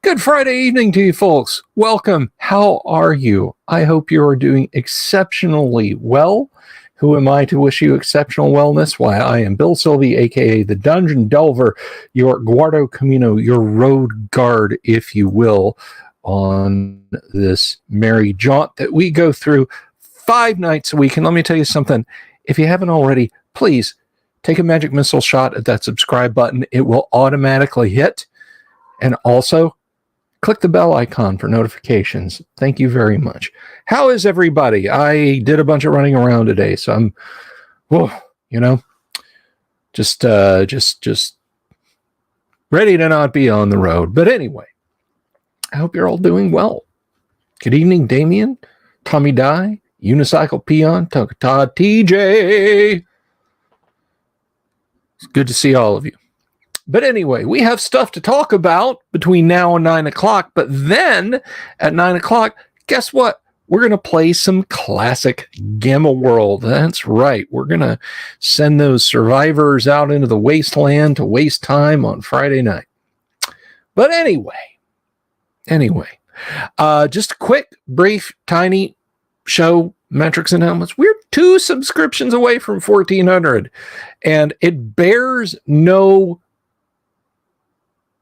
Good Friday evening to you folks. Welcome. How are you? I hope you are doing exceptionally well. Who am I to wish you exceptional wellness? Why, I am Bill Sylvie, aka the Dungeon Delver, your Guardo Camino, your road guard, if you will, on this merry jaunt that we go through 5 nights a week. And let me tell you something. If you haven't already, please take a magic missile shot at that subscribe button. It will automatically hit. And also, click the bell icon for notifications. Thank you very much. How is everybody? I did a bunch of running around today, so I'm, just ready to not be on the road. But anyway, I hope you're all doing well. Good evening, Damien, Tommy Dye, Unicycle Peon, Tonka Todd, TJ. It's good to see all of you. But anyway, we have stuff to talk about between now and 9 o'clock. But then at 9 o'clock, guess what? We're going to play some classic Gamma World. That's right. We're going to send those survivors out into the wasteland to waste time on Friday night. But anyway, just a quick, brief, tiny show metrics and helmets. We're 2 subscriptions away from 1,400, and it bears no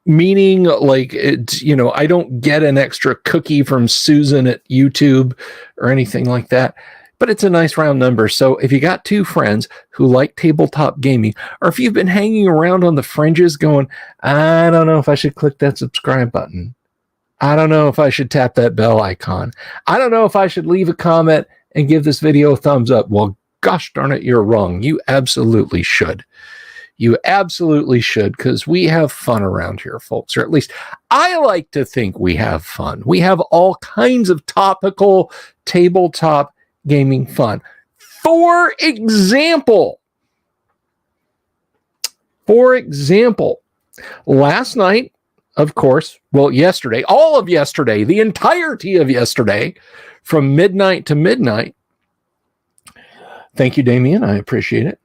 meaning, like, it's, I don't get an extra cookie from Susan at YouTube or anything like that, but it's a nice round number. So if you got 2 friends who like tabletop gaming, or if you've been hanging around on the fringes going, I don't know if I should click that subscribe button, I don't know if I should tap that bell icon, I don't know if I should leave a comment and give this video a thumbs up, well, gosh darn it, you're wrong. You absolutely should. You absolutely should, because we have fun around here, folks. Or at least I like to think we have fun. We have all kinds of topical tabletop gaming fun. For example, last night, of course, yesterday, all of yesterday, the entirety of yesterday, from midnight to midnight. Thank you, Damien. I appreciate it.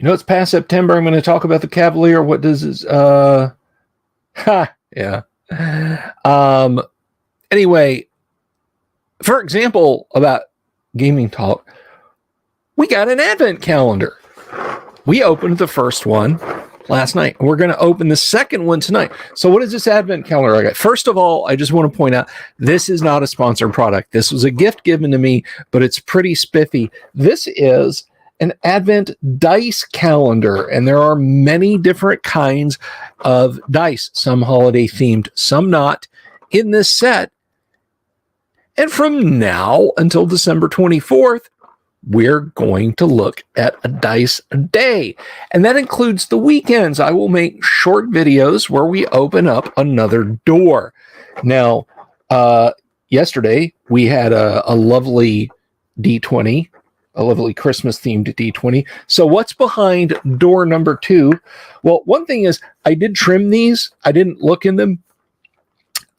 It's past September. I'm going to talk about the Cavalier. What does this? Yeah. Anyway, for example, about gaming talk, we got an advent calendar. We opened the first one last night. We're going to open the second one tonight. So what is this advent calendar I got? First of all, I just want to point out, this is not a sponsored product. This was a gift given to me, but it's pretty spiffy. This is an Advent dice calendar, and there are many different kinds of dice, some holiday themed, some not, in this set. And from now until December 24th, we're going to look at a dice a day, and that includes the weekends. I will make short videos where we open up another door. Now, yesterday we had a lovely D20, a lovely Christmas-themed D20. So what's behind door number 2? Well, one thing is, I did trim these. I didn't look in them.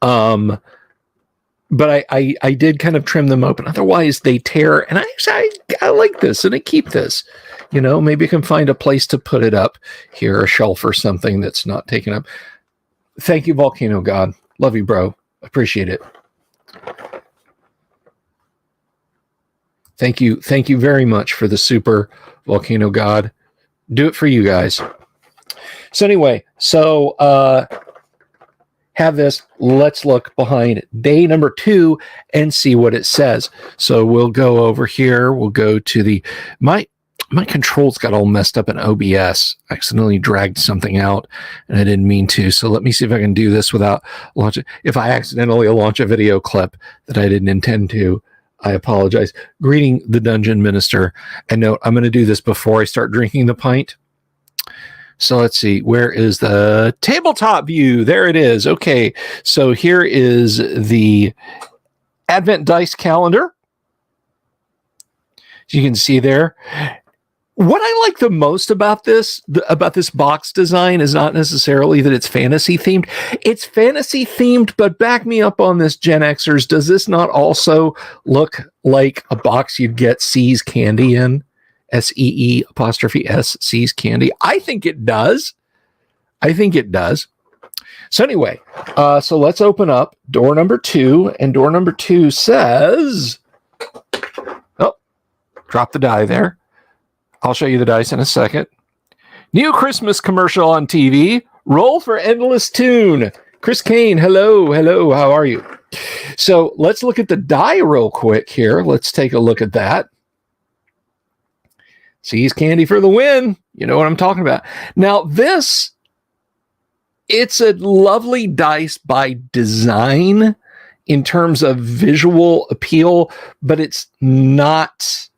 But I did kind of trim them open. Otherwise, they tear. And I like this, and I keep this. Maybe I can find a place to put it up here, a shelf or something that's not taken up. Thank you, Volcano God. Love you, bro. Appreciate it. Thank you very much for the super, Volcano God. Do it for you guys. So anyway, have this. Let's look behind day number 2 and see what it says. So we'll go over here. We'll go to the my controls got all messed up in OBS. I accidentally dragged something out, and I didn't mean to. So let me see if I can do this without launching. If I accidentally launch a video clip that I didn't intend to, I apologize. Greeting the Dungeon Minister. And note, I'm going to do this before I start drinking the pint. So let's see. Where is the tabletop view? There it is. Okay. So here is the Advent Dice Calendar. As you can see there. What I like the most about this box design is not necessarily that it's fantasy themed. It's fantasy themed, but back me up on this, Gen Xers. Does this not also look like a box you'd get See's Candy in? SEE''S See's Candy. I think it does. I think it does. So anyway, so let's open up door number 2, and door number 2 says, oh, drop the die there. I'll show you the dice in a second. New Christmas commercial on TV. Roll for Endless Tune. Chris Kane, hello, how are you? So let's look at the die real quick here. Let's take a look at that. Seas Candy for the win. You know what I'm talking about. Now this, it's a lovely dice by design in terms of visual appeal, but it's not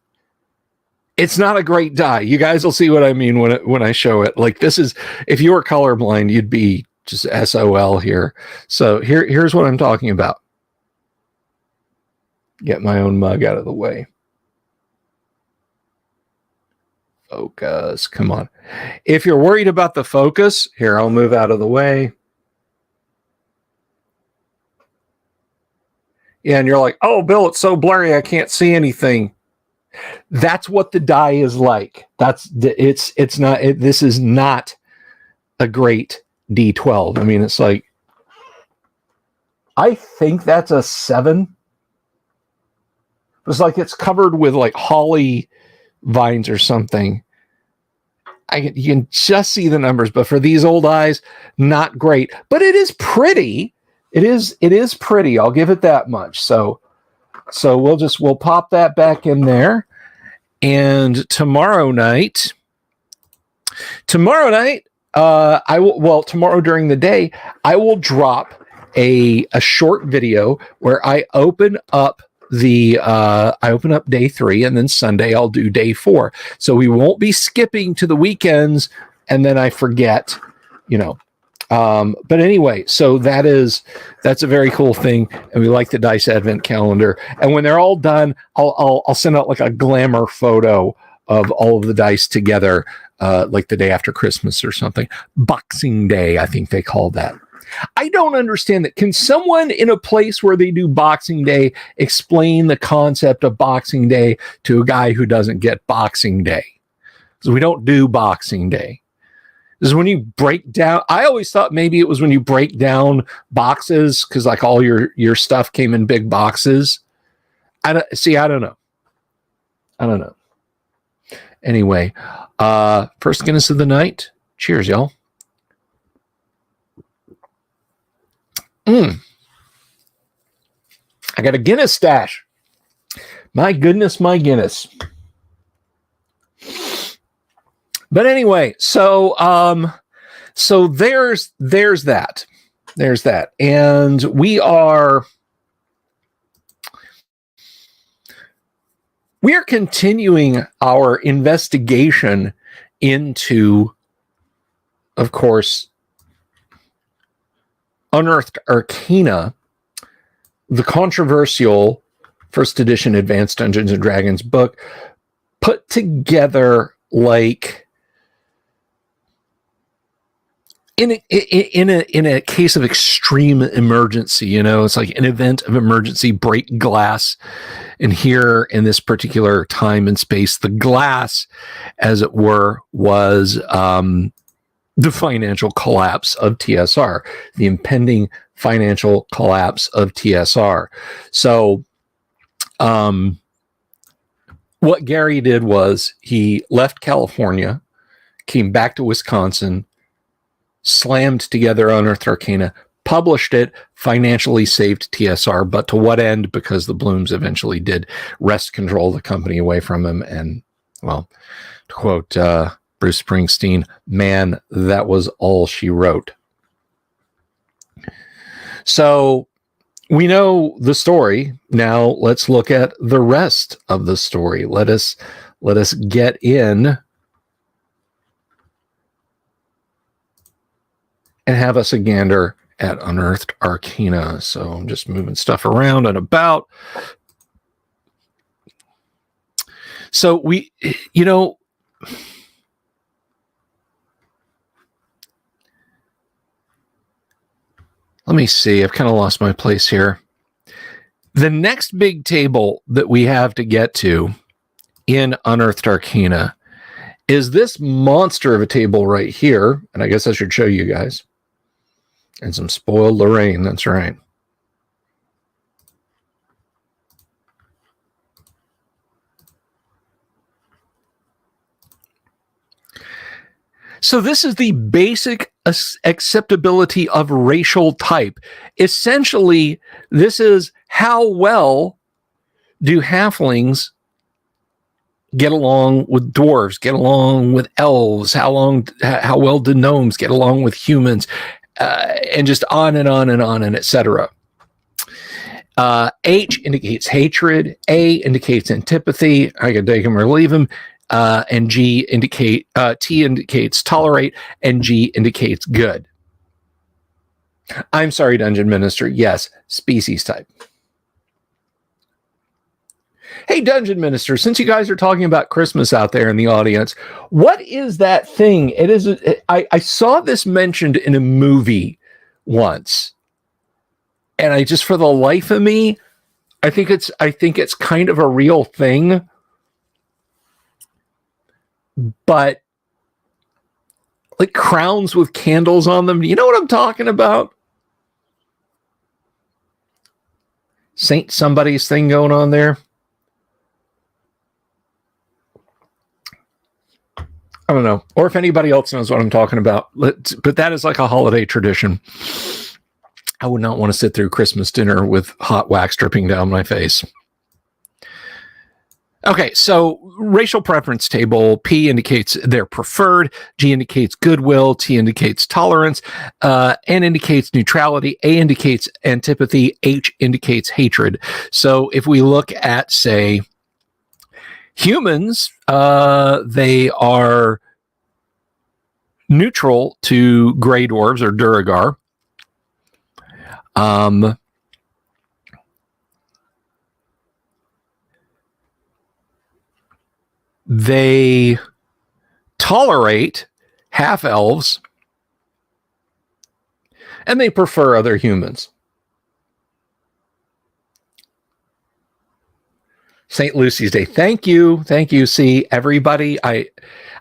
a great die. You guys will see what I mean when I show it. Like this is, if you were colorblind, you'd be just SOL here. So here's what I'm talking about. Get my own mug out of the way. Focus, come on. If you're worried about the focus, here, I'll move out of the way. Yeah, and you're like, oh, Bill, it's so blurry, I can't see anything. That's what the die is like. This is not a great D12. I mean, it's like, I think that's a 7. It's like it's covered with like holly vines or something. You can just see the numbers, but for these old eyes, not great. But it is pretty. It is pretty. I'll give it that much. So we'll pop that back in there. And tomorrow night, tomorrow during the day, I will drop a short video where I open up day 3, and then Sunday I'll do day 4. So we won't be skipping to the weekends and then I forget, but anyway, so that's a very cool thing. And we like the Dice Advent Calendar. And when they're all done, I'll send out like a glamour photo of all of the dice together, like the day after Christmas or something. Boxing Day, I think they call that. I don't understand that. Can someone in a place where they do Boxing Day explain the concept of Boxing Day to a guy who doesn't get Boxing Day? Because we don't do Boxing Day. This is when you break down. I always thought maybe it was when you break down boxes because like all your stuff came in big boxes. I don't know. Anyway, first Guinness of the night. Cheers, y'all. I got a Guinness stash. My goodness, my Guinness. But anyway, so there's that. There's that. And we are continuing our investigation into, of course, Unearthed Arcana, the controversial first edition Advanced Dungeons and Dragons book, put together like in a case of extreme emergency. It's like an event of emergency, break glass. And here in this particular time and space, the glass, as it were, was the financial collapse of TSR, the impending financial collapse of TSR. So what Gary did was he left California, came back to Wisconsin, slammed together Unearthed Arcana, published it, financially saved TSR, but to what end? Because the Blooms eventually did wrest control of the company away from him. And, well, to quote Bruce Springsteen, man, that was all she wrote. So we know the story. Now let's look at the rest of the story. Let us get in and have us a gander at Unearthed Arcana. So I'm just moving stuff around and about. So we, let me see. I've kind of lost my place here. The next big table that we have to get to in Unearthed Arcana is this monster of a table right here. And I guess I should show you guys. And some spoiled Lorraine, that's right. So this is the basic acceptability of racial type. Essentially, this is how well do halflings get along with dwarves, get along with elves, how well do gnomes get along with humans, and just on and on and on and etc. H indicates hatred, A indicates antipathy, I can take him or leave him, and T indicates tolerate, and G indicates good. I'm sorry, Dungeon Minister. Yes, species type. Hey, Dungeon Minister, since you guys are talking about Christmas out there in the audience, what is that thing? It is. I saw this mentioned in a movie once, and I just, for the life of me, I think it's kind of a real thing, but like crowns with candles on them. You know what I'm talking about? Saint somebody's thing going on there. I don't know. Or if anybody else knows what I'm talking about. But that is like a holiday tradition. I would not want to sit through Christmas dinner with hot wax dripping down my face. Okay, so racial preference table. P indicates they're preferred. G indicates goodwill. T indicates tolerance. N indicates neutrality. A indicates antipathy. H indicates hatred. So if we look at, say, humans, they are neutral to gray dwarves or Duragar. They tolerate half-elves, and they prefer other humans. St. Lucy's Day. Thank you. See, everybody, I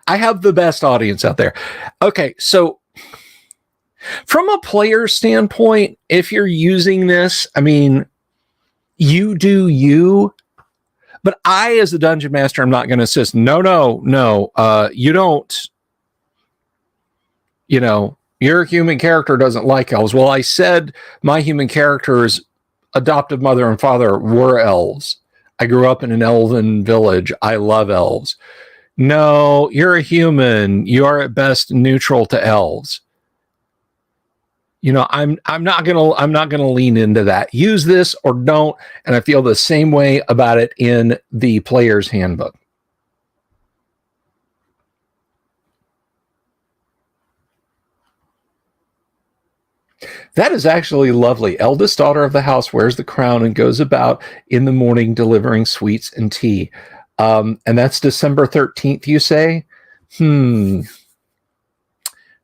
have the best audience out there. Okay, so from a player standpoint, if you're using this, I mean, you do you, but I, as the dungeon master, I'm not going to insist. No, you don't. You know, your human character doesn't like elves. Well, I said my human character's adoptive mother and father were elves. I grew up in an elven village. I love elves. No, you're a human. You are at best neutral to elves. You know, I'm not gonna lean into that. Use this or don't, and I feel the same way about it in the player's handbook. That is actually lovely. Eldest daughter of the house wears the crown and goes about in the morning delivering sweets and tea. And that's December 13th, you say? You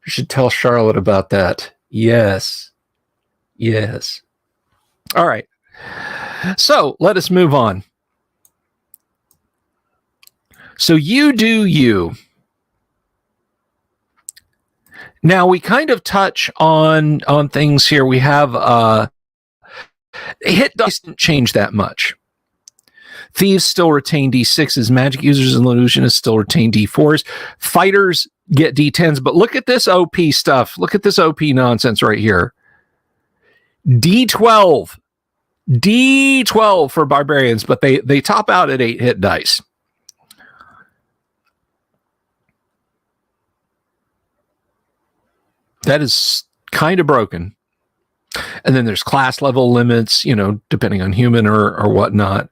should tell Charlotte about that. Yes. All right. So let us move on. So you do you. Now we kind of touch on things here. We have hit dice didn't change that much. Thieves still retain D6s. Magic users and illusionists still retain D4s. Fighters get D10s. But look at this OP stuff. Look at this OP nonsense right here. D12. D12 for barbarians, but they top out at 8 hit dice. That is kind of broken. And then there's class level limits, you know, depending on human or whatnot.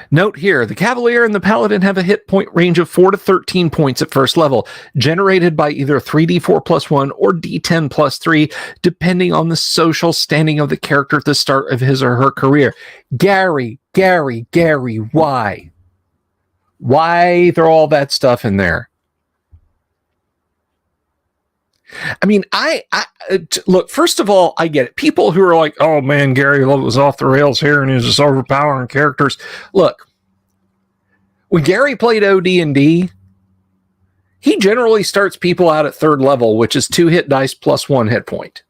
Note here, the Cavalier and the Paladin have a hit point range of 4 to 13 points at first level, generated by either 3d4 plus 1 or d10 plus 3, depending on the social standing of the character at the start of his or her career. Gary, why? Why throw all that stuff in there? I mean, look, first of all, I get it. People who are like, oh man, Gary was off the rails here and he was just overpowering characters. Look, when Gary played AD&D, he generally starts people out at 3rd level, which is 2 hit dice plus 1 hit point.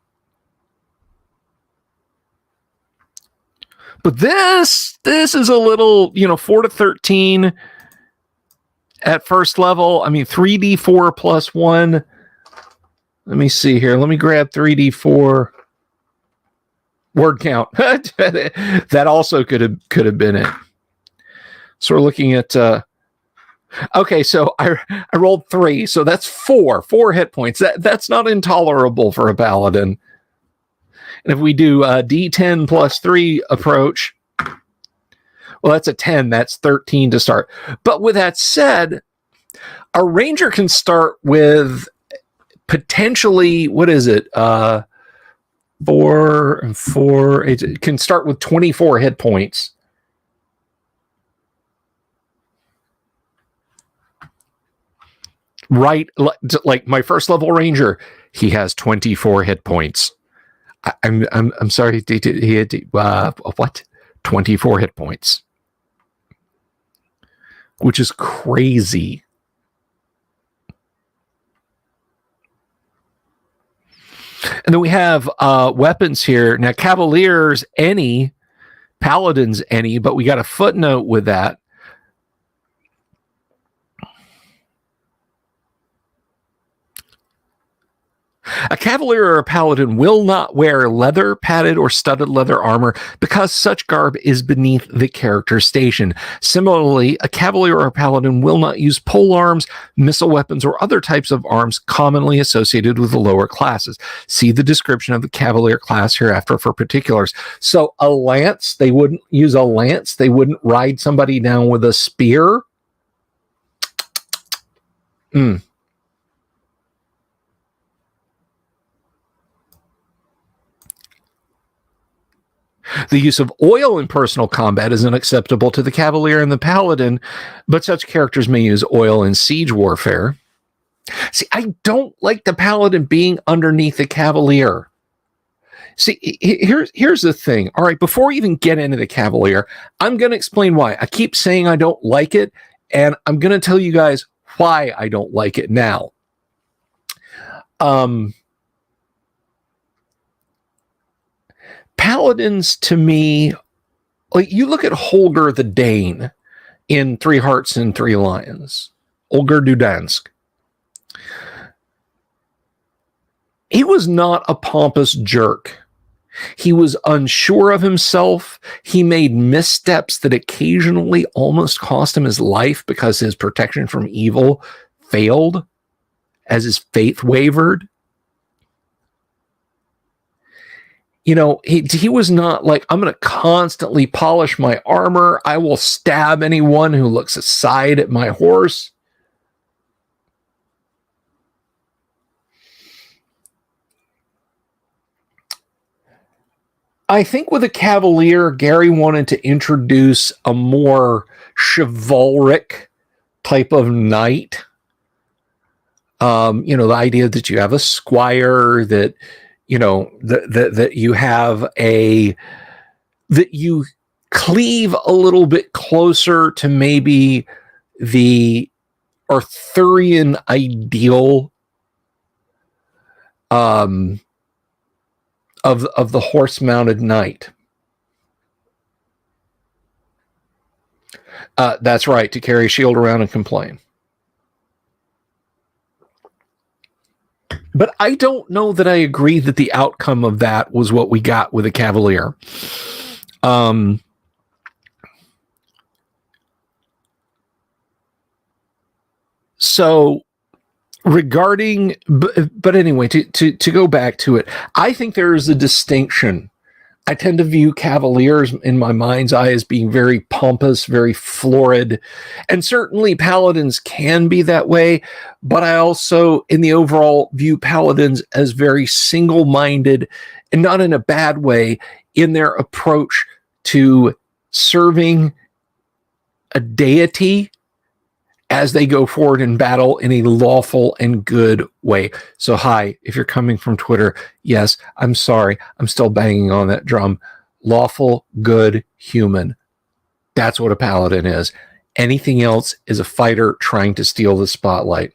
But this is a little, 4 to 13 at 1st level. I mean, 3d4 plus 1. Let me see here. Let me grab 3d4 word count. That also could have been it. So we're looking at okay, so I rolled 3, so that's 4 hit points. That's not intolerable for a paladin. And if we do a d10 plus 3 approach, well, that's a 10. That's 13 to start. But with that said, a ranger can start with potentially, what is it? 4 and 4. It can start with 24 hit points. Right, like my 1st level ranger, he has 24 hit points. I'm sorry, he had what? 24 hit points, which is crazy. And then we have weapons here. Now, Cavaliers, any. Paladins, any. But we got a footnote with that. A cavalier or a paladin will not wear leather, padded, or studded leather armor because such garb is beneath the character's station. Similarly, a cavalier or a paladin will not use pole arms, missile weapons, or other types of arms commonly associated with the lower classes. See the description of the cavalier class hereafter for particulars. So a lance, they wouldn't use a lance. They wouldn't ride somebody down with a spear. The use of oil in personal combat is unacceptable to the cavalier and the paladin, but such characters may use oil in siege warfare. See, I don't like the paladin being underneath the cavalier. See, here's the thing. All right, before we even get into the cavalier, I'm going to explain why. I keep saying I don't like it, and I'm going to tell you guys why I don't like it now. Paladins, to me, like you look at Holger the Dane in 3 Hearts and 3 Lions, Holger Dudansk. He was not a pompous jerk. He was unsure of himself. He made missteps that occasionally almost cost him his life because his protection from evil failed as his faith wavered. He was not like, I'm going to constantly polish my armor. I will stab anyone who looks aside at my horse. I think with a cavalier, Gary wanted to introduce a more chivalric type of knight. The idea that you have a squire, that that you have that you cleave a little bit closer to maybe the Arthurian ideal of the horse-mounted knight. That's right, to carry a shield around and complain. But I don't know that I agree that the outcome of that was what we got with a cavalier. So regarding, but anyway, to go back to it, I think there is a distinction. I tend to view cavaliers in my mind's eye as being very pompous, very florid, and certainly paladins can be that way. But I also, in the overall, view paladins as very single-minded, and not in a bad way, in their approach to serving a deity as they go forward in battle in a lawful and good way. So, hi, if you're coming from Twitter, yes, I'm sorry. I'm still banging on that drum. Lawful, good, human. That's what a paladin is. Anything else is a fighter trying to steal the spotlight.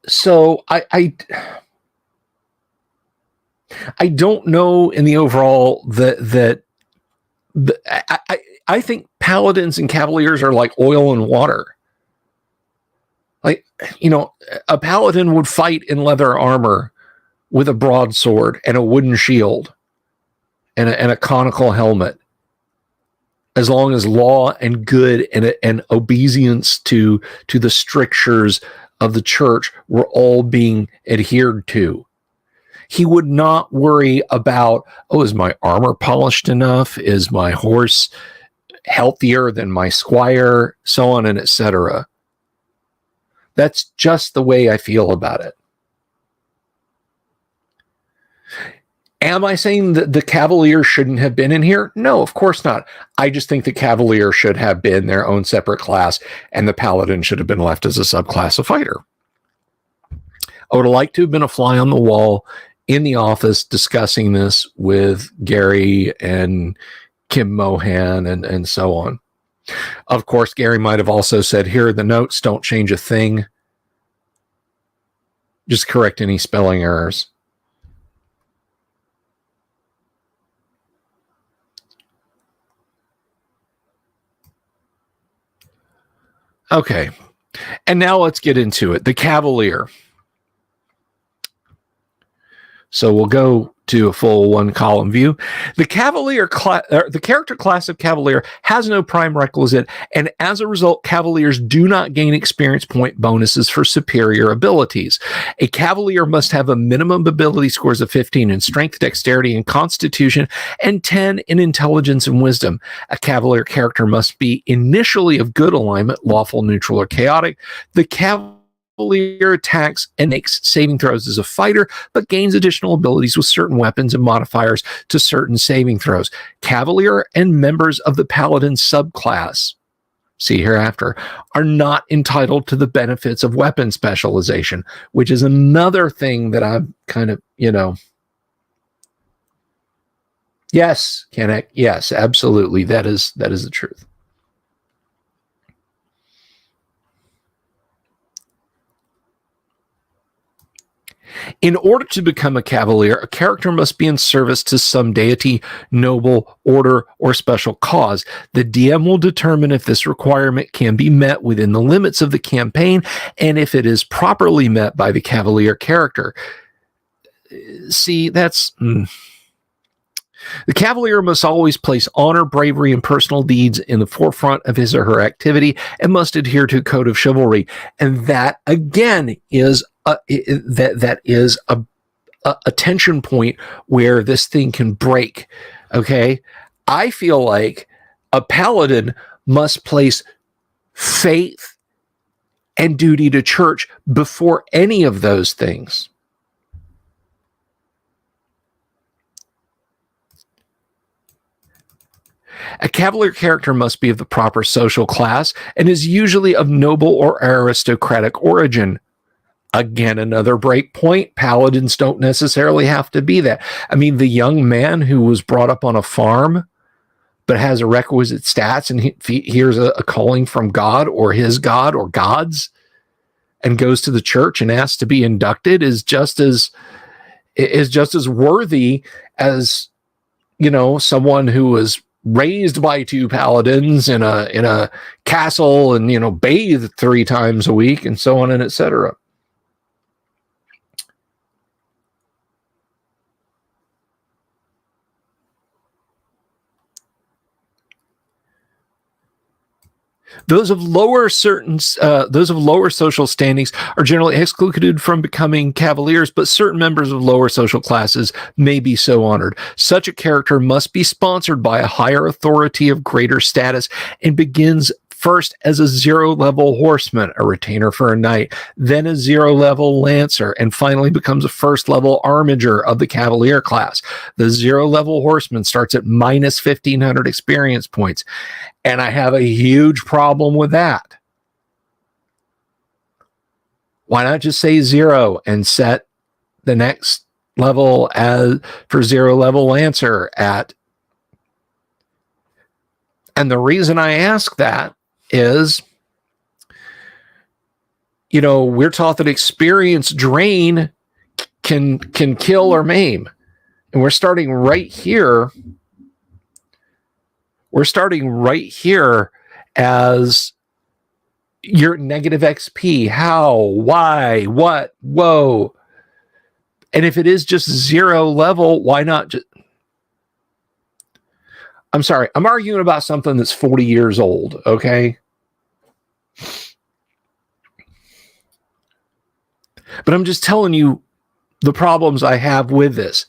So I don't know in the overall that I think paladins and cavaliers are like oil and water. Like, you know, a paladin would fight in leather armor with a broadsword and a wooden shield and a conical helmet, as long as law and good and obedience to the strictures of the church were all being adhered to. He would not worry about, oh, is my armor polished enough? Is my horse healthier than my squire? So on and etc. That's just the way I feel about it. Am I saying that the Cavalier shouldn't have been in here? No, of course not. I just think the Cavalier should have been their own separate class, and the Paladin should have been left as a subclass of fighter. I would have liked to have been a fly on the wall in the office discussing this with Gary and Kim Mohan and so on. Of course, Gary might have also said, here are the notes, don't change a thing. Just correct any spelling errors. Okay, and now let's get into it. The Cavalier. So we'll go to a full one-column view. The Cavalier, the character class of Cavalier has no prime requisite, and as a result, Cavaliers do not gain experience point bonuses for superior abilities. A Cavalier must have a minimum ability scores of 15 in Strength, Dexterity, and Constitution, and 10 in Intelligence and Wisdom. A Cavalier character must be initially of good alignment, lawful, neutral, or chaotic. The Cavalier attacks and makes saving throws as a fighter, but gains additional abilities with certain weapons and modifiers to certain saving throws. Cavalier and members of the Paladin subclass, see hereafter, are not entitled to the benefits of weapon specialization, which is another thing that I'm kind of, yes, Kenneth, yes, absolutely. That is the truth. In order to become a Cavalier, a character must be in service to some deity, noble, order, or special cause. The DM will determine if this requirement can be met within the limits of the campaign, and if it is properly met by the Cavalier character. See, that's... The Cavalier must always place honor, bravery, and personal deeds in the forefront of his or her activity and must adhere to a code of chivalry. And that, again, is a tension point where this thing can break. Okay? I feel like a paladin must place faith and duty to church before any of those things. A Cavalier character must be of the proper social class and is usually of noble or aristocratic origin. Again, another break point. Paladins don't necessarily have to be that. I mean, the young man who was brought up on a farm but has a requisite stats and he hears a calling from God or his God or gods and goes to the church and asks to be inducted is just as worthy as, someone who was raised by two paladins in a castle and, bathed 3 times a week and so on and etc. Those of lower social standings are generally excluded from becoming Cavaliers, but certain members of lower social classes may be so honored. Such a character must be sponsored by a higher authority of greater status and begins first as a 0-level horseman, a retainer for a knight, then a 0-level lancer, and finally becomes a first-level armiger of the cavalier class. The 0-level horseman starts at minus 1,500 experience points, and I have a huge problem with that. Why not just say 0 and set the next level as for 0-level lancer at? And the reason I ask that is, we're taught that experience drain can kill or maim. And we're starting right here. We're starting right here as your negative XP. How? Why? What? Whoa. And if it is just 0 level, why not just... I'm sorry, I'm arguing about something that's 40 years old, okay? But I'm just telling you the problems I have with this.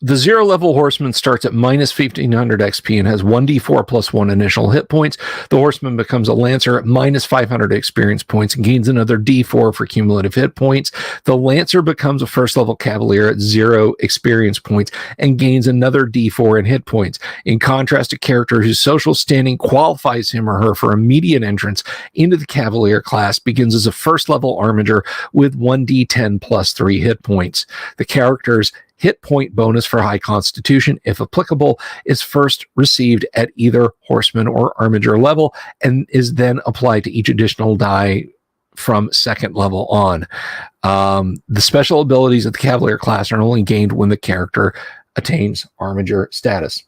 The 0-level horseman starts at minus 1,500 XP and has 1d4 plus 1 initial hit points. The horseman becomes a lancer at minus 500 experience points and gains another d4 for cumulative hit points. The lancer becomes a first-level cavalier at 0 experience points and gains another d4 in hit points. In contrast, a character whose social standing qualifies him or her for immediate entrance into the cavalier class begins as a first-level armiger with 1d10 plus 3 hit points. The character's hit point bonus for high constitution, if applicable, is first received at either horseman or armiger level and is then applied to each additional die from second level on. The special abilities of the cavalier class are only gained when the character attains armiger status.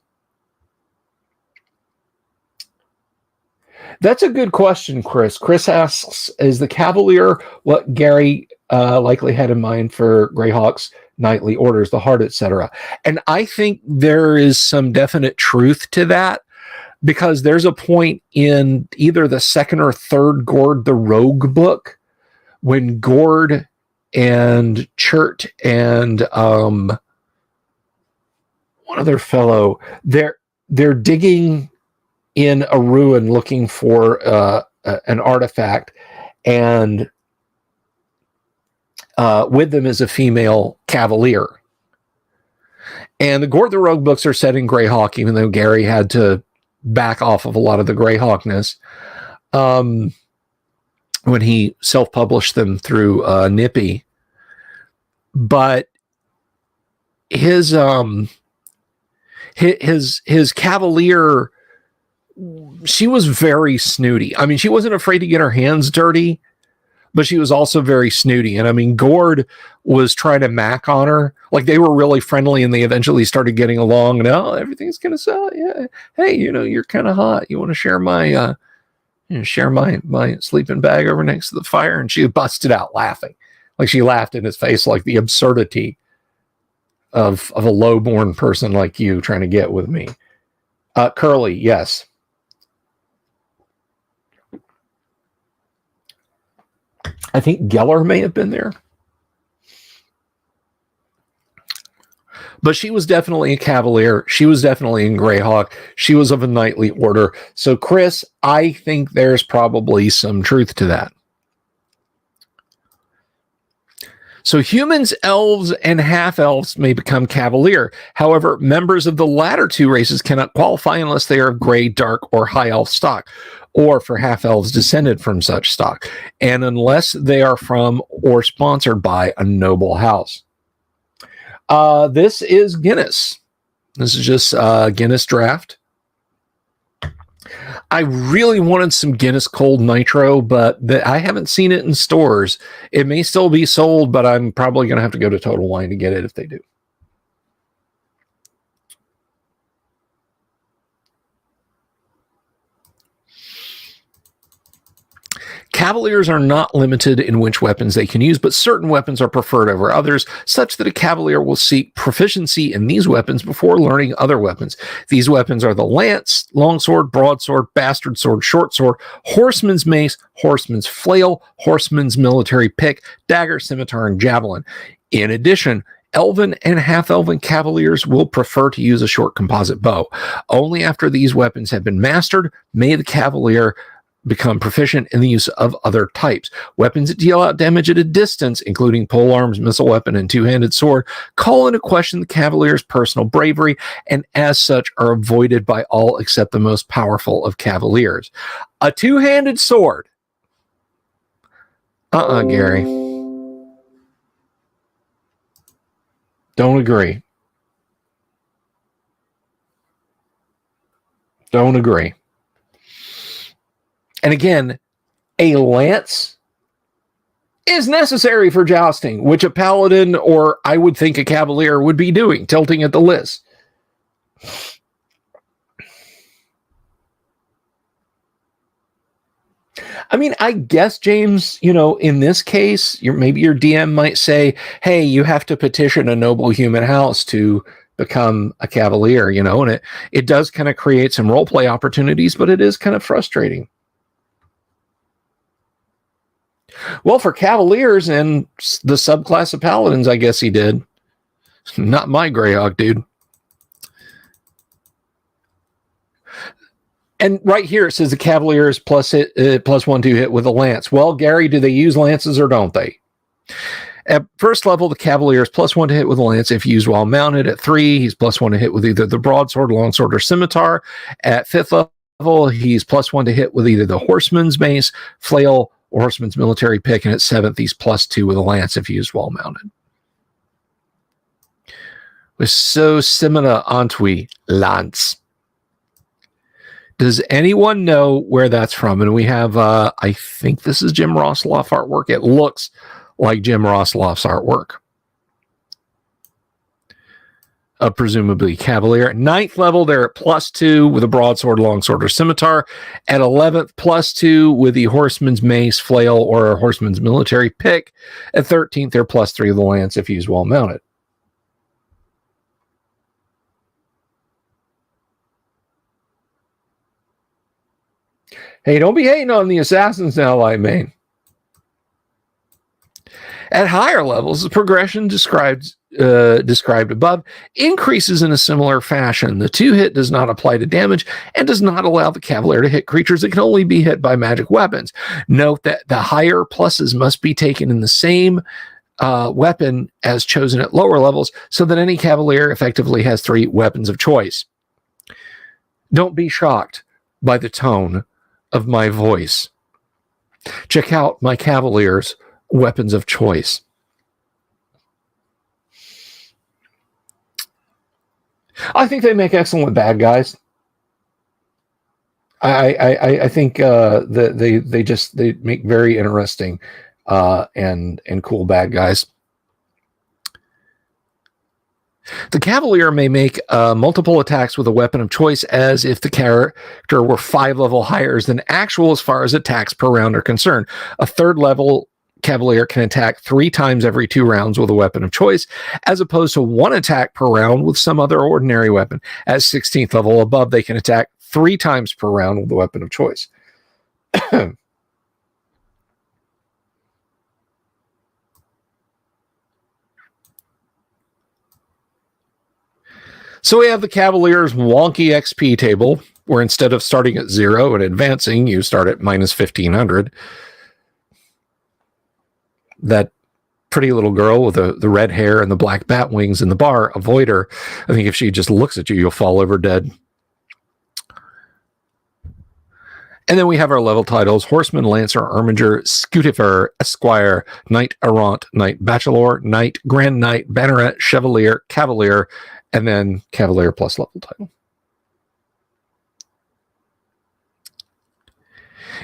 That's a good question, Chris. Chris asks, is the cavalier what Gary likely had in mind for Greyhawk's knightly orders, the heart, etc.? And I think there is some definite truth to that, because there's a point in either the second or third Gord the Rogue book when Gord and Chert and one other fellow, they're digging in a ruin looking for an artifact, and with them is a female cavalier. And the Gord the Rogue books are set in Greyhawk, even though Gary had to back off of a lot of the Greyhawkness when he self-published them through Nippy. But his cavalier, she was very snooty. I mean, she wasn't afraid to get her hands dirty, but she was also very snooty. And I mean, Gord was trying to mac on her. Like, they were really friendly and they eventually started getting along. And, oh, everything's going to sell. Yeah. Hey, you're kind of hot. You want to share my, my sleeping bag over next to the fire? And she busted out laughing. Like, she laughed in his face, like the absurdity of a low-born person like you trying to get with me. Curly, yes. I think Geller may have been there. But she was definitely a cavalier. She was definitely in Greyhawk. She was of a knightly order. So, Chris, I think there's probably some truth to that. So humans, elves, and half-elves may become cavalier. However, members of the latter two races cannot qualify unless they are of gray, dark, or high elf stock, or for half-elves descended from such stock, and unless they are from or sponsored by a noble house. This is Guinness. This is just Guinness draft. I really wanted some Guinness Cold Nitro, but I haven't seen it in stores. It may still be sold, but I'm probably going to have to go to Total Wine to get it if they do. Cavaliers are not limited in which weapons they can use, but certain weapons are preferred over others, such that a cavalier will seek proficiency in these weapons before learning other weapons. These weapons are the lance, longsword, broadsword, bastard sword, short sword, horseman's mace, horseman's flail, horseman's military pick, dagger, scimitar, and javelin. In addition, Elven and half-elven cavaliers will prefer to use a short composite bow. Only after these weapons have been mastered may the cavalier become proficient in the use of other types. Weapons that deal out damage at a distance, including polearms, missile weapon, and two-handed sword, call into question the cavalier's personal bravery, and as such are avoided by all except the most powerful of cavaliers. A two-handed sword. Gary. Don't agree. Don't agree. And again, a lance is necessary for jousting, which a paladin or I would think a cavalier would be doing, tilting at the list. I mean, I guess, James, in this case, maybe your DM might say, hey, you have to petition a noble human house to become a cavalier, and it does kind of create some roleplay opportunities, but it is kind of frustrating. Well, for cavaliers and the subclass of paladins, I guess he did. Not my Greyhawk, dude. And right here it says the cavaliers plus 1 to hit with a lance. Well, Gary, do they use lances or don't they? At first level, the cavalier is plus 1 to hit with a lance if used while mounted. At 3, he's plus 1 to hit with either the broadsword, longsword, or scimitar. At 5th level, he's plus 1 to hit with either the horseman's mace, flail, or horseman's military pick. And at 7th, he's plus 2 with a lance if used while mounted. We're so similar, aren't we, Lance? Does anyone know where that's from? And we have, I think this is Jim Rosloff artwork. It looks like Jim Rosloff's artwork. Presumably Cavalier. At 9th level, they're at plus 2 with a broadsword, longsword, or scimitar. At 11th, plus 2 with the horseman's mace, flail, or a horseman's military pick. At 13th, they're plus 3 with the lance if used while mounted. Hey, don't be hating on the assassins now, Lightmane. At higher levels, the progression described above increases in a similar fashion. The 2-hit does not apply to damage and does not allow the cavalier to hit creatures that can only be hit by magic weapons. Note that the higher pluses must be taken in the same weapon as chosen at lower levels so that any cavalier effectively has 3 weapons of choice. Don't be shocked by the tone of my voice. Check out my cavalier's weapons of choice. I think they make excellent bad guys. I think that they make very interesting and cool bad guys. The cavalier may make multiple attacks with a weapon of choice as if the character were 5 level higher than actual as far as attacks per round are concerned. A 3rd level cavalier can attack 3 times every 2 rounds with a weapon of choice, as opposed to 1 attack per round with some other ordinary weapon. At 16th level above, they can attack 3 times per round with a weapon of choice. So we have the Cavalier's wonky XP table, where instead of starting at 0 and advancing, you start at minus 1,500. That pretty little girl with the red hair and the black bat wings in the bar, avoid her. I think if she just looks at you, you'll fall over dead. And then we have our level titles: Horseman, Lancer, Armiger, Scutifer, Esquire, Knight Errant, Knight Bachelor, Knight, Grand Knight, Banneret, Chevalier, Cavalier, and then Cavalier plus level title.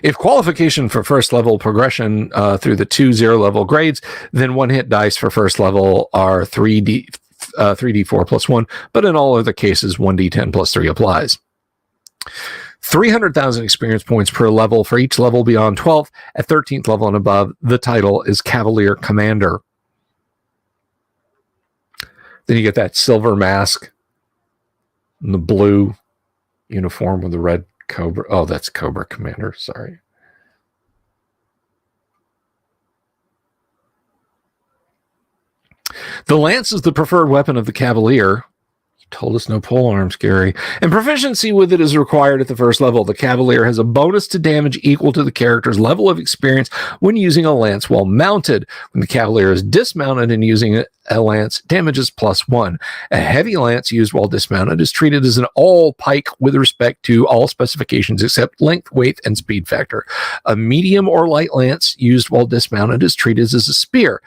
If qualification for first level progression through the 2 0-level grades, then 1-hit dice for first level are 3d4 plus 1, but in all other cases, 1d10 plus 3 applies. 300,000 experience points per level for each level beyond 12th. At 13th level and above, the title is Cavalier Commander. Then you get that silver mask and the blue uniform with the red Cobra. Oh, that's Cobra Commander. Sorry. The lance is the preferred weapon of the cavalier. Told us no pole arms, Gary. And proficiency with it is required at the first level. The cavalier has a bonus to damage equal to the character's level of experience when using a lance while mounted. When the cavalier is dismounted and using a lance, damage is +1. A heavy lance used while dismounted is treated as an all pike with respect to all specifications except length, weight, and speed factor. A medium or light lance used while dismounted is treated as a spear.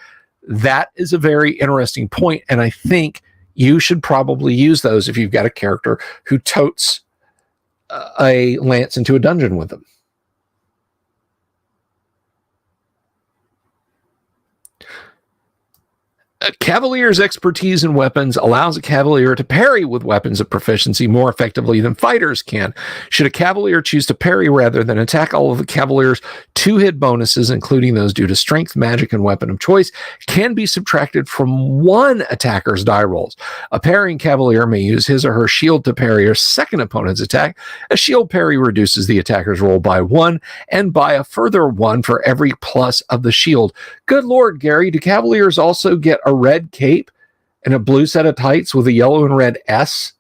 That is a very interesting point, and I think you should probably use those if you've got a character who totes a lance into a dungeon with them. A cavalier's expertise in weapons allows a cavalier to parry with weapons of proficiency more effectively than fighters can. Should a cavalier choose to parry rather than attack, all of the cavalier's 2-hit bonuses, including those due to strength, magic, and weapon of choice, can be subtracted from one attacker's die rolls. A parrying cavalier may use his or her shield to parry a second opponent's attack. A shield parry reduces the attacker's roll by 1 and by a further 1 for every plus of the shield. Good Lord, Gary, do cavaliers also get a red cape and a blue set of tights with a yellow and red S?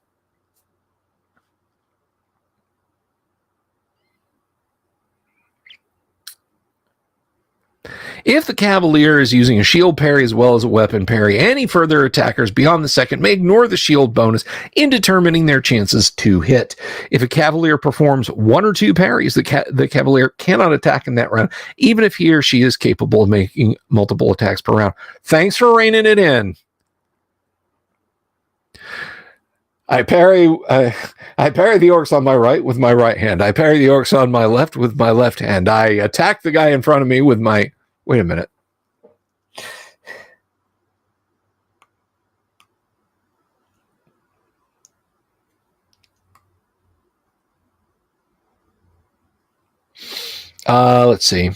If the cavalier is using a shield parry as well as a weapon parry, any further attackers beyond the second may ignore the shield bonus in determining their chances to hit. If a cavalier performs 1 or 2 parries, the cavalier cannot attack in that round, even if he or she is capable of making multiple attacks per round. Thanks for reining it in. I parry the orcs on my right with my right hand. I parry the orcs on my left with my left hand. I attack the guy in front of me with my... Wait a minute. Let's see.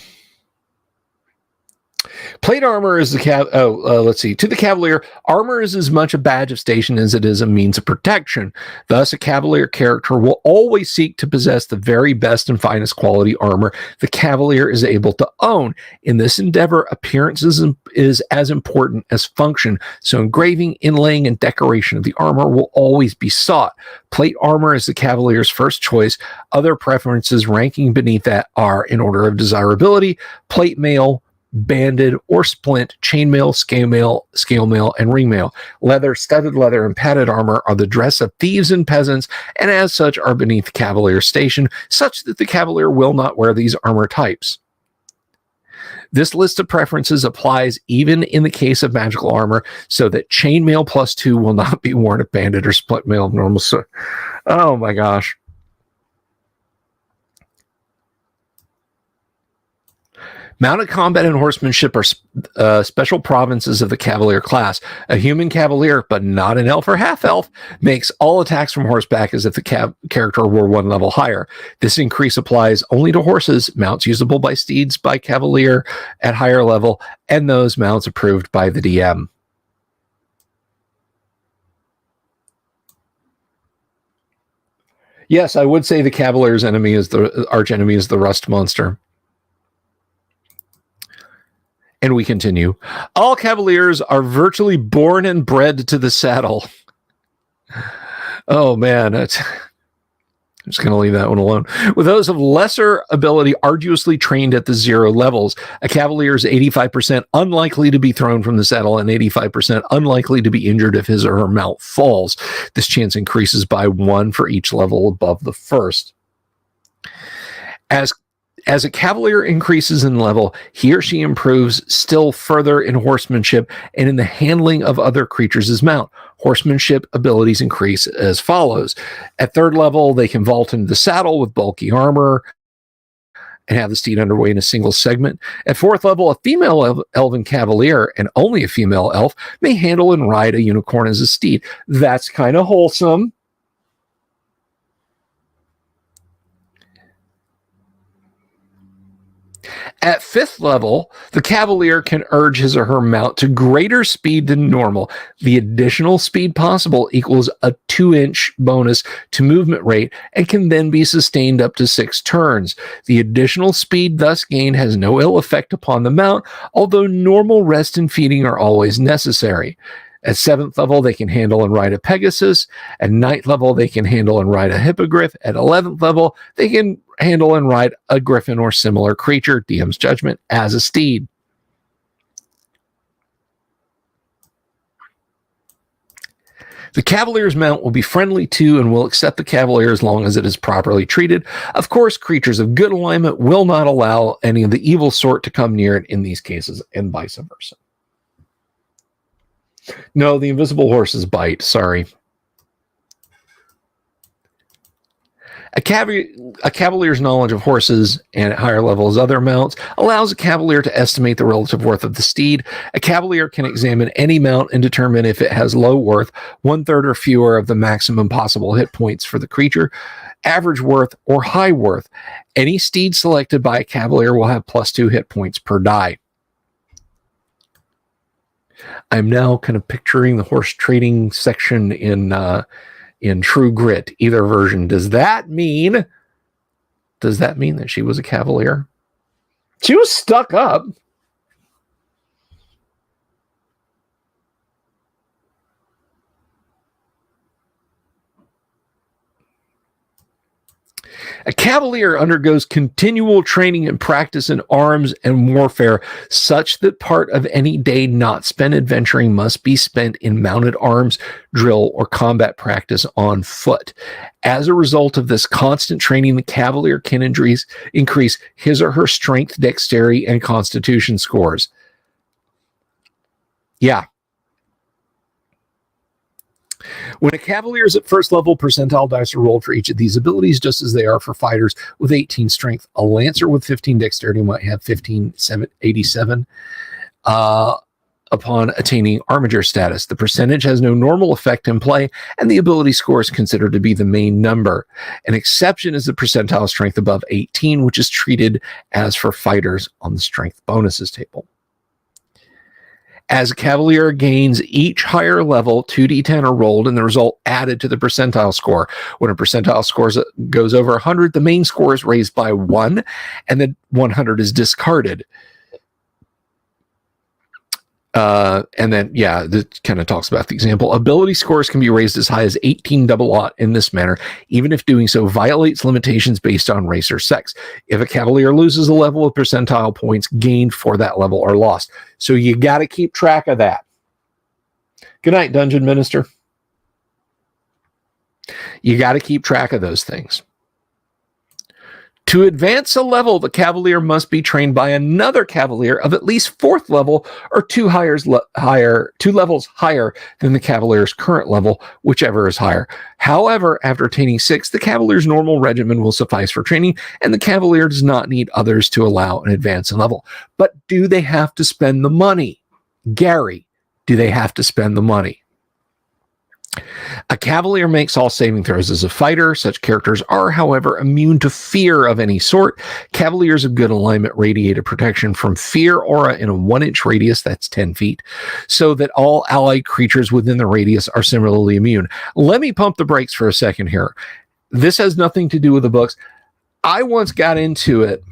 Plate armor is the let's see. To the cavalier, armor is as much a badge of station as it is a means of protection. Thus, a cavalier character will always seek to possess the very best and finest quality armor the cavalier is able to own. In this endeavor, appearance is as important as function, so engraving, inlaying, and decoration of the armor will always be sought. Plate armor is the cavalier's first choice. Other preferences ranking beneath that are, in order of desirability, plate mail, banded or splint, chainmail, scale mail, and ring mail. Leather, studded leather, and padded armor are the dress of thieves and peasants, and as such are beneath the cavalier's station, such that the cavalier will not wear these armor types. This list of preferences applies even in the case of magical armor, so that chainmail +2 will not be worn at banded or splint mail of normal. Oh my gosh. Mounted combat and horsemanship are special provinces of the cavalier class. A human cavalier, but not an elf or half-elf, makes all attacks from horseback as if the character were 1 level higher. This increase applies only to horses, mounts usable by steeds by cavalier at higher level, and those mounts approved by the DM. Yes, I would say the cavalier's enemy is the arch enemy is the rust monster. And we continue. All cavaliers are virtually born and bred to the saddle. Oh, man. I'm just going to leave that one alone. With those of lesser ability arduously trained at the 0 levels, a cavalier is 85% unlikely to be thrown from the saddle and 85% unlikely to be injured if his or her mount falls. This chance increases by 1 for each level above the first. As a cavalier increases in level, he or she improves still further in horsemanship and in the handling of other creatures as mount. Horsemanship abilities increase as follows. At 3rd level, they can vault into the saddle with bulky armor and have the steed underway in a single segment. At 4th level, a female elven cavalier, and only a female elf, may handle and ride a unicorn as a steed. That's kind of wholesome. At 5th level, the cavalier can urge his or her mount to greater speed than normal. The additional speed possible equals a 2-inch bonus to movement rate and can then be sustained up to 6 turns. The additional speed thus gained has no ill effect upon the mount, although normal rest and feeding are always necessary. At 7th level, they can handle and ride a Pegasus. At 9th level, they can handle and ride a Hippogriff. At 11th level, they can handle and ride a Griffin or similar creature, DM's judgment, as a steed. The Cavalier's mount will be friendly to and will accept the Cavalier as long as it is properly treated. Of course, creatures of good alignment will not allow any of the evil sort to come near it in these cases, and vice versa. No, the invisible horses bite. Sorry. A Cavalier's knowledge of horses and at higher levels other mounts allows a Cavalier to estimate the relative worth of the steed. A Cavalier can examine any mount and determine if it has low worth, 1/3 or fewer of the maximum possible hit points for the creature, average worth, or high worth. Any steed selected by a Cavalier will have +2 hit points per die. I'm now kind of picturing the horse trading section in True Grit, either version. Does that mean that she was a Cavalier? She was stuck up. A Cavalier undergoes continual training and practice in arms and warfare, such that part of any day not spent adventuring must be spent in mounted arms, drill, or combat practice on foot. As a result of this constant training, the Cavalier can increase his or her strength, dexterity, and constitution scores. Yeah. When a Cavalier is at first level, percentile dice are rolled for each of these abilities, just as they are for fighters with 18 strength. A Lancer with 15 dexterity might have 87 upon attaining Armiger status. The percentage has no normal effect in play, and the ability score is considered to be the main number. An exception is the percentile strength above 18, which is treated as for fighters on the strength bonuses table. As a Cavalier gains each higher level, 2d10 are rolled and the result added to the percentile score. When a percentile score goes over 100, the main score is raised by 1 and the 100 is discarded. And then, this kind of talks about the example. Ability scores can be raised as high as 18 double-aught in this manner, even if doing so violates limitations based on race or sex. If a Cavalier loses a level, of percentile points gained for that level are lost. So you got to keep track of that. Good night, Dungeon Minister. You got to keep track of those things. To advance a level, the Cavalier must be trained by another Cavalier of at least 4th level or two levels higher than the Cavalier's current level, whichever is higher. However, after attaining 6th, the Cavalier's normal regimen will suffice for training, and the Cavalier does not need others to allow an advance in level. But do they have to spend the money? Gary, do they have to spend the money? A Cavalier makes all saving throws as a fighter. Such characters are, however, immune to fear of any sort. Cavaliers of good alignment radiate a protection from fear aura in a 1-inch radius, that's 10 feet, so that all allied creatures within the radius are similarly immune. Let me pump the brakes for a second here. This has nothing to do with the books. I once got into it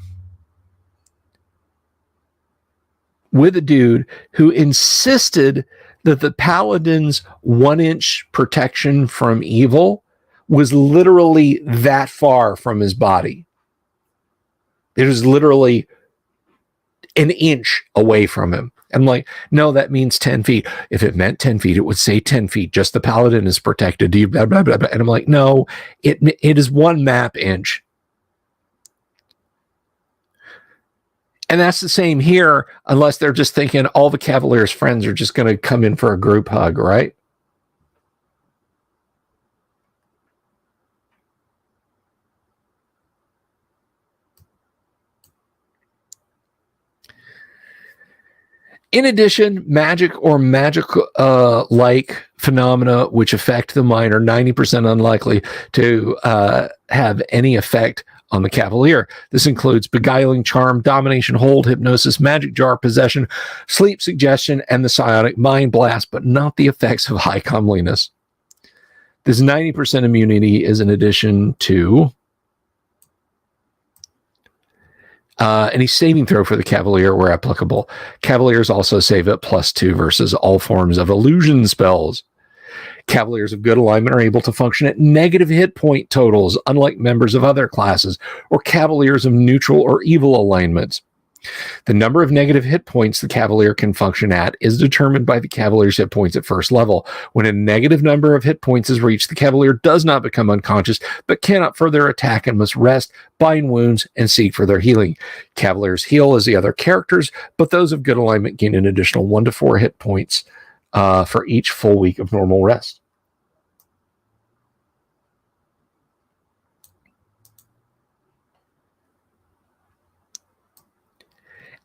with a dude who insisted that the Paladin's 1-inch protection from evil was literally that far from his body. It was literally an inch away from him. I'm like, no, that means 10 feet. If it meant 10 feet, it would say 10 feet. Just the Paladin is protected. Blah, blah, blah, blah. And I'm like, no, it is 1 map inch. And that's the same here, unless they're just thinking all the Cavalier's friends are just going to come in for a group hug, right? In addition, magic or magic-like phenomena which affect the mind are 90% unlikely to have any effect on the Cavalier. This includes beguiling, charm, domination, hold, hypnosis, magic jar, possession, sleep suggestion, and the psionic mind blast, but not the effects of high comeliness. This 90% immunity is in addition to Any saving throw for the Cavalier where applicable. Cavaliers also save at +2 versus all forms of illusion spells. Cavaliers of good alignment are able to function at negative hit point totals, unlike members of other classes, or Cavaliers of neutral or evil alignments. The number of negative hit points the Cavalier can function at is determined by the Cavalier's hit points at first level. When a negative number of hit points is reached, the Cavalier does not become unconscious, but cannot further attack and must rest, bind wounds, and seek for their healing. Cavaliers heal as the other characters, but those of good alignment gain an additional 1 to 4 hit points for each full week of normal rest.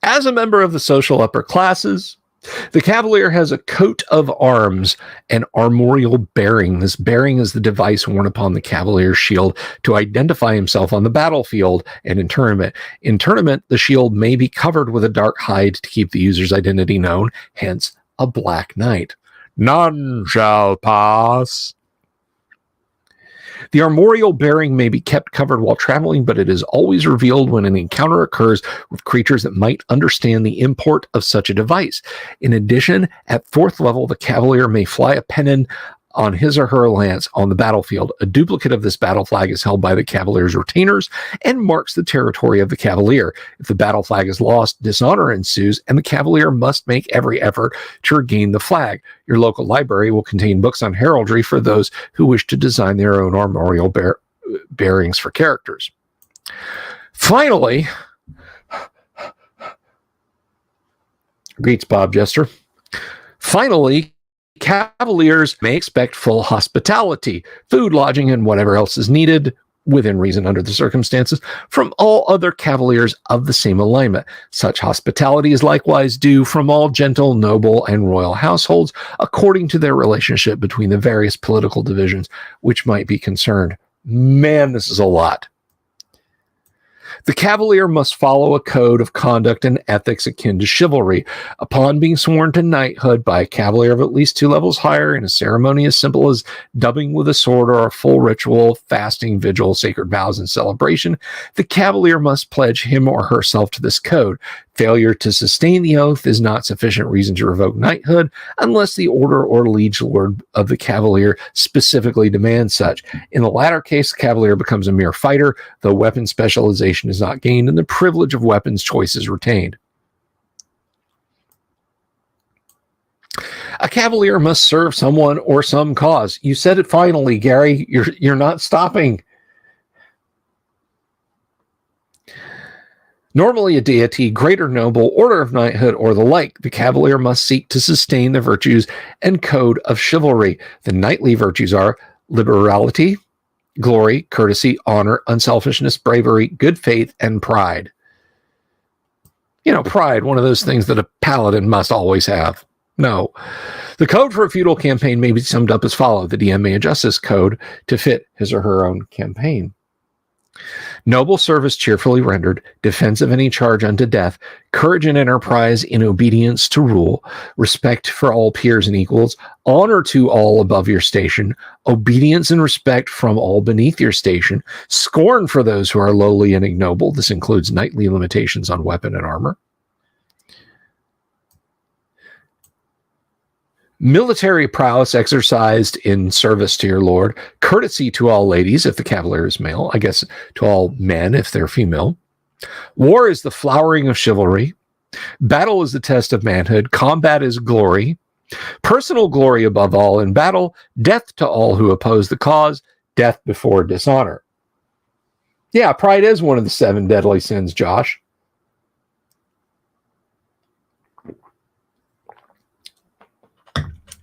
As a member of the social upper classes, the Cavalier has a coat of arms and armorial bearing. This bearing is the device worn upon the Cavalier's shield to identify himself on the battlefield and in tournament. In tournament, the shield may be covered with a dark hide to keep the user's identity known, hence a black knight. None shall pass. The armorial bearing may be kept covered while traveling, but it is always revealed when an encounter occurs with creatures that might understand the import of such a device. In addition, at 4th level, the Cavalier may fly a pennon on his or her lance on the battlefield. A duplicate of this battle flag is held by the Cavalier's retainers and marks the territory of the Cavalier. If the battle flag is lost, dishonor ensues, and the Cavalier must make every effort to regain the flag. Your local library will contain books on heraldry for those who wish to design their own armorial bearings for characters. Finally, greets Bob Jester. Finally, Cavaliers may expect full hospitality, food, lodging, and whatever else is needed, within reason under the circumstances, from all other Cavaliers of the same alignment. Such hospitality is likewise due from all gentle, noble, and royal households, according to their relationship between the various political divisions which might be concerned. Man, this is a lot. The Cavalier must follow a code of conduct and ethics akin to chivalry. Upon being sworn to knighthood by a Cavalier of at least 2 levels higher in a ceremony as simple as dubbing with a sword or a full ritual, fasting, vigil, sacred vows, and celebration, the Cavalier must pledge him or herself to this code. Failure to sustain the oath is not sufficient reason to revoke knighthood unless the order or liege lord of the Cavalier specifically demands such. In the latter case, the Cavalier becomes a mere fighter, though weapon specialization is not gained and the privilege of weapons choice is retained. A Cavalier must serve someone or some cause. You said it finally, Gary. You're not stopping. Normally a deity, greater noble, order of knighthood, or the like, the Cavalier must seek to sustain the virtues and code of chivalry. The knightly virtues are liberality, glory, courtesy, honor, unselfishness, bravery, good faith, and pride. You know, pride, one of those things that a paladin must always have. No. The code for a feudal campaign may be summed up as follows. The DM may adjust this code to fit his or her own campaign. Noble service cheerfully rendered, defense of any charge unto death, courage and enterprise in obedience to rule, respect for all peers and equals, honor to all above your station, obedience and respect from all beneath your station, scorn for those who are lowly and ignoble. This includes knightly limitations on weapon and armor. Military prowess exercised in service to your lord, courtesy to all ladies if the Cavalier is male, I guess to all men if they're female. War is the flowering of chivalry. Battle is the test of manhood. Combat is glory. Personal glory above all in battle. Death to all who oppose the cause. Death before dishonor. Yeah, pride is one of the 7 deadly sins, Josh.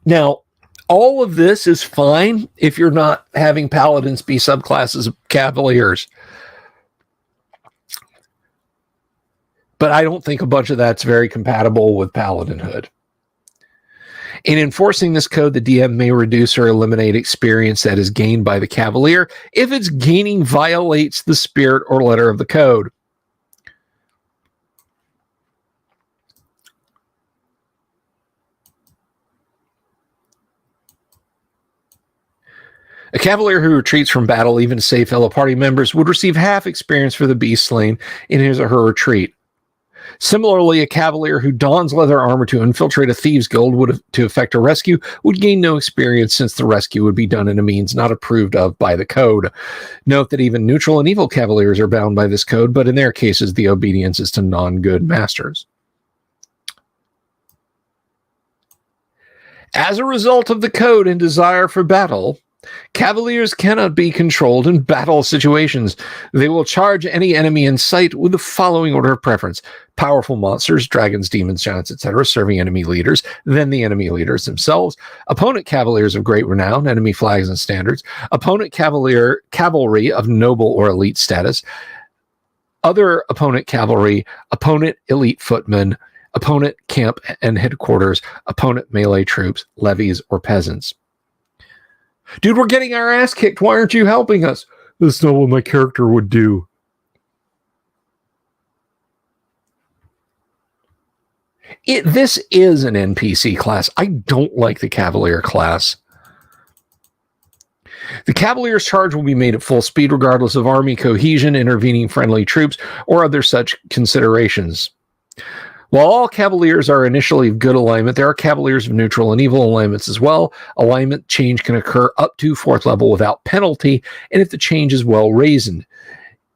Now, all of this is fine if you're not having paladins be subclasses of Cavaliers. But I don't think a bunch of that's very compatible with paladinhood. In enforcing this code, the DM may reduce or eliminate experience that is gained by the Cavalier if its gaining violates the spirit or letter of the code. A cavalier who retreats from battle, even to save fellow party members, would receive half experience for the beast slain in his or her retreat. Similarly, a cavalier who dons leather armor to infiltrate a thieves' guild to effect a rescue would gain no experience, since the rescue would be done in a means not approved of by the code. Note that even neutral and evil cavaliers are bound by this code, but in their cases, the obedience is to non-good masters. As a result of the code and desire for battle, cavaliers cannot be controlled in battle situations. They will charge any enemy in sight with the following order of preference: powerful monsters, dragons, demons, giants, etc., serving enemy leaders, then the enemy leaders themselves, opponent cavaliers of great renown, enemy flags and standards, opponent cavalry of noble or elite status, other opponent cavalry, opponent elite footmen, opponent camp and headquarters, opponent melee troops, levies, or peasants. Dude, we're getting our ass kicked. Why aren't you helping us? That's not what my character would do. This is an NPC class. I don't like the Cavalier class. The Cavalier's charge will be made at full speed regardless of army cohesion, intervening friendly troops, or other such considerations. While all Cavaliers are initially of good alignment, there are Cavaliers of neutral and evil alignments as well. Alignment change can occur up to 4th level without penalty, and if the change is well reasoned.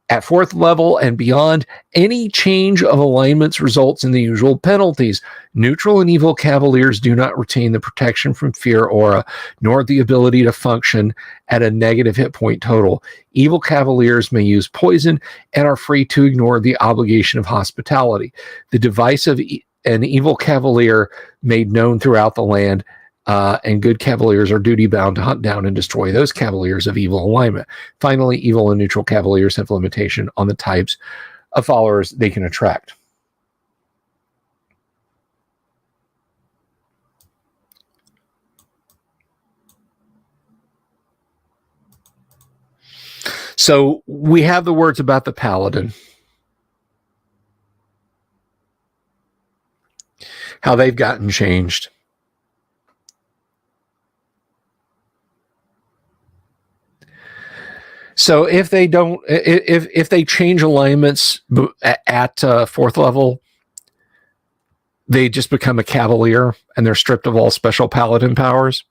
At 4th level and beyond, any change of alignments results in the usual penalties. Neutral and evil Cavaliers do not retain the protection from fear aura, nor the ability to function at a negative hit point total. Evil Cavaliers may use poison and are free to ignore the obligation of hospitality. The device of an evil Cavalier made known throughout the land, and good Cavaliers are duty-bound to hunt down and destroy those Cavaliers of evil alignment. Finally, evil and neutral Cavaliers have limitation on the types of followers they can attract. So we have the words about the Paladin. How they've gotten changed. So if they don't, if they change alignments at 4th level, they just become a Cavalier and they're stripped of all special Paladin powers.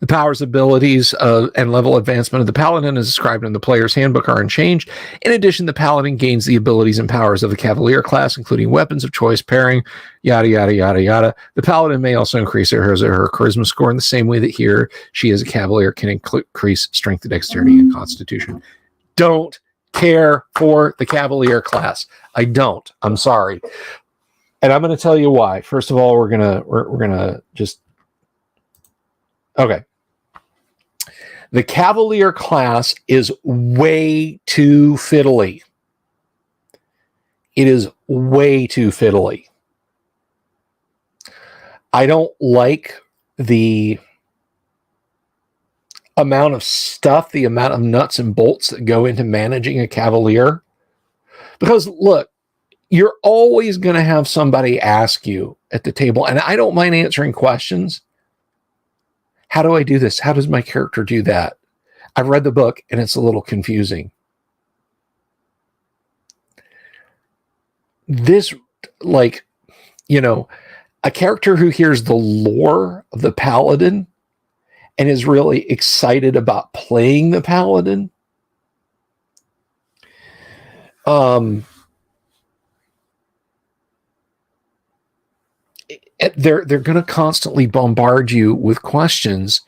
The powers, abilities, and level advancement of the Paladin as described in the player's handbook are unchanged. In addition, the Paladin gains the abilities and powers of the Cavalier class, including weapons of choice, pairing, yada, yada, yada, yada. The Paladin may also increase her charisma score in the same way that she as a Cavalier can increase strength, dexterity, and constitution. Don't care for the Cavalier class. I don't. I'm sorry. And I'm going to tell you why. First of all, we're gonna just... Okay. The Cavalier class is way too fiddly. It is way too fiddly. I don't like the amount of stuff, the amount of nuts and bolts that go into managing a Cavalier. Because, look, you're always going to have somebody ask you at the table, and I don't mind answering questions. How do I do this? How does my character do that? I've read the book and it's a little confusing. This, like, you know, a character who hears the lore of the Paladin and is really excited about playing the Paladin, they're going to constantly bombard you with questions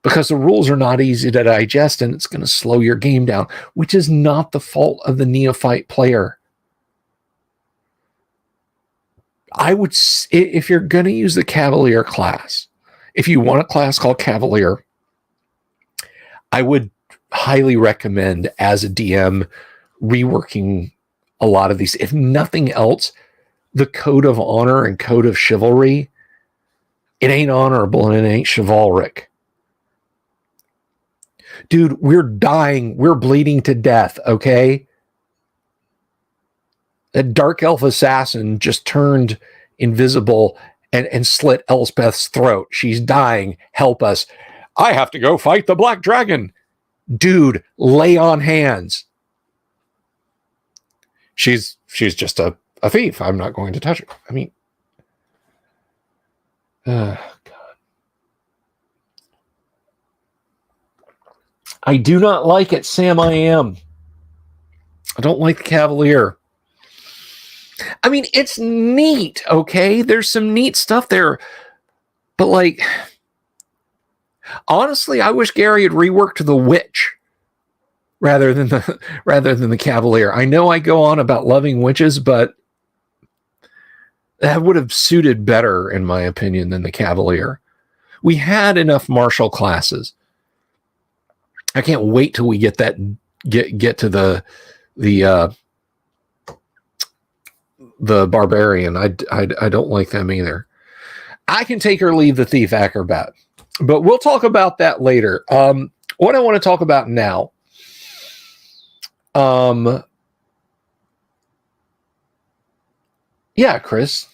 because the rules are not easy to digest, and it's going to slow your game down, which is not the fault of the neophyte player. I would, if you're going to use the Cavalier class, if you want a class called Cavalier, I would highly recommend, as a DM, reworking a lot of these. If nothing else, the code of honor and code of chivalry, it ain't honorable and it ain't chivalric. Dude, we're dying. We're bleeding to death, okay? A dark elf assassin just turned invisible and slit Elspeth's throat. She's dying. Help us. I have to go fight the black dragon. Dude, lay on hands. She's just a thief. I'm not going to touch her. I mean, God. I do not like it, Sam. I am. I don't like the Cavalier. I mean, it's neat, okay? There's some neat stuff there. But, like, honestly, I wish Gary had reworked the witch rather than the Cavalier. I know I go on about loving witches, but that would have suited better, in my opinion, than the Cavalier. We had enough martial classes. I can't wait till we get to the barbarian. I don't like them either. I can take or leave the thief acrobat, but we'll talk about that later. What I want to talk about now, yeah, Chris,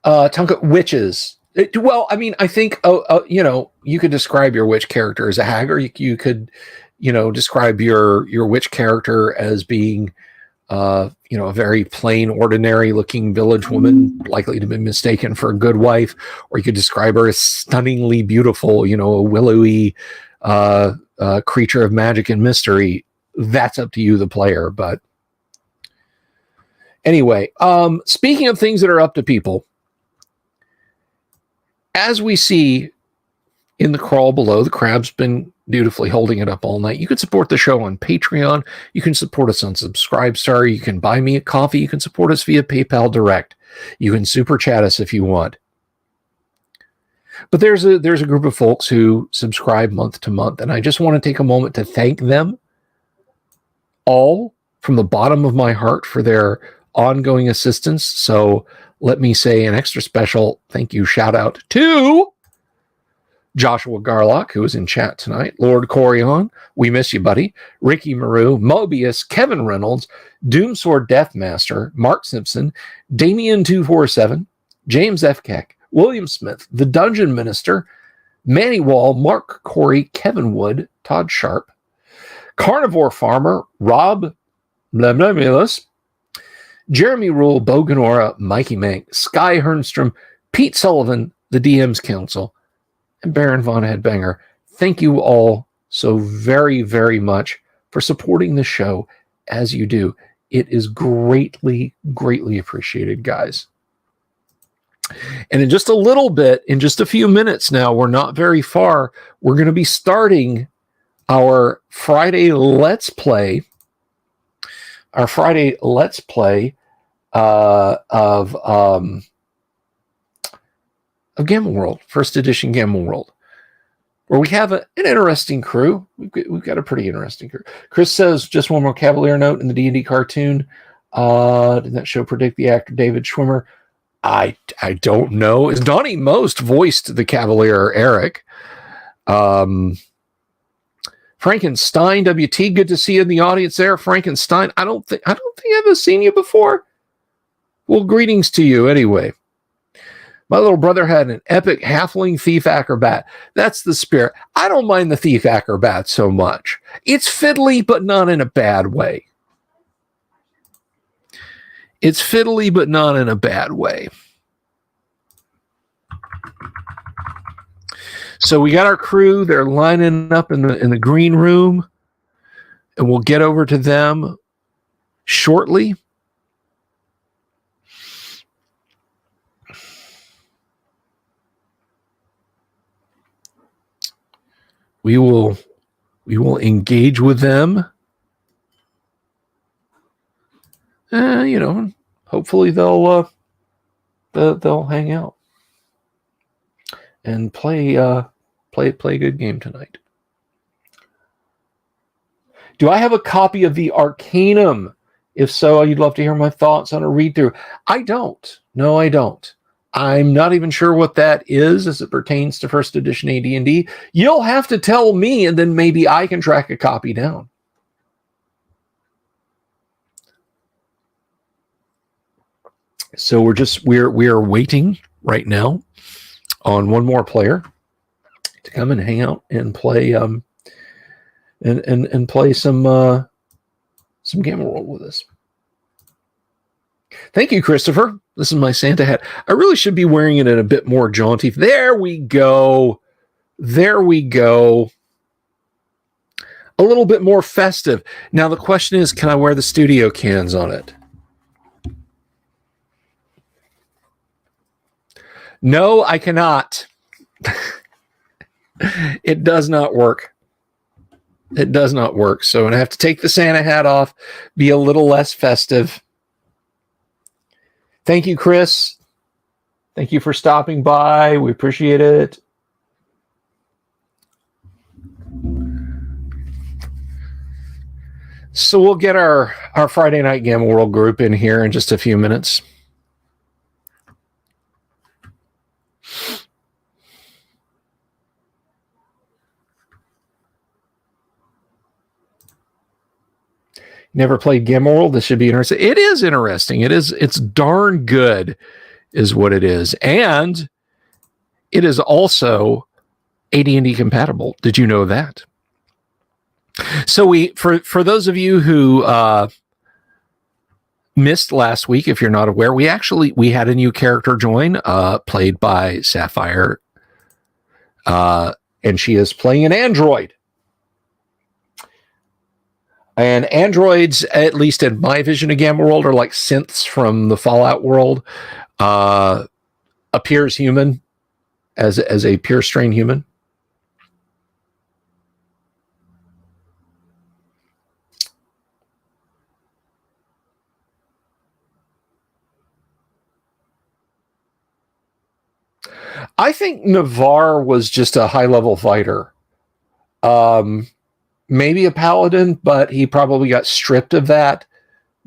Tonka witches. Well, I mean, I think, you could describe your witch character as a hag, or you could, describe your witch character as being, a very plain, ordinary-looking village woman, likely to be mistaken for a good wife, or you could describe her as stunningly beautiful, a willowy creature of magic and mystery. That's up to you, the player. But anyway, speaking of things that are up to people, as we see in the crawl below, the crab's been dutifully holding it up all night. You can support the show on Patreon. You can support us on Subscribestar. You can buy me a coffee. You can support us via PayPal Direct. You can super chat us if you want. But there's a group of folks who subscribe month to month, and I just want to take a moment to thank them all from the bottom of my heart for their ongoing assistance. So let me say an extra special thank you shout out to Joshua Garlock, who was in chat tonight, Lord Corion, we miss you, buddy, Ricky Maru, Mobius, Kevin Reynolds, Doomsword Deathmaster, Mark Simpson, Damien247, James F. Keck, William Smith, The Dungeon Minister, Manny Wall, Mark Corey, Kevin Wood, Todd Sharp, Carnivore Farmer, Rob Blemblemilis, Jeremy Rule, Bo Ganora, Mikey Mank, Sky Hernstrom, Pete Sullivan, the DM's Council, and Baron Von Headbanger. Thank you all so very, very much for supporting the show as you do. It is greatly, greatly appreciated, guys. And in just a little bit, in just a few minutes now, we're not very far, we're going to be starting our Friday Let's Play. Our Friday Let's Play of Gamma World, first edition Gamma World, where we have an interesting crew. We've got a pretty interesting crew. Chris says, just one more Cavalier note in the D&D cartoon. Did that show predict the actor David Schwimmer? I don't know. Is Donnie Most voiced the Cavalier Eric? Frankenstein WT, good to see you in the audience there. Frankenstein, I don't think I've seen you before. Well, greetings to you anyway. My little brother had an epic halfling thief acrobat. That's the spirit. I don't mind the thief acrobat so much. It's fiddly, but not in a bad way. It's fiddly, but not in a bad way. So we got our crew. They're lining up in the green room, and we'll get over to them shortly. We will engage with them. Hopefully they'll hang out and play a good game tonight. Do I have a copy of the Arcanum? If so, you'd love to hear my thoughts on a read through. I don't. No, I don't. I'm not even sure what that is as it pertains to first edition AD&D. You'll have to tell me, and then maybe I can track a copy down. So we're waiting. right now on one more player to come and hang out and play and play some Gamma World with us. Thank you, Christopher. This is my Santa hat. I really should be wearing it in a bit more jaunty. There we go. There we go. A little bit more festive. Now the question is, can I wear the studio cans on it? No, I cannot. It does not work. It does not work. So I have to take the Santa hat off, be a little less festive. Thank you, Chris. Thank you for stopping by. We appreciate it. So we'll get our Friday Night Gamma World group in here in just a few minutes. Never played Gamma World. This should be interesting. It is interesting. It's darn good, is what it is. And it is also AD&D compatible. Did you know that? So for those of you who missed last week, if you're not aware, we had a new character join, played by Sapphire, and she is playing an android. And androids, at least in my vision of Gamma World, are like synths from the Fallout world. Appears human as a pure strain human. I think Navarre was just a high-level fighter. Maybe a paladin, but he probably got stripped of that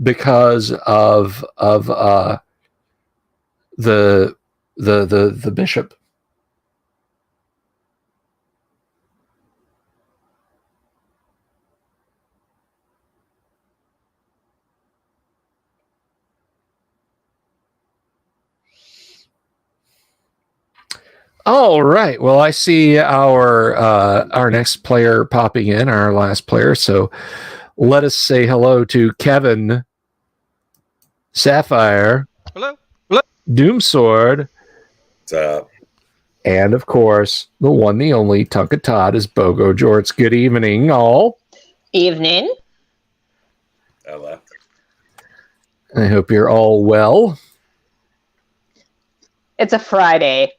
because of the bishop. All right. Well, I see our next player popping in, our last player. So let us say hello to Kevin, Sapphire, hello, Doomsword, What's up? And of course, the one, the only Tonka Todd is Bogo Jorts. Good evening, all. Evening. Hello. I hope you're all well. It's a Friday.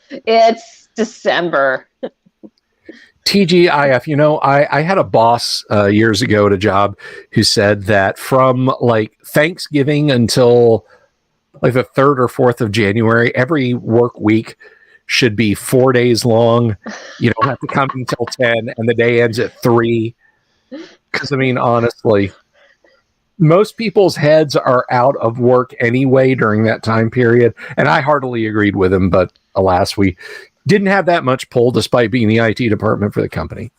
It's December. TGIF, you know, I had a boss years ago at a job who said that from like Thanksgiving until like the 3rd or 4th of January, every work week should be 4 days long. You don't have to come until 10 and the day ends at 3. Because, I mean, honestly, most people's heads are out of work anyway during that time period. And I heartily agreed with him, but alas, we didn't have that much pull despite being the IT department for the company.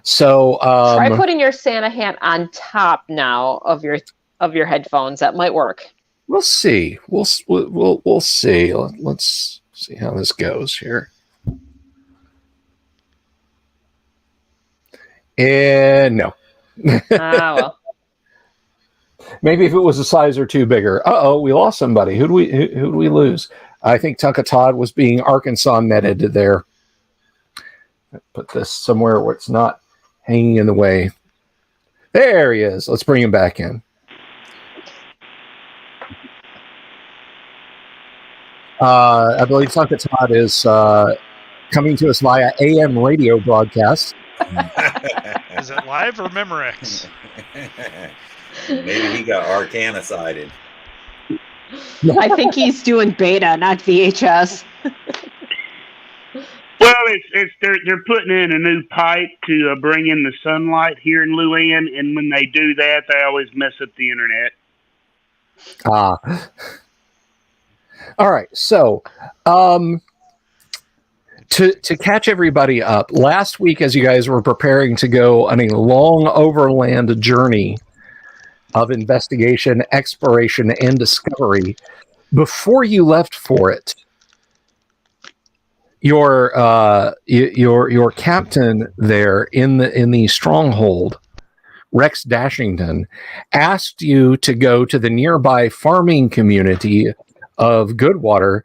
So try putting your Santa hat on top now of your headphones. That might work. We'll see. We'll see. Let's see how this goes here. And no. Well. Maybe if it was a size or two bigger. We lost somebody. Who'd we lose? I think Tonka Todd was being Arkansas netted there. Put this somewhere where it's not hanging in the way. There he is. Let's bring him back in. I believe Tonka Todd is coming to us via AM radio broadcast. Is it live or Memorex? Maybe he got Arcana sided. I think he's doing beta, not VHS. Well, they're putting in a new pipe to bring in the sunlight here in Luann, and when they do that, they always mess up the internet. All right, so to catch everybody up, last week as you guys were preparing to go on a long overland journey of investigation, exploration, and discovery, before you left for it, your captain there in the stronghold, Rex Dashington, asked you to go to the nearby farming community of Goodwater,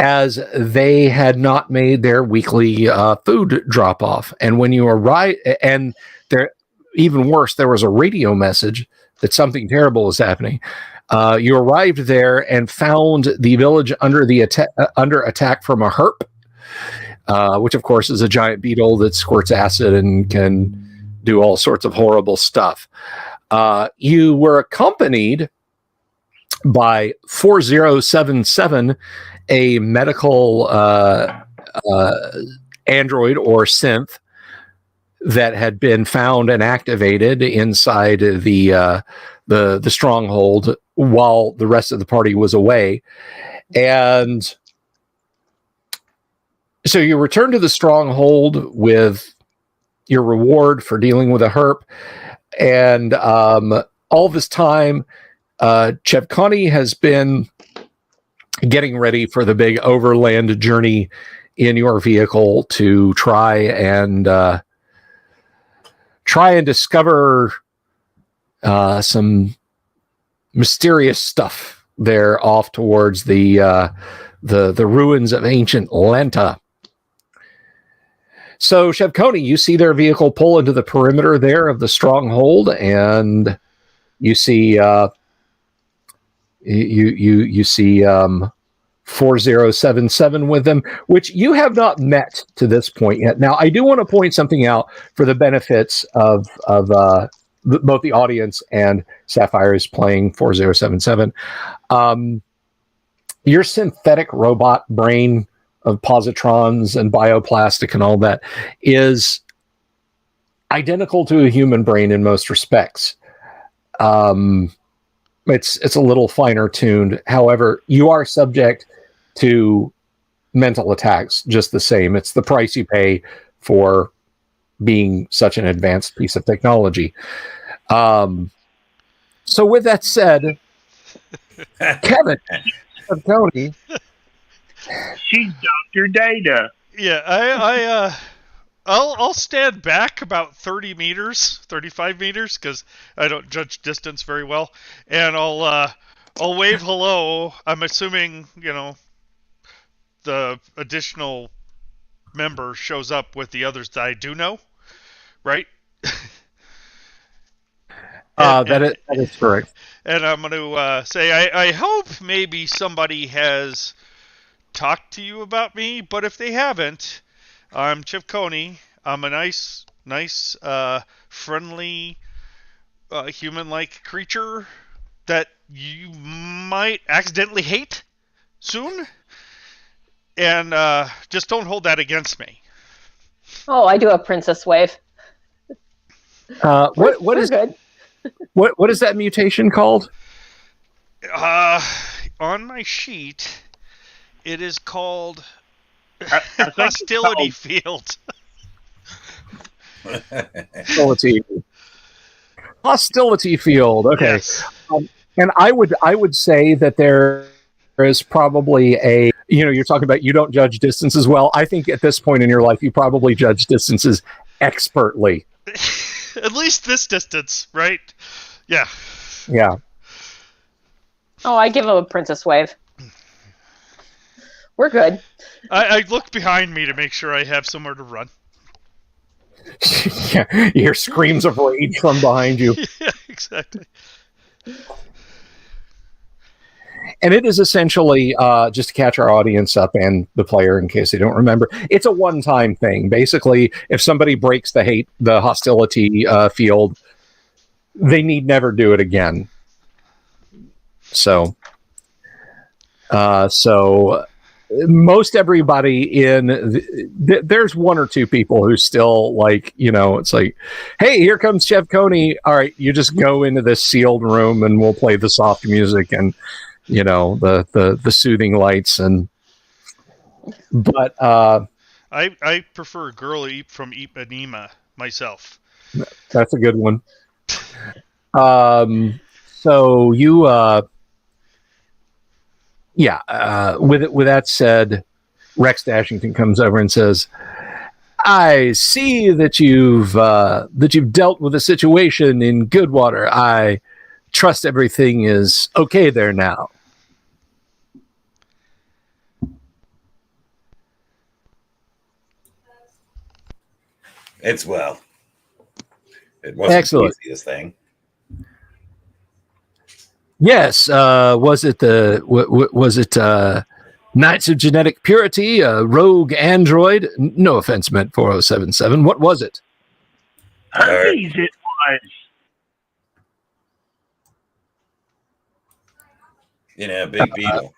as they had not made their weekly food drop off. And when you arrived, and there, even worse, there was a radio message that something terrible was happening. You arrived there and found the village under attack from a herp, which of course is a giant beetle that squirts acid and can do all sorts of horrible stuff. You were accompanied by 4077, a medical android or synth that had been found and activated inside the stronghold while the rest of the party was away. And so you return to the stronghold with your reward for dealing with a herp. And all this time, Chevconi has been getting ready for the big overland journey in your vehicle to try and discover some mysterious stuff there off towards the ruins of ancient Lanta. So, Chevconi, you see their vehicle pull into the perimeter there of the stronghold, and you see you see 4077 with them, which you have not met to this point yet. Now, I do want to point something out for the benefits of both the audience and Sapphire's playing 4077. Your synthetic robot brain of positrons and bioplastic and all that is identical to a human brain in most respects. It's a little finer tuned. However, you are subject to mental attacks just the same. It's the price you pay for being such an advanced piece of technology. So with that said, Kevin, Tony, She's Dr. Data. Yeah, I'll stand back about 30 meters, 35 meters, because I don't judge distance very well, and I'll wave hello. I'm assuming, the additional member shows up with the others that I do know, right? That is correct. And I'm going to say, I hope maybe somebody has talked to you about me, but if they haven't, I'm Chevconi. I'm a nice, friendly, human-like creature that you might accidentally hate soon. And just don't hold that against me. Oh, I do a princess wave. What is good? What is that mutation called? On my sheet, it is called I think hostility it's field. Hostility field. Okay. Yes. And I would say that there is probably you're talking about you don't judge distances well. I think at this point in your life, you probably judge distances expertly. At least this distance, right? Yeah. Yeah. Oh, I give him a princess wave. We're good. I look behind me to make sure I have somewhere to run. Yeah, you hear screams of rage from behind you. Yeah, exactly. And it is essentially, just to catch our audience up and the player in case they don't remember, it's a one-time thing. Basically, if somebody breaks the hostility field, they need never do it again. So most everybody there's one or two people who still it's like, hey, here comes Chevconi. All right, you just go into this sealed room and we'll play the soft music and the soothing lights but I prefer Girl from Ipanema myself. that's a good one. So you With that said, Rex Dashington comes over and says, I see that you've dealt with a situation in Goodwater. I trust everything is okay there now. It's well. It wasn't Excellent. the easiest thing. Yes. Was it Knights of Genetic Purity, a rogue android? No offense meant 4077. What was it? Herpes it was. Big Beetle.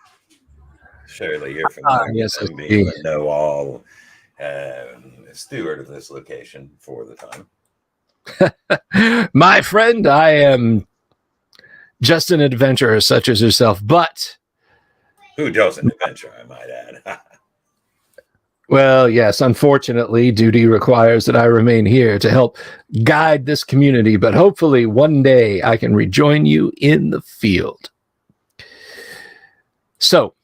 Surely you're familiar yes, with them indeed. being the know-all steward of this location for the time. My friend, I am just an adventurer such as yourself, but... Who doesn't adventure, I might add. Well, yes, unfortunately, duty requires that I remain here to help guide this community, but hopefully one day I can rejoin you in the field. So,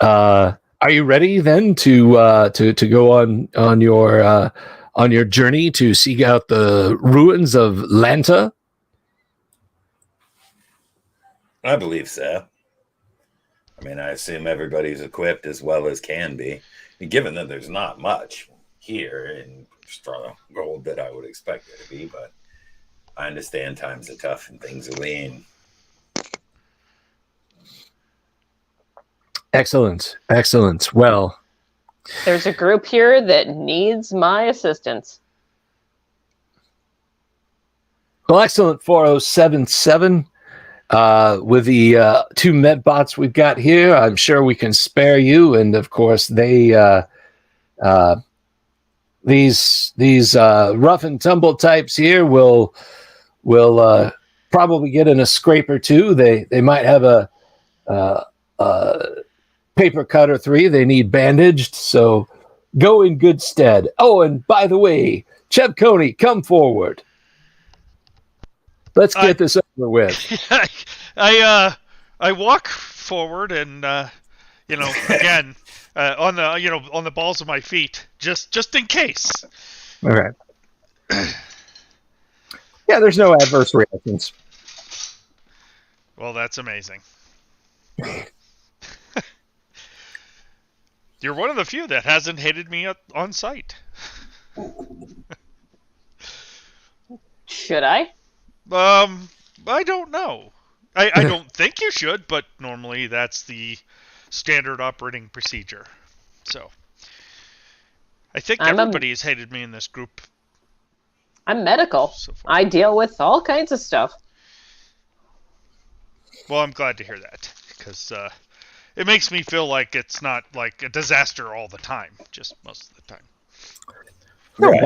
are you ready then to go on your journey to seek out the ruins of Lanta? I believe so. I mean, I assume everybody's equipped as well as can be, given that there's not much here in Stronghold that I would expect there to be, but I understand times are tough and things are lean. Excellent. Well, There's a group here that needs my assistance. Well, excellent, 4077. With the two medbots we've got here, I'm sure we can spare you. And of course, these rough and tumble types here will probably get in a scrape or two. They might have a paper cut or three. They need bandaged, so go in good stead. Oh, and by the way, Cheb Coney, come forward. Let's get this over with. I walk forward and again on the balls of my feet just in case. All right. Yeah, there's no adverse reactions. Well, that's amazing. You're one of the few that hasn't hated me on sight. Should I? I don't know. I don't think you should, but normally that's the standard operating procedure. So, I think everybody has hated me in this group. I'm medical. So far. I deal with all kinds of stuff. Well, I'm glad to hear that, because it makes me feel like it's not like a disaster all the time, just most of the time. Right.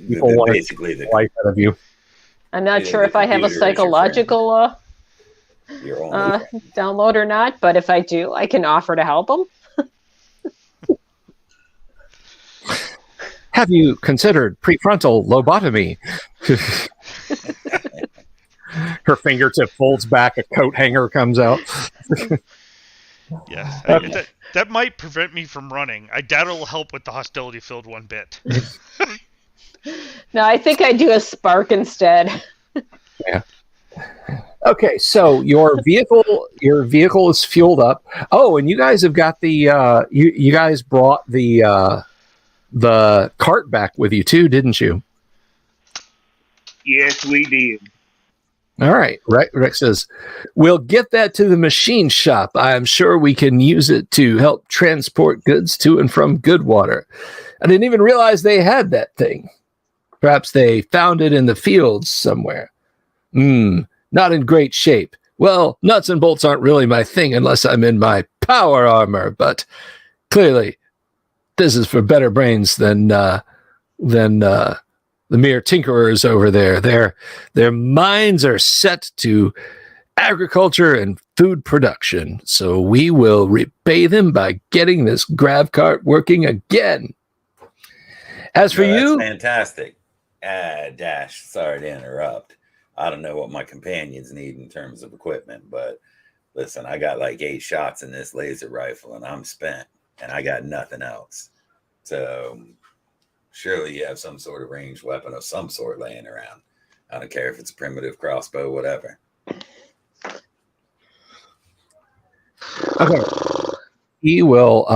People want basically the life out of you. I'm not sure if I have a psychological download or not, but if I do, I can offer to help them. Have you considered prefrontal lobotomy? Her fingertip folds back, a coat hanger comes out. Yeah, Okay. that might prevent me from running. I doubt it'll help with the hostility field one bit. No, I think I do a spark instead. Yeah. Okay, so your vehicle is fueled up. Oh, and you guys have got the you guys brought the cart back with you too, didn't you? Yes, we did. All right. Rex says, we'll get that to the machine shop. I'm sure we can use it to help transport goods to and from Goodwater. I didn't even realize they had that thing. Perhaps they found it in the fields somewhere. Not in great shape. Well, nuts and bolts aren't really my thing unless I'm in my power armor, but clearly this is for better brains than the mere tinkerers over there. Their minds are set to agriculture and food production, so we will repay them by getting this grav cart working again. As for you, fantastic. Dash, sorry to interrupt. I don't know what my companions need in terms of equipment, but listen, I got like 8 shots in this laser rifle and I'm spent and I got nothing else. So surely you have some sort of ranged weapon of some sort laying around. I don't care if it's a primitive crossbow, whatever. Okay. He will.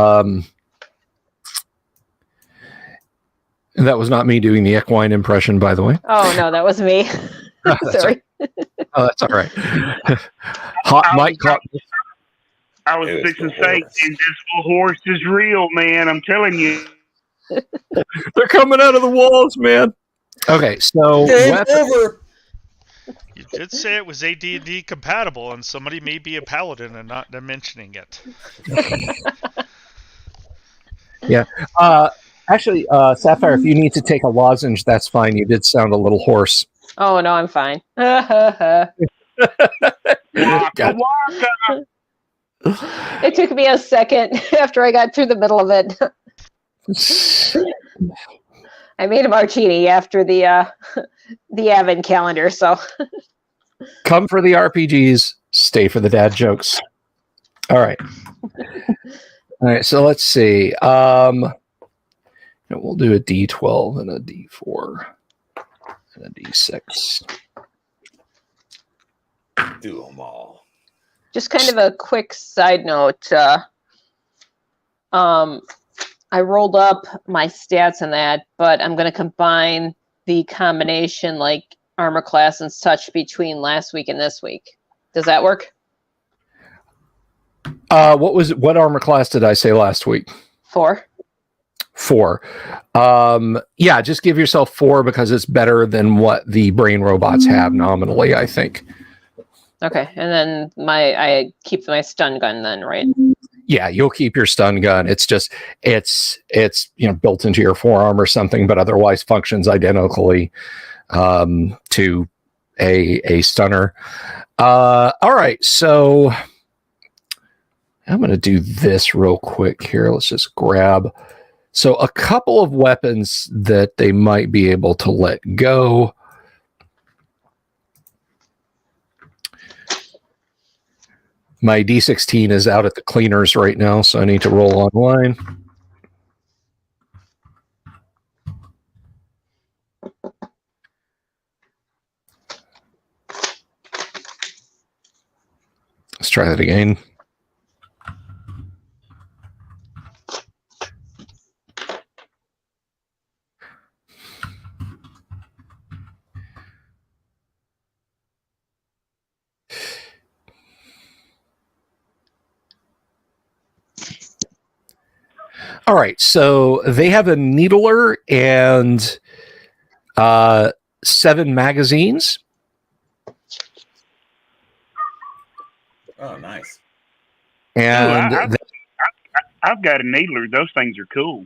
That was not me doing the equine impression, by the way. Oh no, that was me. Sorry. Oh, that's all right. Hot mic caught. I was fixing to say, invisible horse is real, man. I'm telling you. They're coming out of the walls, man. Okay, so over. You did say it was AD&D compatible, and somebody may be a paladin and not mentioning it. Yeah. Actually, Sapphire, if you need to take a lozenge, that's fine. You did sound a little hoarse. Oh no, I'm fine. It took me a second after I got through the middle of it. I made a martini after the advent calendar, so Come for the RPGs, stay for the dad jokes. All right. All right, so let's see. We'll do a D12 and a D4 and a D6. Do them all. just kind of a quick side note. I rolled up my stats in that, but I'm going to combine the combination like armor class and such between last week and this week. Does that work? What armor class did I say last week? 4. 4. Yeah, just give yourself 4 because it's better than what the brain robots have nominally, I think. Okay, and then I keep my stun gun then, right? Yeah, you'll keep your stun gun. It's just it's built into your forearm or something, but otherwise functions identically to a stunner. All right, so I'm going to do this real quick here. Let's just grab a couple of weapons that they might be able to let go. My D16 is out at the cleaners right now, so I need to roll online. Let's try that again. All right, so they have a needler and 7 magazines. Oh, nice. And Ooh, I've got a needler. Those things are cool.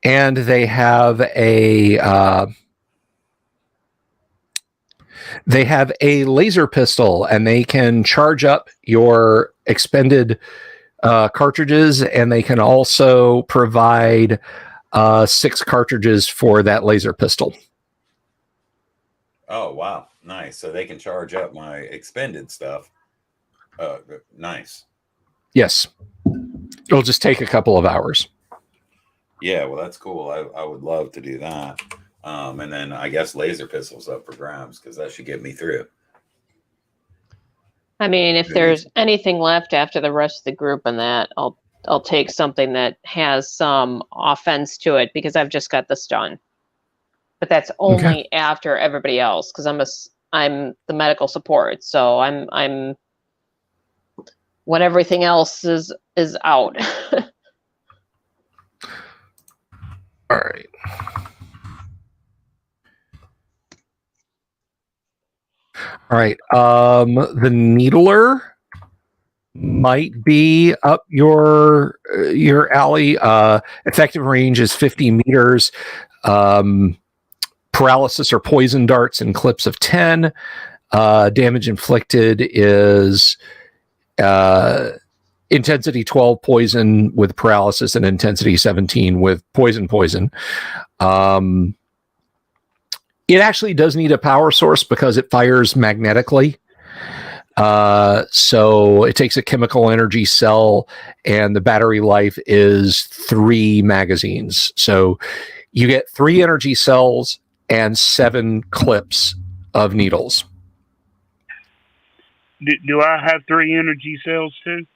And they have a laser pistol, and they can charge up your expended cartridges, and they can also provide 6 cartridges for that laser pistol. Oh, wow. Nice. So they can charge up my expended stuff. Nice. Yes. It'll just take a couple of hours. Yeah, well, that's cool. I would love to do that. And then I guess laser pistols up for grabs because that should get me through. I mean, if there's anything left after the rest of the group and that, I'll take something that has some offense to it because I've just got the stun. But that's only after everybody else because I'm the medical support, so I'm when everything else is out. All right. All right. The needler might be up your alley. Effective range is 50 meters. Paralysis or poison darts in clips of 10. Damage inflicted is intensity 12 poison with paralysis and intensity 17 with poison. It actually does need a power source because it fires magnetically. So it takes a chemical energy cell, and the battery life is 3 magazines. So you get 3 energy cells and 7 clips of needles. Do I have 3 energy cells too?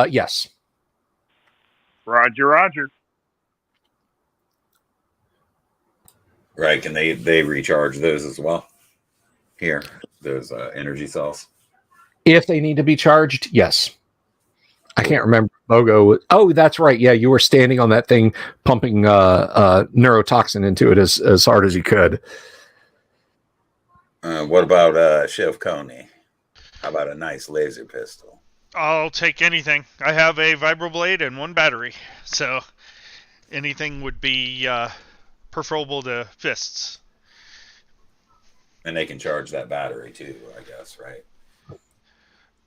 Yes. Roger, Roger. Right? Can they recharge those as well? Here, those energy cells. If they need to be charged, yes. I can't remember. Bogo. Oh, that's right. Yeah, you were standing on that thing, pumping neurotoxin into it as hard as you could. What about Chef Coney? How about a nice laser pistol? I'll take anything. I have a vibroblade and 1 battery, so anything would be preferable to fists. And they can charge that battery too, I guess, right?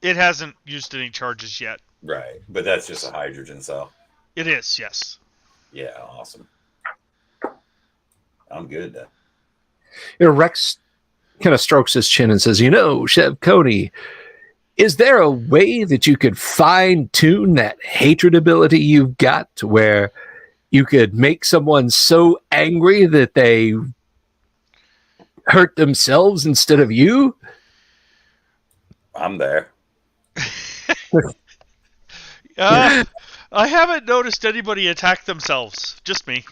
It hasn't used any charges yet. Right, but that's just a hydrogen cell. It is, yes. Yeah, awesome. I'm good then. Rex kind of strokes his chin and says, Chef Coney, is there a way that you could fine-tune that hatred ability you've got to where you could make someone so angry that they hurt themselves instead of you? I'm there. I haven't noticed anybody attack themselves. Just me.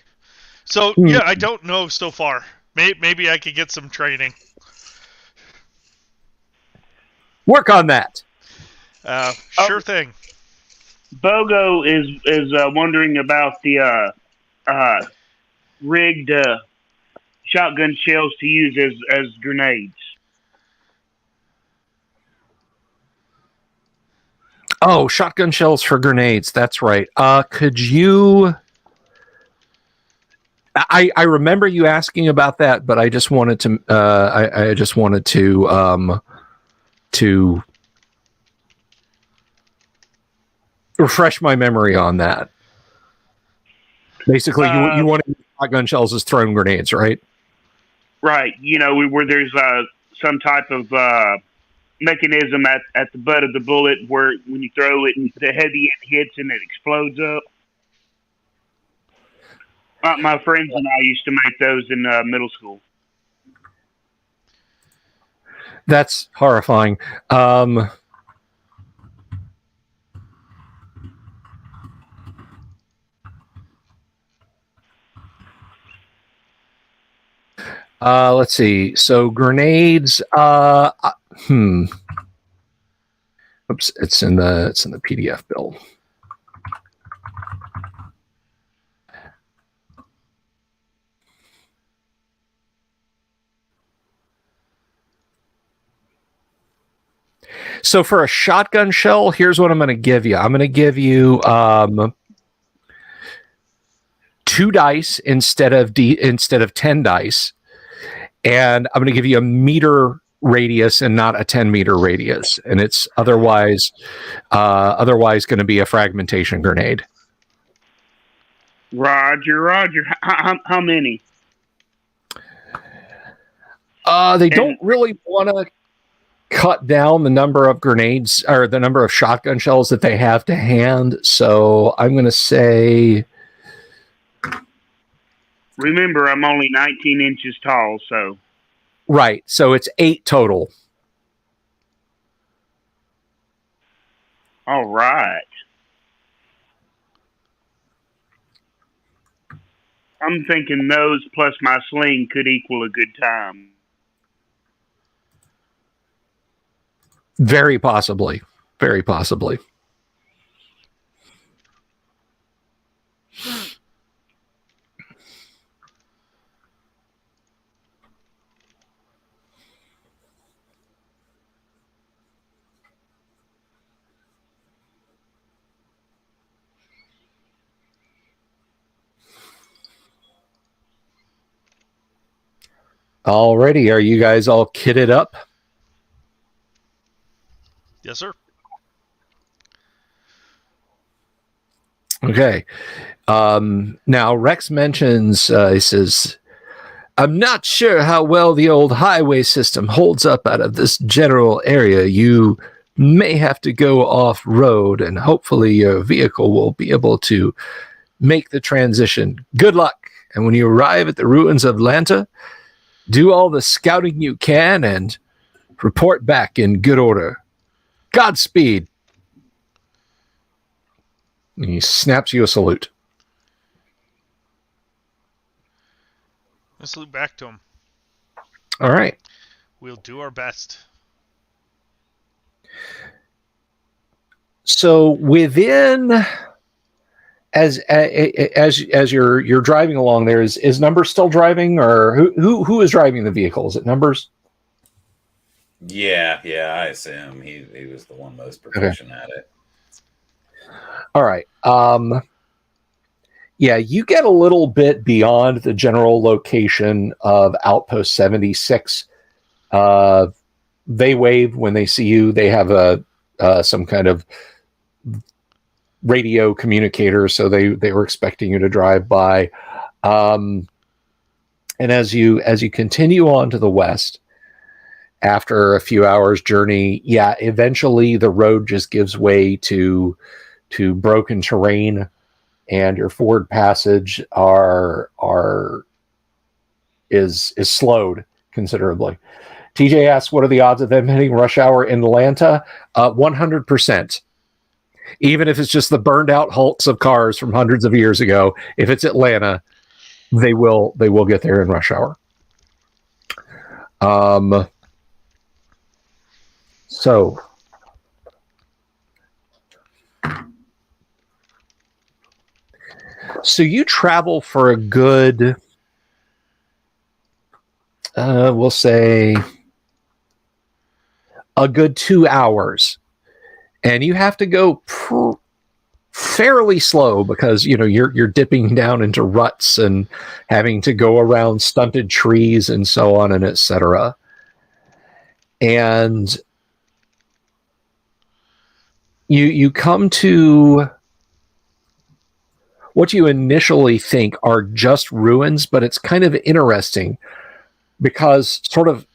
So, yeah, I don't know so far. Maybe I could get some training. Work on that. Sure thing. Bogo is wondering about the rigged shotgun shells to use as grenades. Oh, shotgun shells for grenades. That's right. Could you... I remember you asking about that, but I just wanted to I just wanted to refresh my memory on that. Basically, you want to use shotgun shells as thrown grenades, right? Right. Where there's some type of mechanism at the butt of the bullet where when you throw it, the heavy end hits and it explodes up. My friends and I used to make those in middle school. That's horrifying. Let's see. So grenades. Oops, it's in the PDF bill. So for a shotgun shell, here's what I'm going to give you. I'm going to give you 2 dice instead of 10 dice, and I'm going to give you a meter radius and not a 10-meter radius, and it's otherwise going to be a fragmentation grenade. Roger. How many? They don't really want to cut down the number of grenades or the number of shotgun shells that they have to hand. So I'm going to say... Remember, I'm only 19 inches tall, so... Right, so it's 8 total. All right. I'm thinking those plus my sling could equal a good time. Very possibly. Very possibly. Alrighty, are you guys all kitted up? Yes, sir. Okay. Now Rex mentions he says I'm not sure how well the old highway system holds up out of this general area. You may have to go off-road, and hopefully your vehicle will be able to make the transition. Good luck, and when you arrive at the ruins of Atlanta, do all the scouting you can and report back in good order. Godspeed. And he snaps you a salute. I salute back to him. All right. We'll do our best. So within, as you're driving along there, is Numbers still driving, or who is driving the vehicle? Is it Numbers? Yeah, I assume he was the one most proficient at it. All right. Yeah, you get a little bit beyond the general location of Outpost 76. They wave when they see you. They have some kind of radio communicator, so they were expecting you to drive by. And as you continue on to the west, after a few hours journey, eventually the road just gives way to broken terrain, and your forward passage is slowed considerably. TJ asks, what are the odds of them hitting rush hour in Atlanta? 100%. Even if it's just the burned out hulks of cars from hundreds of years ago, if it's Atlanta, they will get there in rush hour. So you travel for a good, we'll say, a good 2 hours, and you have to go fairly slow because you're dipping down into ruts and having to go around stunted trees and so on and etc. And you come to what you initially think are just ruins, but it's kind of interesting because sort of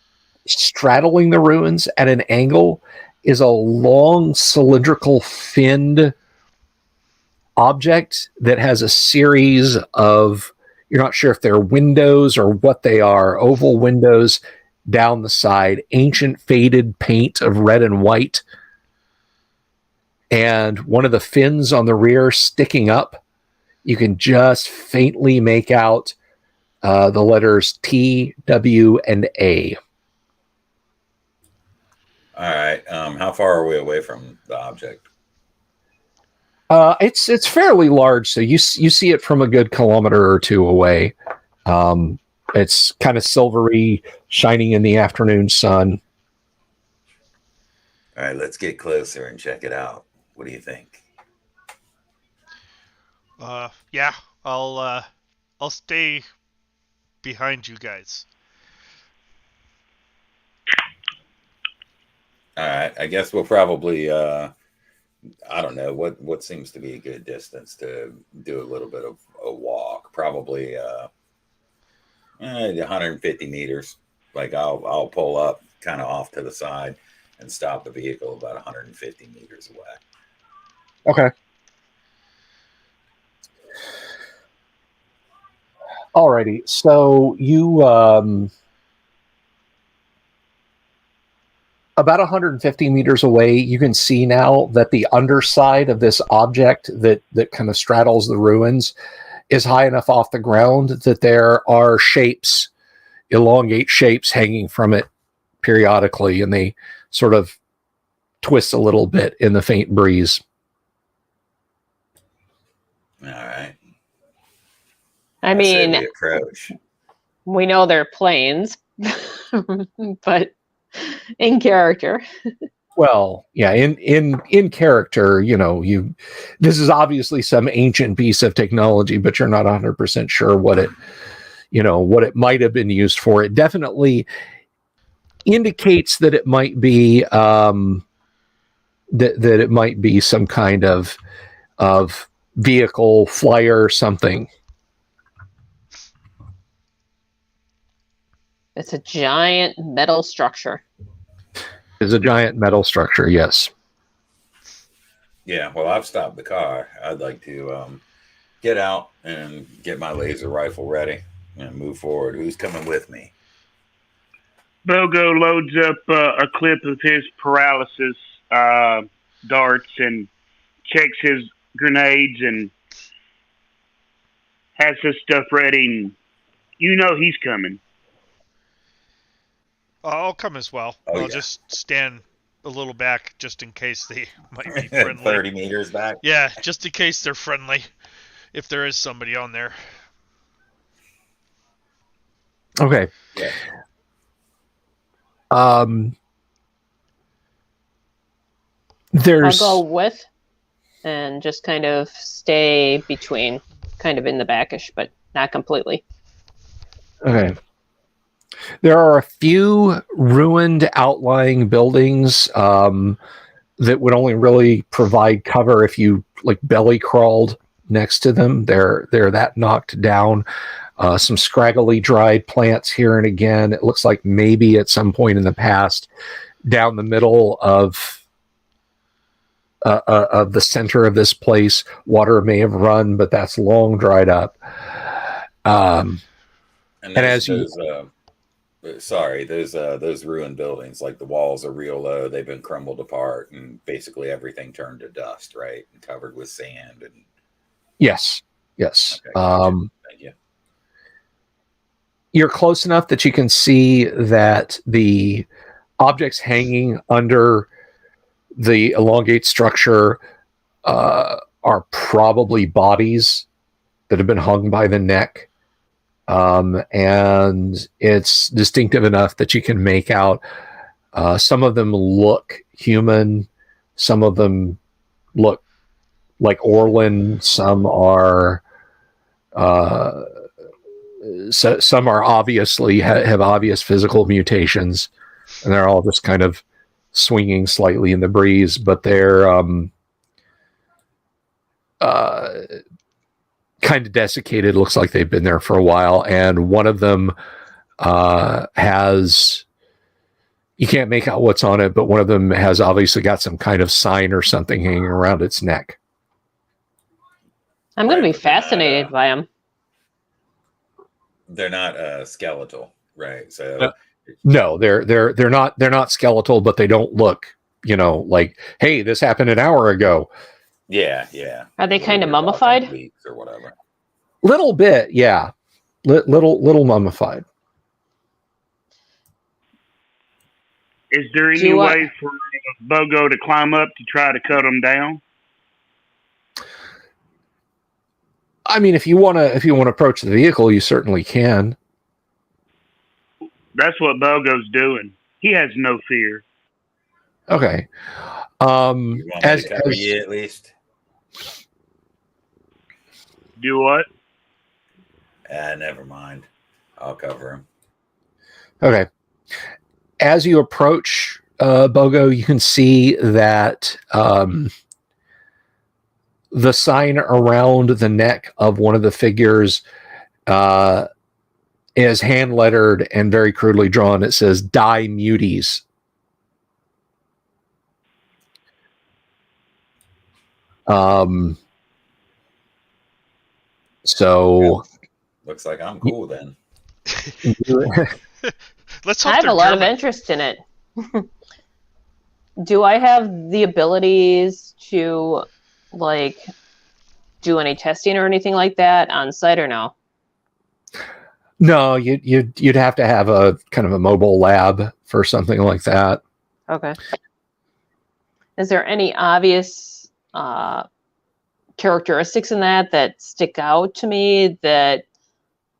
straddling the ruins at an angle is a long cylindrical finned object that has a series of, you're not sure if they're windows or what they are, oval windows down the side, ancient faded paint of red and white, and one of the fins on the rear sticking up. You can just faintly make out the letters T, W, and A. All right. How far are we away from the object? It's fairly large, so you see it from a good kilometer or two away. It's kind of silvery, shining in the afternoon sun. All right, let's get closer and check it out. What do you think? Yeah, I'll stay behind you guys. All right, I guess we'll probably I don't know what seems to be a good distance to do a little bit of a walk. Probably 150 meters. Like I'll pull up kind of off to the side and stop the vehicle about 150 meters away. Okay. Alrighty. So you about 150 meters away, you can see now that the underside of this object that kind of straddles the ruins is high enough off the ground that there are shapes, elongate shapes hanging from it periodically, and they sort of twist a little bit in the faint breeze. All right. I mean, we approach. We know they're planes, but in character. Well, yeah, in character, this is obviously some ancient piece of technology, but you're not 100% sure what it might have been used for. It definitely indicates that it might be that it might be some kind of vehicle, flyer, something. It's a giant metal structure. It's a giant metal structure, yes. Yeah, well, I've stopped the car. I'd like to get out and get my laser rifle ready and move forward. Who's coming with me? Bogo loads up a clip of his paralysis darts and checks his grenades and has his stuff ready. And you know he's coming. I'll come as well. Oh, I'll yeah. just stand a little back just in case they might be friendly. 30 meters back. Yeah, just in case they're friendly. If there is somebody on there. Okay. Yeah. There's I'll go with and just kind of stay between, kind of in the backish, but not completely. okay. There are a few ruined outlying buildings that would only really provide cover if you like belly crawled next to them. They're that knocked down. Some scraggly dried plants here and again. It looks like maybe at some point in the past, down the middle of the center of this place, water may have run, but that's long dried up. And as you- those ruined buildings, like the walls are real low. They've been crumbled apart, and basically everything turned to dust, right? And covered with sand. And Yes. okay, gotcha. Thank you. You're close enough that you can see that the objects hanging under the elongate structure are probably bodies that have been hung by the neck. And it's distinctive enough that you can make out some of them look human, some of them look like Orlin, some are some are obviously have obvious physical mutations, and they're all just kind of swinging slightly in the breeze, but they're kind of desiccated. Looks like they've been there for a while, and one of them has, you can't make out what's on it, but one of them has obviously got some kind of sign or something hanging around its neck. I'm going to be fascinated by them. They're not skeletal, right? So No, they're not skeletal, but they don't look, like, hey, this happened an hour ago. yeah. Are they kind of We're talking mummified? weeks or whatever. Little bit, yeah. Little mummified. Is there any Do I- way for Bogo to climb up to try to cut them down? I mean, if you want to approach the vehicle, you certainly can. That's what Bogo's doing. He has no fear. Okay. You want me to cover you at least? Do what? Never mind. I'll cover him. Okay. As you approach Bogo, you can see that the sign around the neck of one of the figures is hand lettered and very crudely drawn. It says "Die Muties." So Looks like I'm cool then. Let's hope I have they're a lot of German. interest in it. Do I have the abilities to, like, do any testing or anything like that on site or no? No, you'd have to have a kind of a mobile lab for something like that. Okay. Is there any obvious characteristics in that stick out to me that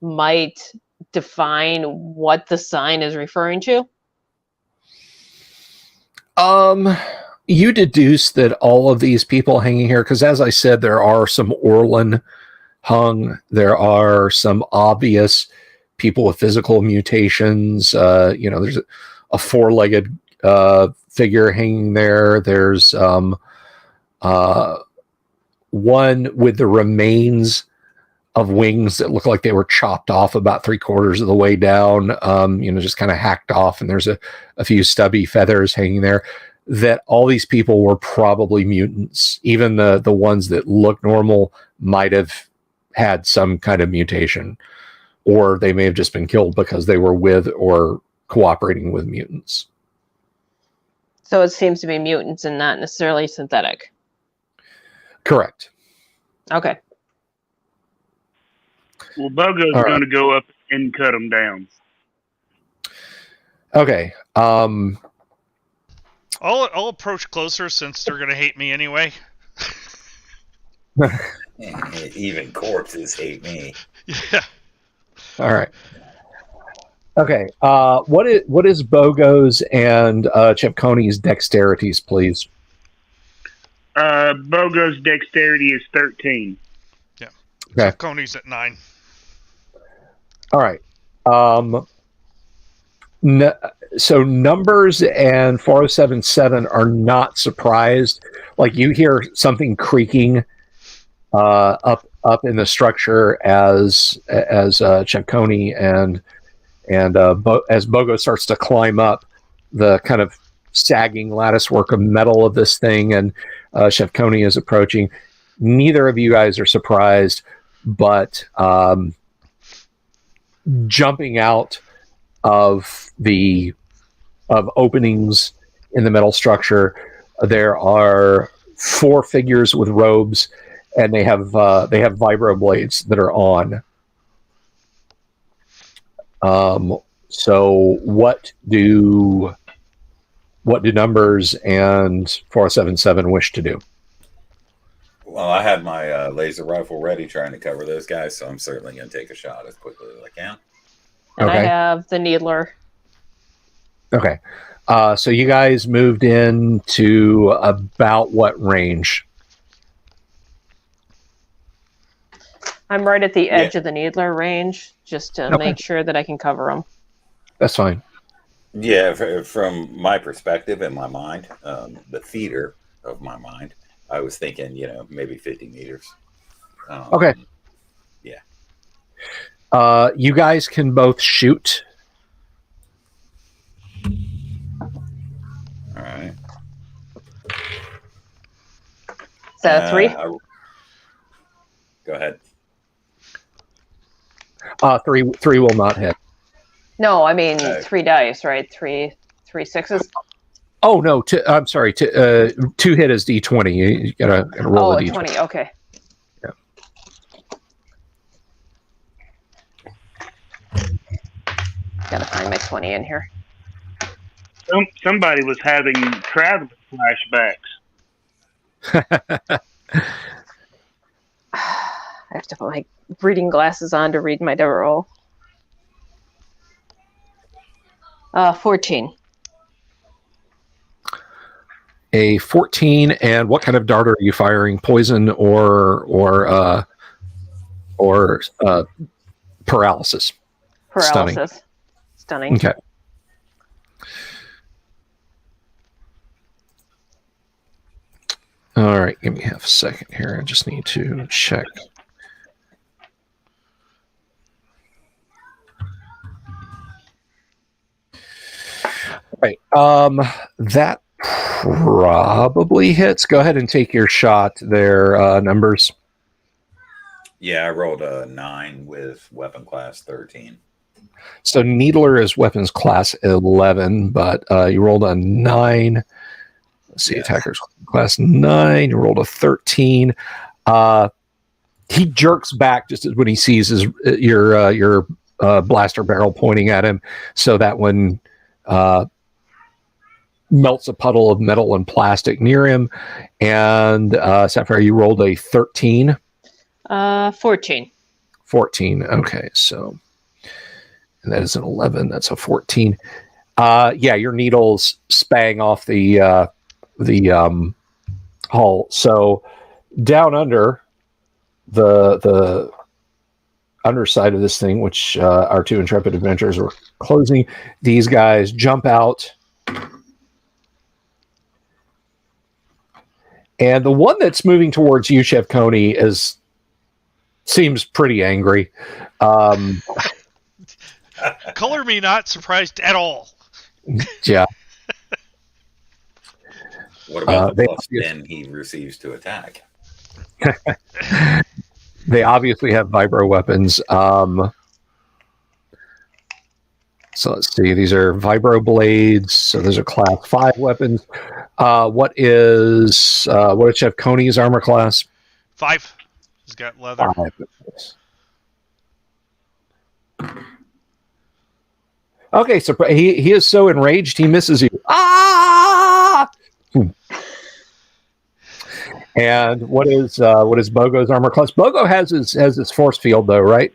might define what the sign is referring to? You deduce that all of these people hanging here, because as I said, there are some Orlin hung, there are some obvious people with physical mutations. There's a four-legged figure hanging there. There's one with the remains wings that look like they were chopped off about 3/4 of the way down, just kind of hacked off, and there's a few stubby feathers hanging there. That all these people were probably mutants. Even the ones that look normal might have had some kind of mutation, or they may have just been killed because they were with or cooperating with mutants. So it seems to be mutants and not necessarily synthetic. Correct. Okay. Well, Bogo's All right. going to go up and cut them down. Okay. I'll approach closer since they're gonna hate me anyway. Even corpses hate me. Yeah. All right. Okay. What is Bogo's and Chepconi's dexterities, please? Bogo's dexterity is 13. Okay. Coney's at 9. All right. So Numbers and 4077 are not surprised. Like, you hear something creaking up in the structure as Chepconi and as Bogo starts to climb up the kind of sagging lattice work of metal of this thing, and Chepconi is approaching. Neither of you guys are surprised, but jumping out of openings in the metal structure, there are 4 figures with robes, and they have vibro blades that are on. So what do Numbers and 477 wish to do? Well, I had my laser rifle ready trying to cover those guys, so I'm certainly going to take a shot as quickly as I can. And Okay. I have the needler. Okay. So you guys moved in to about what range? I'm right at the edge of the needler range, just to make sure that I can cover them. That's fine. Yeah, from my perspective in my mind, the theater of my mind, I was thinking, maybe 50 meters. Okay. Yeah. You guys can both shoot. All right. So 3? Go ahead. 3 will not hit. No, I mean 3 dice, right? 3 6s. Oh no! I'm sorry. 2 hit is D20. You gotta roll a D20. 20. Okay. Yeah. Gotta find my 20 in here. Somebody was having travel flashbacks. I have to put my reading glasses on to read my die roll. 14. A 14, and what kind of dart are you firing? Poison or paralysis? Paralysis. Stunning. Okay. All right, give me half a second here. I just need to check. All right. That probably hits. Go ahead and take your shot there, Numbers. Yeah, I rolled a 9 with weapon class 13. So Needler is weapons class 11, but you rolled a 9. Let's see, attacker's class 9. You rolled a 13. He jerks back just when he sees your blaster barrel pointing at him. So that one melts a puddle of metal and plastic near him. And Sapphire, you rolled a 13. 14. 14. Okay, so and that is an 11. That's a 14. Yeah, your needles spang off the hull. So down under the underside of this thing, which our 2 intrepid adventurers were closing, these guys jump out. And the one that's moving towards you, Chef Coney, is seems pretty angry. Color me not surprised at all. Yeah. What about the they plus 10 he receives to attack? They obviously have vibro weapons. So let's see. These are vibro blades. So those are class 5 weapons. What is Chef Coney's armor class? 5. He's got leather. 5. Okay, so he is so enraged he misses you. Ah! And what is Bogo's armor class? Bogo has his force field though, right?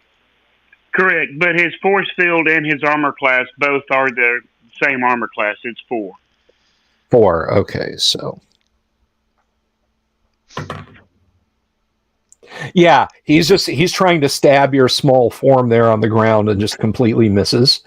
Correct, but his force field and his armor class both are the same armor class. It's 4. 4. Okay, so yeah, he's trying to stab your small form there on the ground and just completely misses.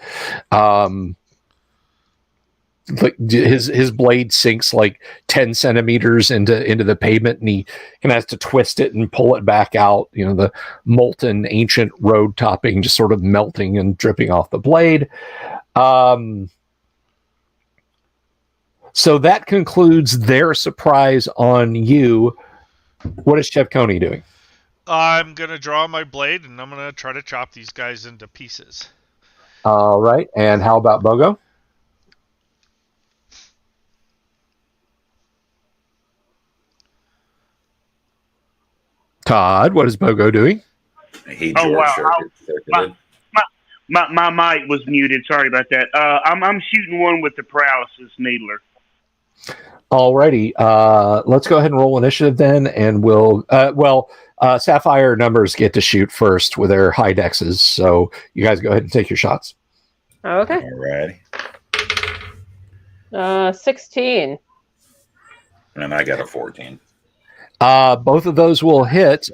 Like his blade sinks like 10 centimeters into the pavement, and he kind of has to twist it and pull it back out. You know, the molten ancient road topping just sort of melting and dripping off the blade. So that concludes their surprise on you. What is Chef Coney doing? I'm going to draw my blade, and I'm going to try to chop these guys into pieces. All right. And how about Bogo? Todd, what is Bogo doing? He Oh, wow. circuited. My mic was muted. Sorry about that. I'm shooting one with the paralysis needler. Alrighty. Let's go ahead and roll initiative then, and we'll Sapphire numbers get to shoot first with their high dexes. So you guys go ahead and take your shots. Okay. Alrighty. 16. And I got a 14. Both of those will hit.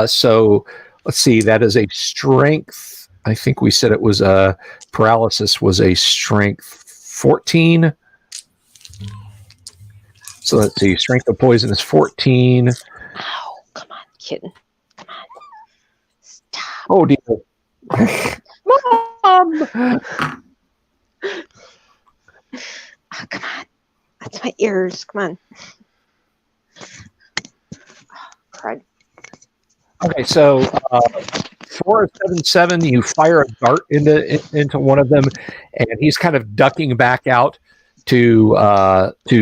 So let's see. That is a strength. I think we said it was a paralysis was a strength 14. So let's see. Strength of poison is 14. Ow, come on, kitten. Come on. Stop. Oh, dear. Mom! Oh, come on. That's my ears. Come on. Crud. Okay, so 477, you fire a dart into one of them, and he's kind of ducking back out to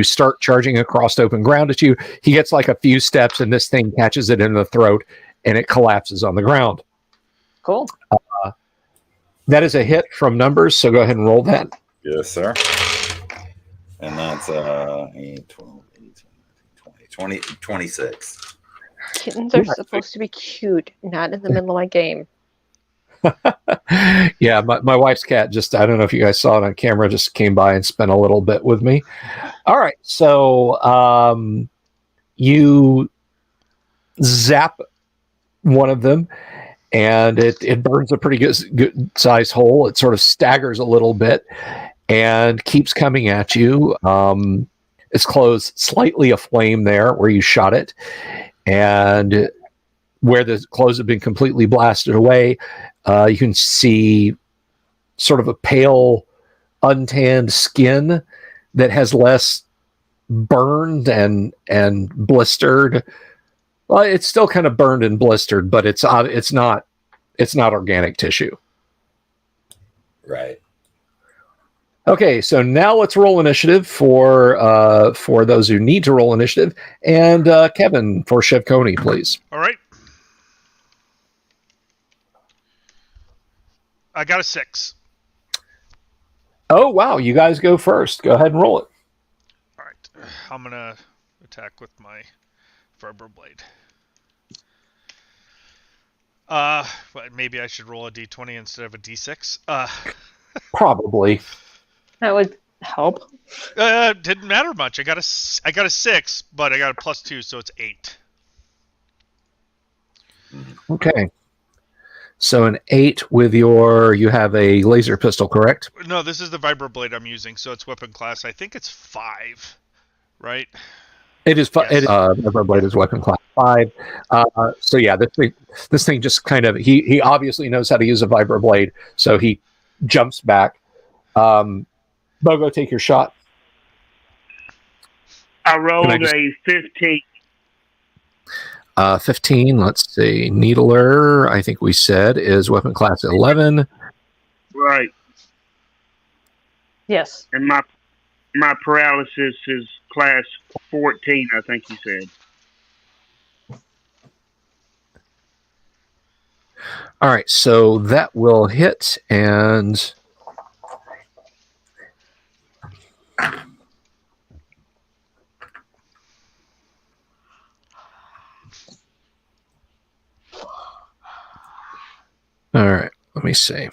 start charging across open ground at you. He gets like a few steps, and this thing catches it in the throat, and it collapses on the ground. Cool. That is a hit from numbers, so go ahead and roll that. Yes, sir. And that's 8, 12, 18, 20, 26. Kittens are supposed to be cute, not in the middle of my game. Yeah, my wife's cat just, I don't know if you guys saw it on camera, just came by and spent a little bit with me. All right, so you zap one of them, and it burns a pretty good size hole. It sort of staggers a little bit and keeps coming at you. Its clothes slightly aflame there where you shot it, and where the clothes have been completely blasted away, you can see sort of a pale, untanned skin that has less burned and blistered. Well, it's still kind of burned and blistered, but it's not organic tissue. Right. Okay, so now let's roll initiative for those who need to roll initiative. And Kevin, for Chef Coney, please. All right. I got a 6. Oh, wow, you guys go first. Go ahead and roll it. All right. I'm going to attack with my Vibro Blade. Maybe I should roll a d20 instead of a d6. Probably. That would help. Didn't matter much. I got a 6, but I got a +2, so it's 8. Okay. So an 8 with you have a laser pistol, correct? No, this is the Vibro Blade I'm using, so it's weapon class. I think it's 5, right? It is. Yes. Vibroblade is weapon class 5. So yeah, this thing just kind of he obviously knows how to use a vibroblade, so he jumps back. Bogo, take your shot. I rolled a 15. 15. Let's see. Needler, I think we said, is weapon class 11. Right. Yes. And my paralysis is class 14, I think you said. All right, so that will hit, and all right, let me see.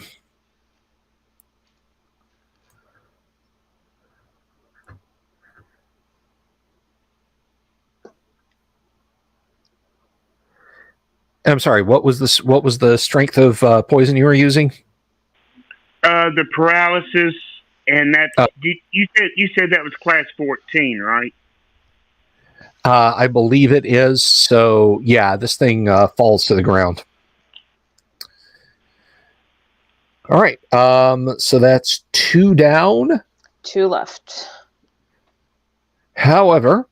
I'm sorry. What was this? What was the strength of poison you were using? The paralysis, and that's you said that was class 14, right? I believe it is. So yeah, this thing falls to the ground. All right. So that's 2 down. 2 left. However,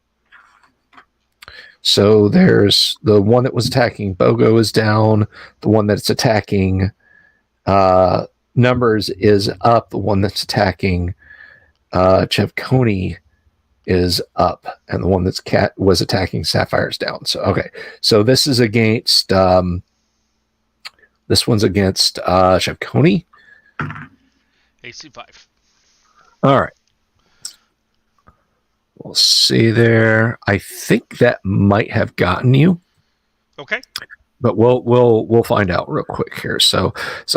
so there's the one that was attacking Bogo is down. The one that's attacking Numbers is up. The one that's attacking Chevconi is up, and the one that's was attacking Sapphire's down. So okay, so this is against this one's against Chevconi. AC 5. All right. We'll see there. I think that might have gotten you. Okay. But we'll find out real quick here. So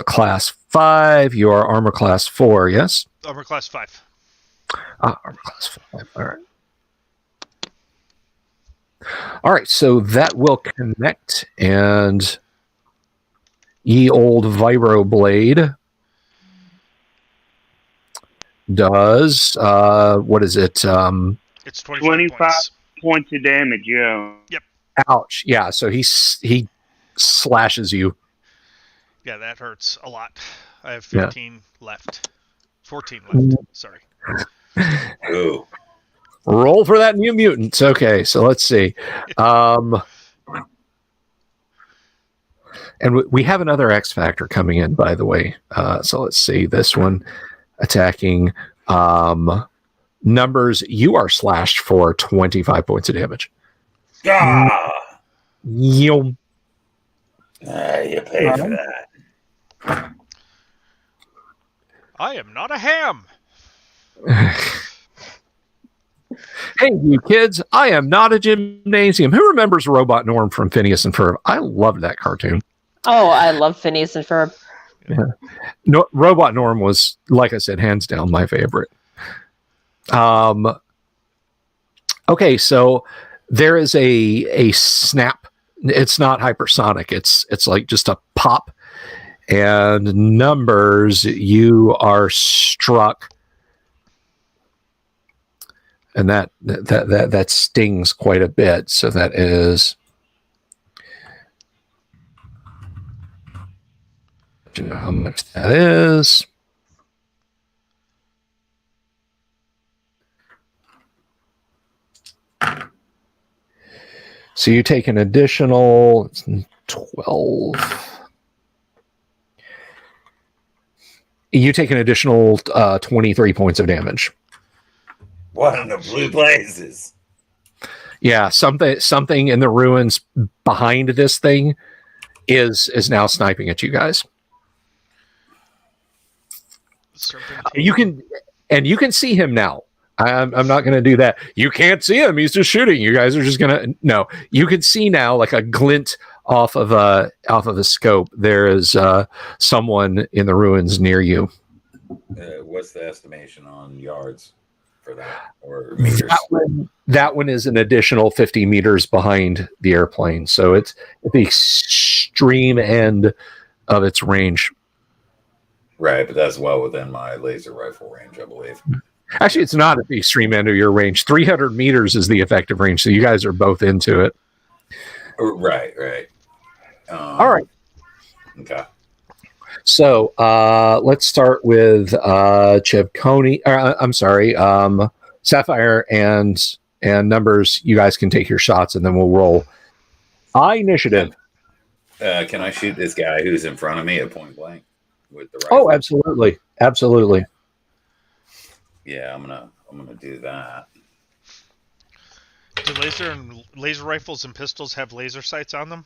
class 5, you are armor class 4, yes? Armor class 5. Armor class 5. All right. All right, so that will connect, and ye old vibroblade does what is it? It's 25 points of damage. Yeah. Yep. Ouch. Yeah. So he slashes you. Yeah, that hurts a lot. I have 15 left. 14 left. Sorry. Ooh. Roll for that new mutant. Okay, so let's see. And we have another X Factor coming in, by the way. So let's see. This one attacking Numbers. You are slashed for 25 points of damage. Ah! You pay for that. I am not a ham. Hey, you kids, I am not a gymnasium. Who remembers Robot Norm from Phineas and Ferb? I loved that cartoon. Oh, I love Phineas and Ferb. Yeah. No, Robot Norm was, like I said, hands down my favorite. Okay, so there is a snap. It's not hypersonic. It's like just a pop. And Numbers, you are struck. And that stings quite a bit. So that is, do you know how much that is? So you take an additional 12. You take an additional 23 points of damage. What in the blue blazes? Yeah, something in the ruins behind this thing is now sniping at you guys. You can see him now. I'm not going to do that. You can't see him. He's just shooting. You guys are just going to no. You can see now, like a glint off of a scope. There is someone in the ruins near you. What's the estimation on yards for that, or meters? That one is an additional 50 meters behind the airplane, so it's at the extreme end of its range. Right, but that's well within my laser rifle range, I believe. Actually, it's not at the extreme end of your range. 300 meters is the effective range, so you guys are both into it. Right. All right. Okay. So let's start with Chevconi. I'm sorry, Sapphire and Numbers. You guys can take your shots, and then we'll roll. Initiative. Can I shoot this guy who's in front of me at point blank with the rifle? Oh, absolutely. Yeah, I'm gonna do that. Do laser rifles and pistols have laser sights on them?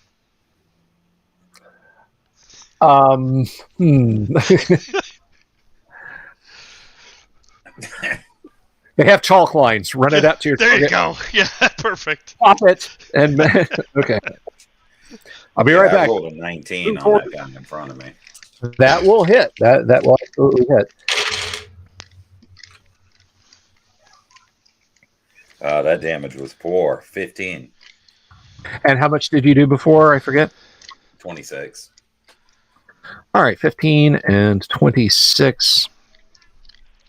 They have chalk lines. Run it out to your There you target. go. Yeah, perfect. Pop it. And okay. I'll be right I back. rolled a 19 on that guy in front of me. That will hit. That will absolutely hit. That damage was poor. 15. And how much did you do before? I forget. 26. All right, 15 and 26.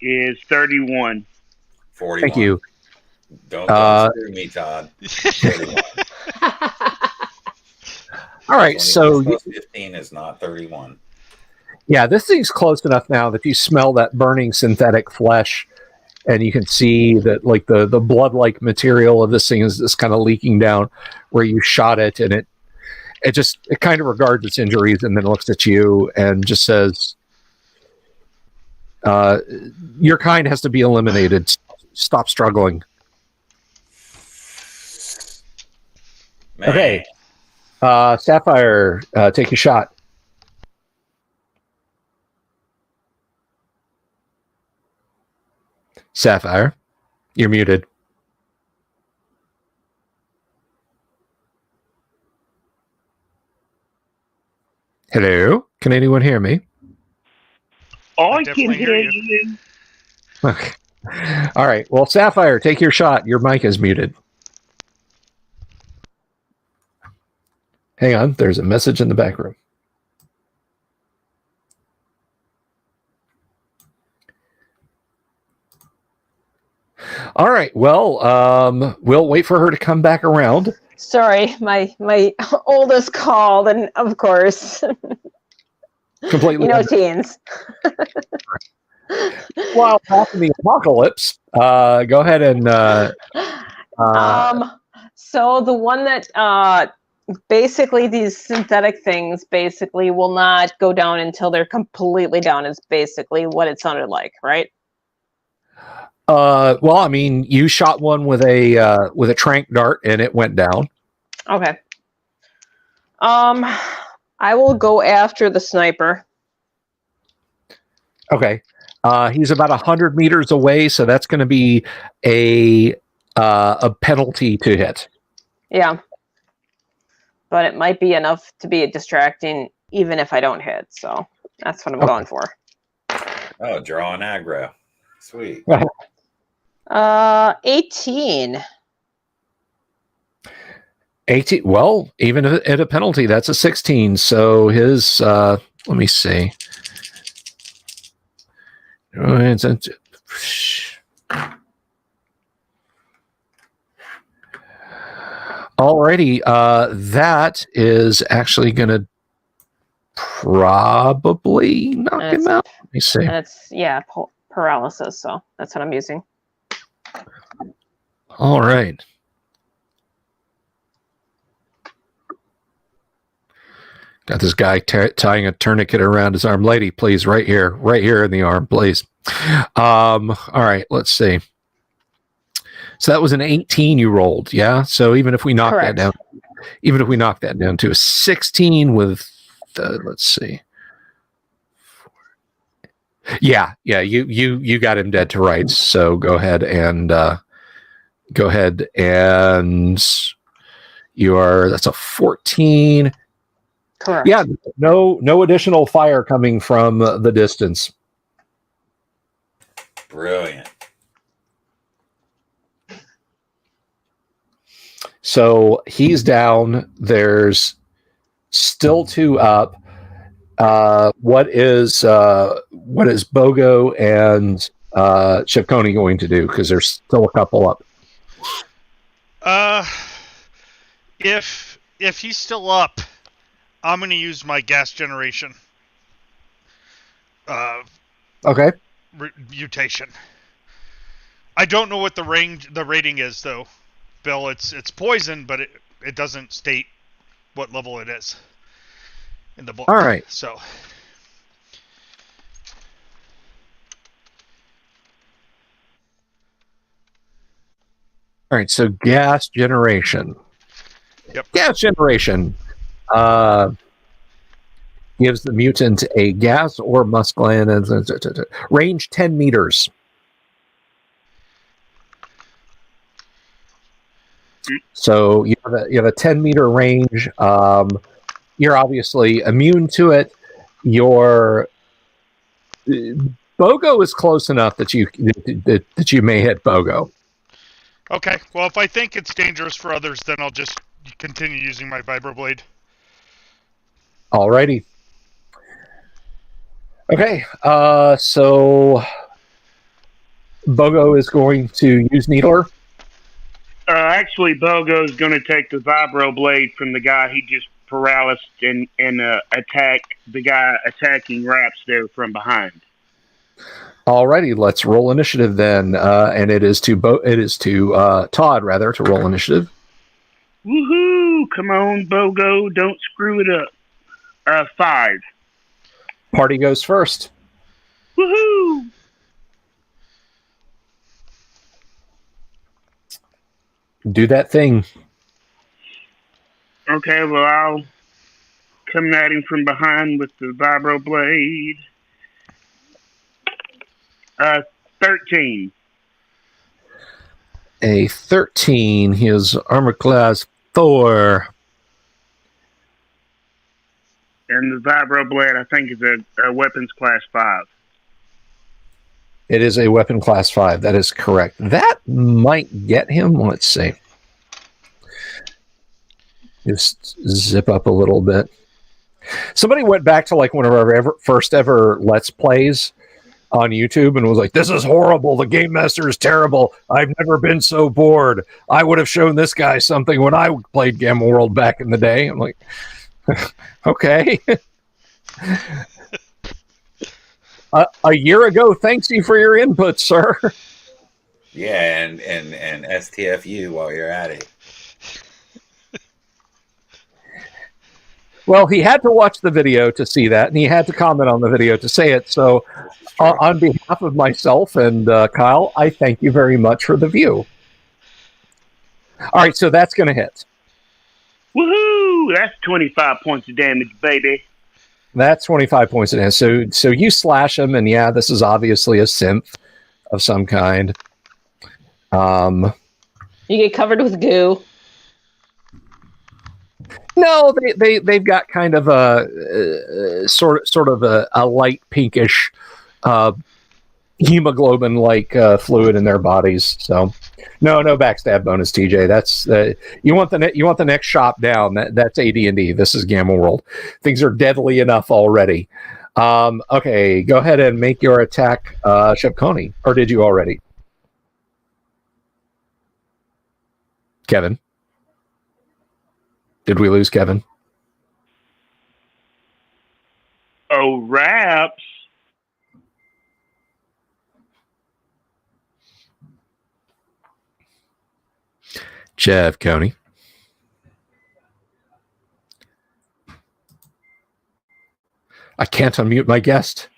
Is 31. 41. Thank you. Don't screw me, Todd. 31. All right, so 15 is not 31. yeah, this thing's close enough now that you smell that burning synthetic flesh, and you can see that like the blood-like material of this thing is just kind of leaking down where you shot it, and it kind of regards its injuries and then looks at you and just says, "Your kind has to be eliminated. Stop struggling." Man. Okay. Sapphire, take a shot. Sapphire, you're muted. Hello? Can anyone hear me? I can definitely hear hear you. Okay. All right. Well, Sapphire, take your shot. Your mic is muted. Hang on. There's a message in the back room. All right. Well, we'll wait for her to come back around. Sorry, my oldest called, and of course, Completely. teens. While passing the apocalypse, go ahead and. So the one that basically these synthetic things basically will not go down until they're completely down is basically what it sounded like, right? Well, I mean, you shot one with a tranq dart and it went down. Okay. I will go after the sniper. Okay. He's about 100 meters away, so that's going to be a penalty to hit. Yeah. But it might be enough to be distracting even if I don't hit. So that's what I'm going for. Oh, draw an aggro. Sweet. 18. 18. Well, even at a penalty, that's a 16. So his, let me see. Alrighty, that is actually going to probably knock him out. Let me see. That's paralysis. So that's what I'm using. All right. Got this guy tying a tourniquet around his arm. Lady, please, right here in the arm, please. All right, let's see. So that was an 18 you rolled, yeah? So even if we knock that down, to a 16 with, let's see. Yeah, you got him dead to rights. So go ahead and that's a 14. Correct. Yeah, no additional fire coming from the distance. Brilliant. So he's down. There's still two up. What is Bogo and Shipconi going to do? Because there's still a couple up. If he's still up, I'm going to use my gas generation. Okay. Mutation. I don't know what the rating is though, Bill. It's poison, but it doesn't state what level it is in the book. All right. So. All right, so gas generation. Yep. Gas generation gives the mutant a gas or musk gland range 10 meters. So you have a 10-meter range. You're obviously immune to it. Your BOGO is close enough that you may hit BOGO. Okay, well, if I think it's dangerous for others, then I'll just continue using my vibroblade. Alrighty. Okay, so BOGO is going to use Needler. Actually, Bogo's going to take the vibroblade from the guy he just paralyzed and attack the guy attacking Raps there from behind. Alrighty, let's roll initiative then, and it is to Todd rather to roll initiative. Woohoo! Come on, Bogo, don't screw it up. 5. Party goes first. Woohoo! Do that thing. Okay, well, I'll come at him from behind with the vibroblade. 13. A 13. He is armor class 4. And the vibroblade, I think, is a weapons class 5. It is a weapon class 5. That is correct. That might get him. Let's see. Just zip up a little bit. Somebody went back to like one of our first ever Let's Plays on YouTube and was like, this is horrible. The Game Master is terrible. I've never been so bored. I would have shown this guy something when I played Gamma World back in the day. I'm like, okay. A year ago, thanks you for your input, sir. Yeah, and STFU while you're at it. Well, he had to watch the video to see that, and he had to comment on the video to say it. So, on behalf of myself and Kyle, I thank you very much for the view. All right, so that's going to hit. Woohoo! That's 25 points of damage, baby. That's 25 points in it. So you slash him, and yeah, this is obviously a synth of some kind. You get covered with goo. No, they've got kind of a sort of a light pinkish hemoglobin like fluid in their bodies. So no backstab bonus, TJ. That's you want the next shop down. That's AD&D. This is Gamma World. Things are deadly enough already. Okay, go ahead and make your attack, Shepconi. Or did you already? Kevin? Did we lose Kevin? Oh, Raps. Jeff Coney. I can't unmute my guest.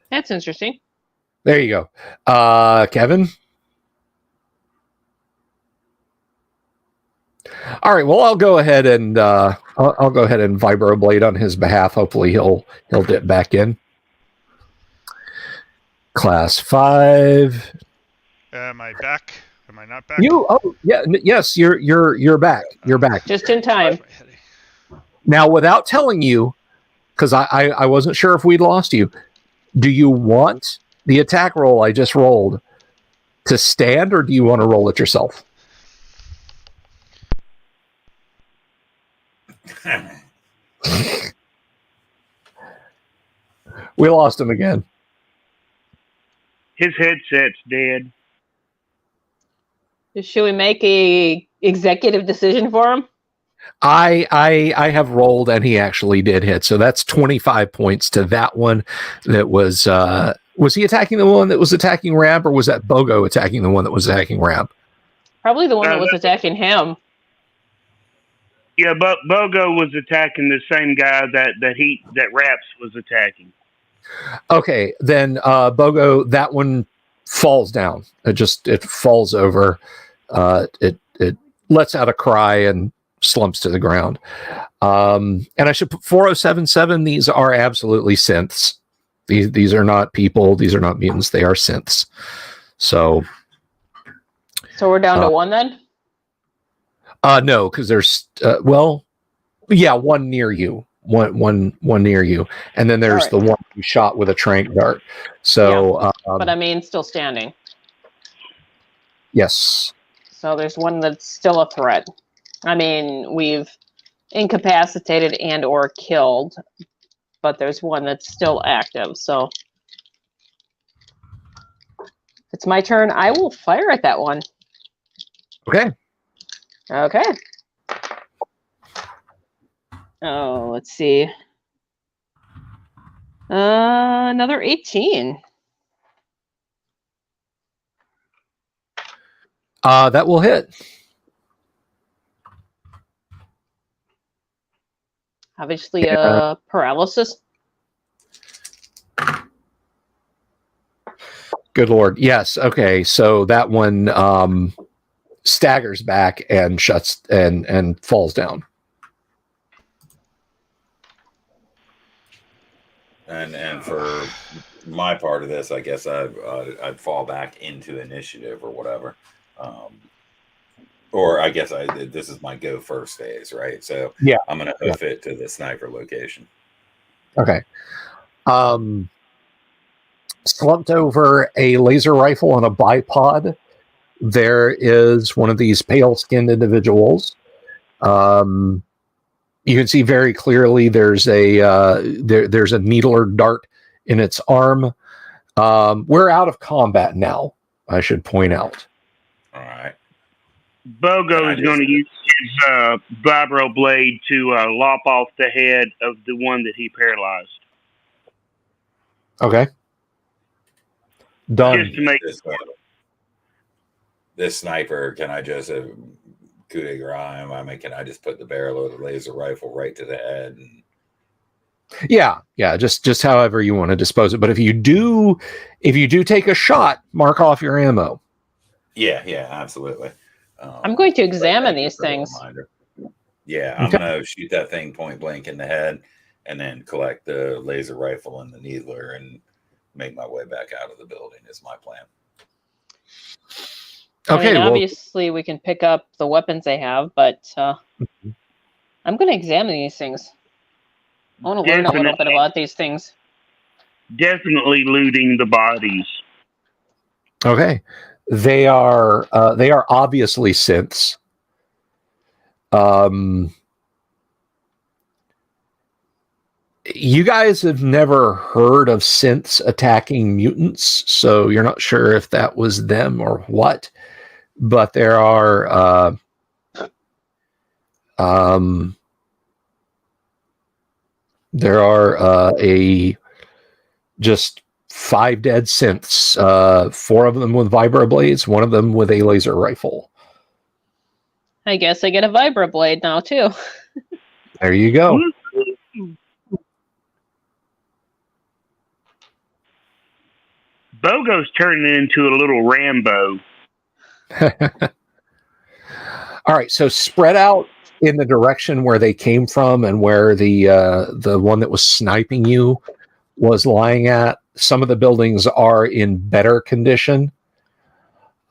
That's interesting. There you go. Kevin? All right. Well, I'll go ahead and I'll go ahead and vibroblade on his behalf. Hopefully, he'll dip back in. Class 5. Am I back? Am I not back? Yes. You're back. You're back. Just in time. Now, without telling you, because I wasn't sure if we'd lost you. Do you want the attack roll I just rolled to stand, or do you want to roll it yourself? We lost him again. His headset's dead. Should we make a executive decision for him? I have rolled, and he actually did hit. So that's 25 points to that one. That was he attacking the one that was attacking Rab, or was that Bogo attacking the one that was attacking Rab? Probably the one that was attacking him. Yeah, but Bogo was attacking the same guy that Raps was attacking. Okay, then Bogo, that one falls down. It falls over. It lets out a cry and slumps to the ground. And I should put 4077. These are absolutely synths. These are not people. These are not mutants. They are synths. So we're down to one then? No, because there's one near you. One near you, and then there's the one who shot with a tranq dart. So, but I mean, still standing. Yes. So there's one that's still a threat. I mean, we've incapacitated and or killed, but there's one that's still active. So if it's my turn, I will fire at that one. Okay. Okay. Oh, let's see. Another 18. That will hit. Obviously, paralysis. Good Lord. Yes. Okay. So that one staggers back and shuts and falls down. And for my part of this, I guess I'd fall back into initiative or whatever. Or I guess this is my go first phase, right? So yeah, I'm gonna hoof it to the sniper location. Okay. Slumped over a laser rifle on a bipod, there is one of these pale-skinned individuals. You can see very clearly there's a needle or dart in its arm. We're out of combat now, I should point out. All right. Bogo is going to use his vibro blade to lop off the head of the one that he paralyzed. Okay. Done. Just to make this sniper, can I just coup de grace? I mean, can I just put the barrel of the laser rifle right to the head? And... Yeah. Just however you want to dispose it. But if you do take a shot, mark off your ammo. Yeah, absolutely. I'm going to examine these things. Yeah, I'm gonna shoot that thing point blank in the head, and then collect the laser rifle and the needler, and make my way back out of the building. Is my plan. Okay. I mean, obviously, we can pick up the weapons they have, but I'm going to examine these things. I want to learn a little bit about these things. Definitely looting the bodies. Okay. They are obviously synths. You guys have never heard of synths attacking mutants, so you're not sure if that was them or what. But there are just 5 dead synths, 4 of them with vibroblades, 1 of them with a laser rifle. I guess I get a vibroblade now, too. There you go. Bogo's turning into a little Rambo. All right, so spread out in the direction where they came from and where the one that was sniping you was lying at. Some of the buildings are in better condition.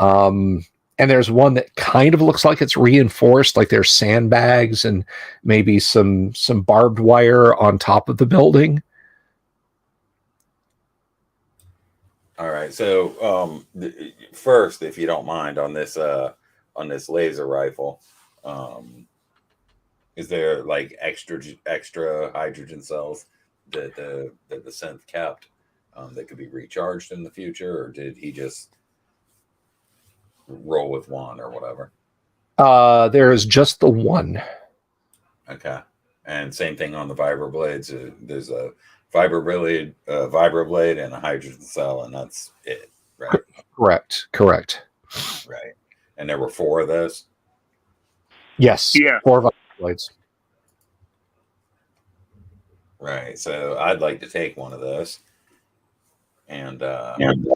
And there's one that kind of looks like it's reinforced, like there's sandbags and maybe some barbed wire on top of the building. All right. So first, if you don't mind, on this laser rifle, is there like extra hydrogen cells that the synth kept that could be recharged in the future, or did he just roll with one or whatever? There is just the one. Okay. And same thing on the vibroblades. There's a vibroblade, and a hydrogen cell, and that's it, right? Correct. Right. And there were 4 of those. Yes. Yeah. 4 blades. Right. So I'd like to take one of those. And then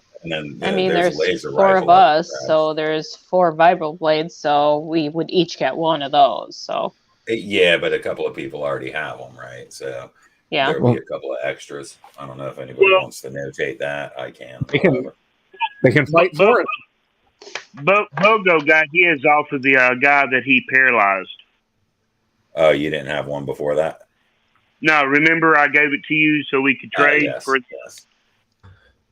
I mean, there's there's a laser 4 rifle of up us, for grabs. so there's 4 vibroblades, so we would each get one of those. So Yeah, but a couple of people already have them, right? So yeah, there'll be a couple of extras. I don't know if anybody Well- wants to notate that. I can. They can- However. They can fight for it. Bogo got his off of the guy that he paralyzed. Oh, you didn't have one before that? No, remember I gave it to you so we could trade Yes. for. Yes.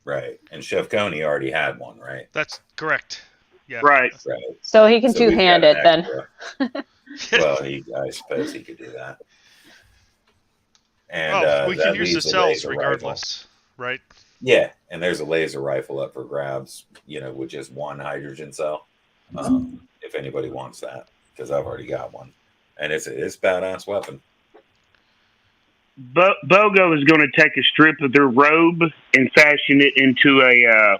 Right. And Chef Coney already had one, right? That's correct. Yeah. Right. Right. so he can So we've two-hand got it an then. extra. Well, I suppose he could do that. And Well, we that can use the leaves a cells laser regardless, right? rifle. Yeah, and there's a laser rifle up for grabs, with just one hydrogen cell. If anybody wants that, because I've already got one, and it's a badass weapon. Bogo is going to take a strip of their robe and fashion it into a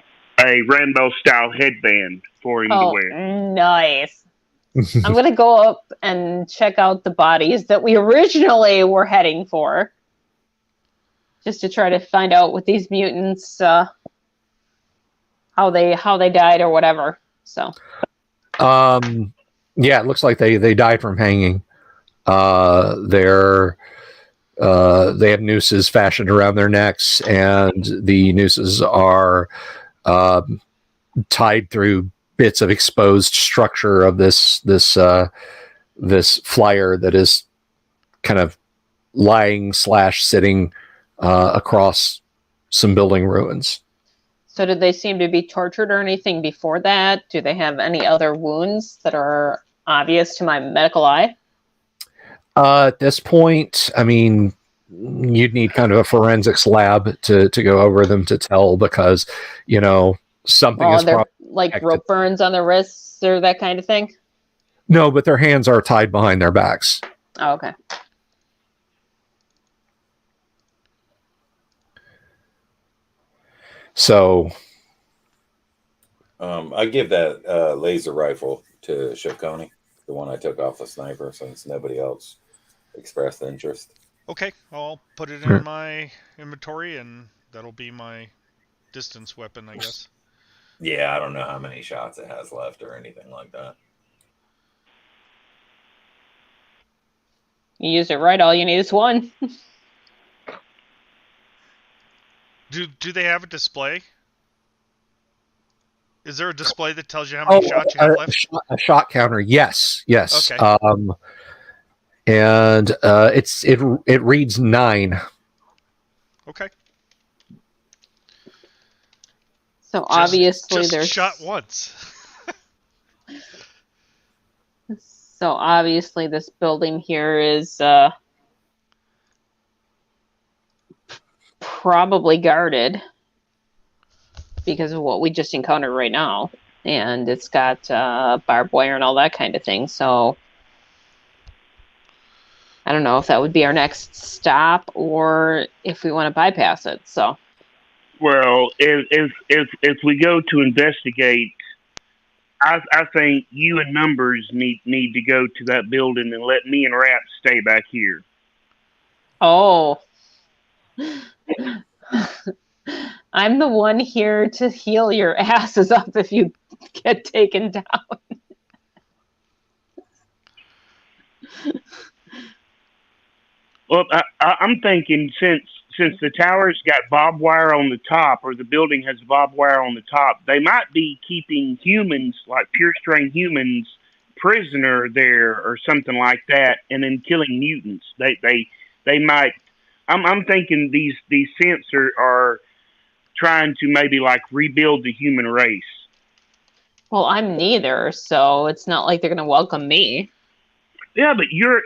rainbow style headband for him to Oh, wear. nice. I'm going to go up and check out the bodies that we originally were heading for. Just to try to find out with these mutants how they died or whatever. So Yeah, it looks like they died from hanging. They have nooses fashioned around their necks, and the nooses are tied through bits of exposed structure of this flyer that is kind of lying / sitting across some building ruins. So did they seem to be tortured or anything before that? Do they have any other wounds that are obvious to my medical eye? At this point, I mean, you'd need kind of a forensics lab to go over them to tell, because, something is They're probably... like rope burns on their wrists or that kind of thing? No, but their hands are tied behind their backs. Oh, okay. So... I give that laser rifle to Chef Coney, the one I took off the sniper, since nobody else expressed interest. Okay, I'll put it in my inventory, and that'll be my distance weapon, I guess. Yeah, I don't know how many shots it has left or anything like that. You use it right, all you need is one. Do they have a display? Is there a display that tells you how many shots you have left? A shot counter, yes. Okay. And it reads 9. Okay. So obviously just there's shot once. So obviously this building here is probably guarded because of what we just encountered right now. And it's got barbed wire and all that kind of thing. So I don't know if that would be our next stop or if we want to bypass it. So, Well, if we go to investigate, I think you and Numbers need to go to that building and let me and Rat stay back here. oh, I'm the one here to heal your asses up if you get taken down. Well, I'm thinking since the tower's got barbed wire on the top, or the building has barbed wire on the top, they might be keeping humans, like pure strain humans, prisoner there or something like that, and then killing mutants. They might. I'm thinking these synths are trying to maybe like rebuild the human race. Well, I'm neither, so it's not like they're going to welcome me. Yeah, but you're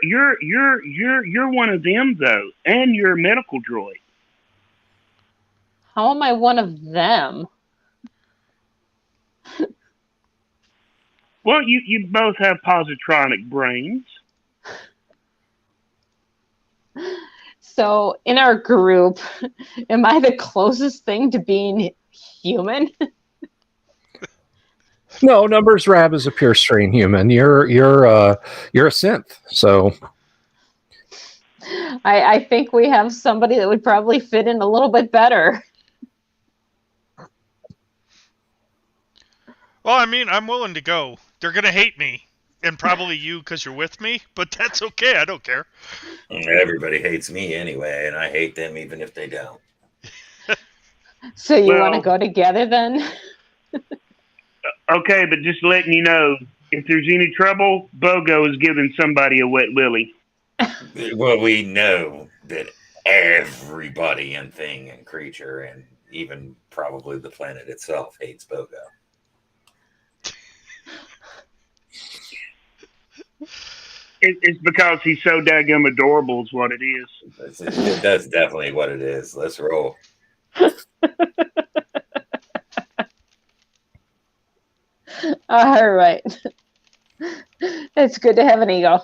one of them though, and you're a medical droid. How am I one of them? Well, you both have positronic brains. So in our group, am I the closest thing to being human? No, Numbers Rab is a pure strain human. You're a synth. So I think we have somebody that would probably fit in a little bit better. Well, I mean, I'm willing to go. They're going to hate me, and probably you because you're with me, but that's okay. I don't care. Everybody hates me anyway, and I hate them even if they don't. So you Well- want to go together then? Okay, but just letting you know, if there's any trouble, Bogo is giving somebody a wet willy. Well, we know that everybody and thing and creature, and even probably the planet itself, hates Bogo. It's because he's so daggum adorable is what it is. That's definitely what it is. Let's roll. All right. It's good to have an ego.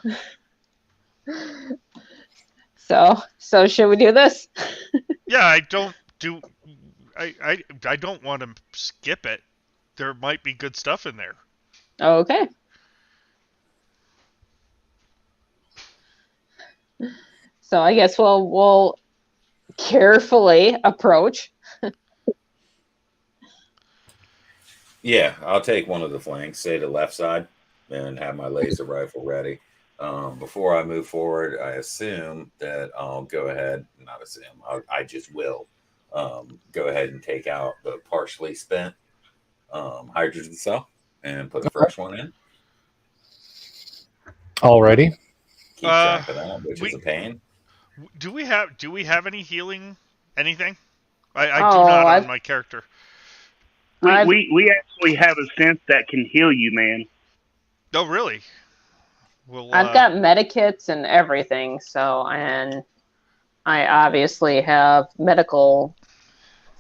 So should we do this? Yeah, I don't want to skip it. There might be good stuff in there. Okay. So I guess we'll carefully approach. Yeah, I'll take one of the flanks, say the left side, and have my laser rifle ready. Before I move forward, I assume that I'll go ahead, not assume, I just will go ahead and take out the partially spent hydrogen cell and put a fresh one in. already. Keep track of that, which is a pain. Do we have any healing? Anything? I do Oh, not I've- on my character. We actually have a synth that can heal you, man. Oh, really? Well, I've got medikits and everything, and I obviously have medical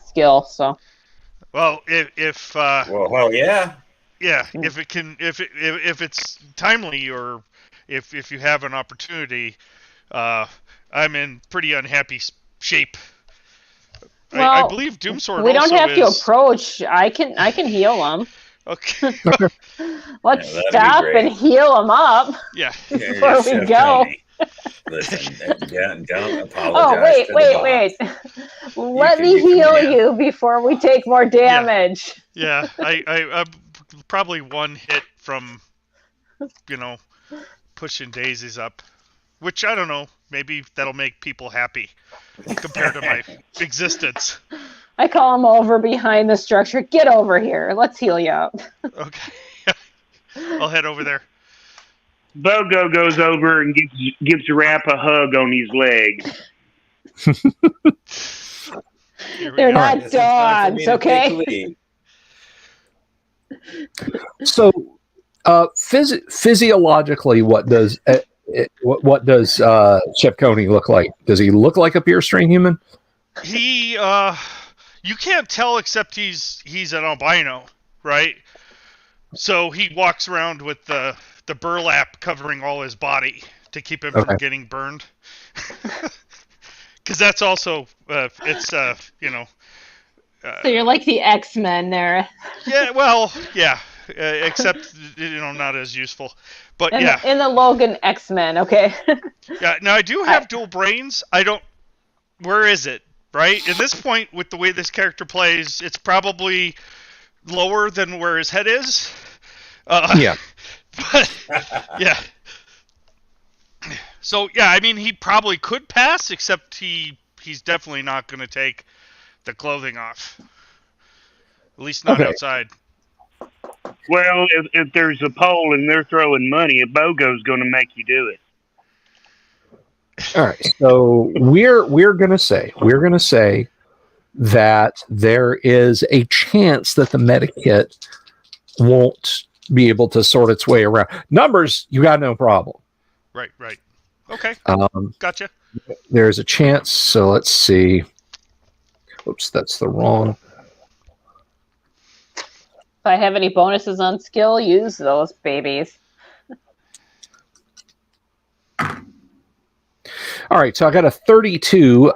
skill, so Well, if Well, yeah. yeah, if it's timely or if you have an opportunity, I'm in pretty unhappy shape. I Well, believe Doomsword we don't also have to is. approach. I can heal them. Okay. Let's that'd be stop great. and heal them up Yeah. before we Chef go. Tony. Listen, don't apologize. Oh, wait. to the boss. Let can- me you can- heal yeah. you before we take more damage. Yeah. I'm probably one hit from, pushing daisies up, which I don't know. Maybe that'll make people happy compared to my existence. I call him over behind the structure. Get over here. Let's heal you up. Okay. I'll head over there. Bogo goes over and gives Rap a hug on his leg. Here we They're go. not It's time for me dogs, to take okay? the lead. So, physiologically, what does Chef Coney look like? Does he look like a pure strain human? He you can't tell except he's an albino, right? So he walks around with the burlap covering all his body to keep him Okay. from getting burned. Because that's also So you're like the X-Men there. yeah, well, yeah, except not as useful. But yeah, In the Logan X-Men, okay? yeah. Now I do have dual brains. I don't. Where is it? Right at this point, with the way this character plays, it's probably lower than where his head is. Yeah. But yeah. So yeah, I mean, he probably could pass, except he's definitely not going to take the clothing off. At least not Okay. outside. Well, if there's a poll and they're throwing money, a Bogo's going to make you do it. All right. So we're gonna say that there is a chance that the medikit won't be able to sort its way around. Numbers, you got no problem. Right. Okay. Gotcha. There's a chance. So let's see. Oops, that's the wrong. If I have any bonuses on skill, use those babies. All right, so I got a 32.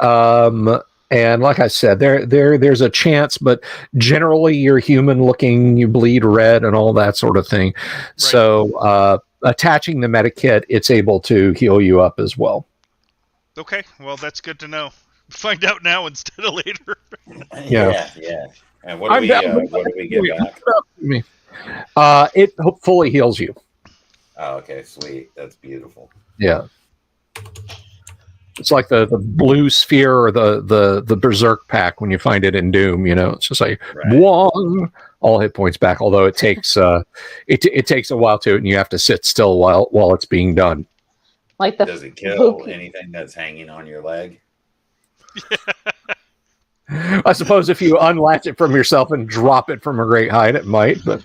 And like I said, there's a chance, but generally you're human looking, you bleed red and all that sort of thing. Right. So attaching the medikit, it's able to heal you up as well. Okay, well that's good to know. Find out now instead of later. Yeah. And what do we get back? It fully heals you. Oh, okay, sweet. That's beautiful. Yeah. It's like the blue sphere or the berserk pack when you find it in Doom, it's just like Wong, all hit points back, although it takes it takes a while to, and you have to sit still while it's being done. Like does it kill anything that's hanging on your leg? I suppose if you unlatch it from yourself and drop it from a great height, it might, but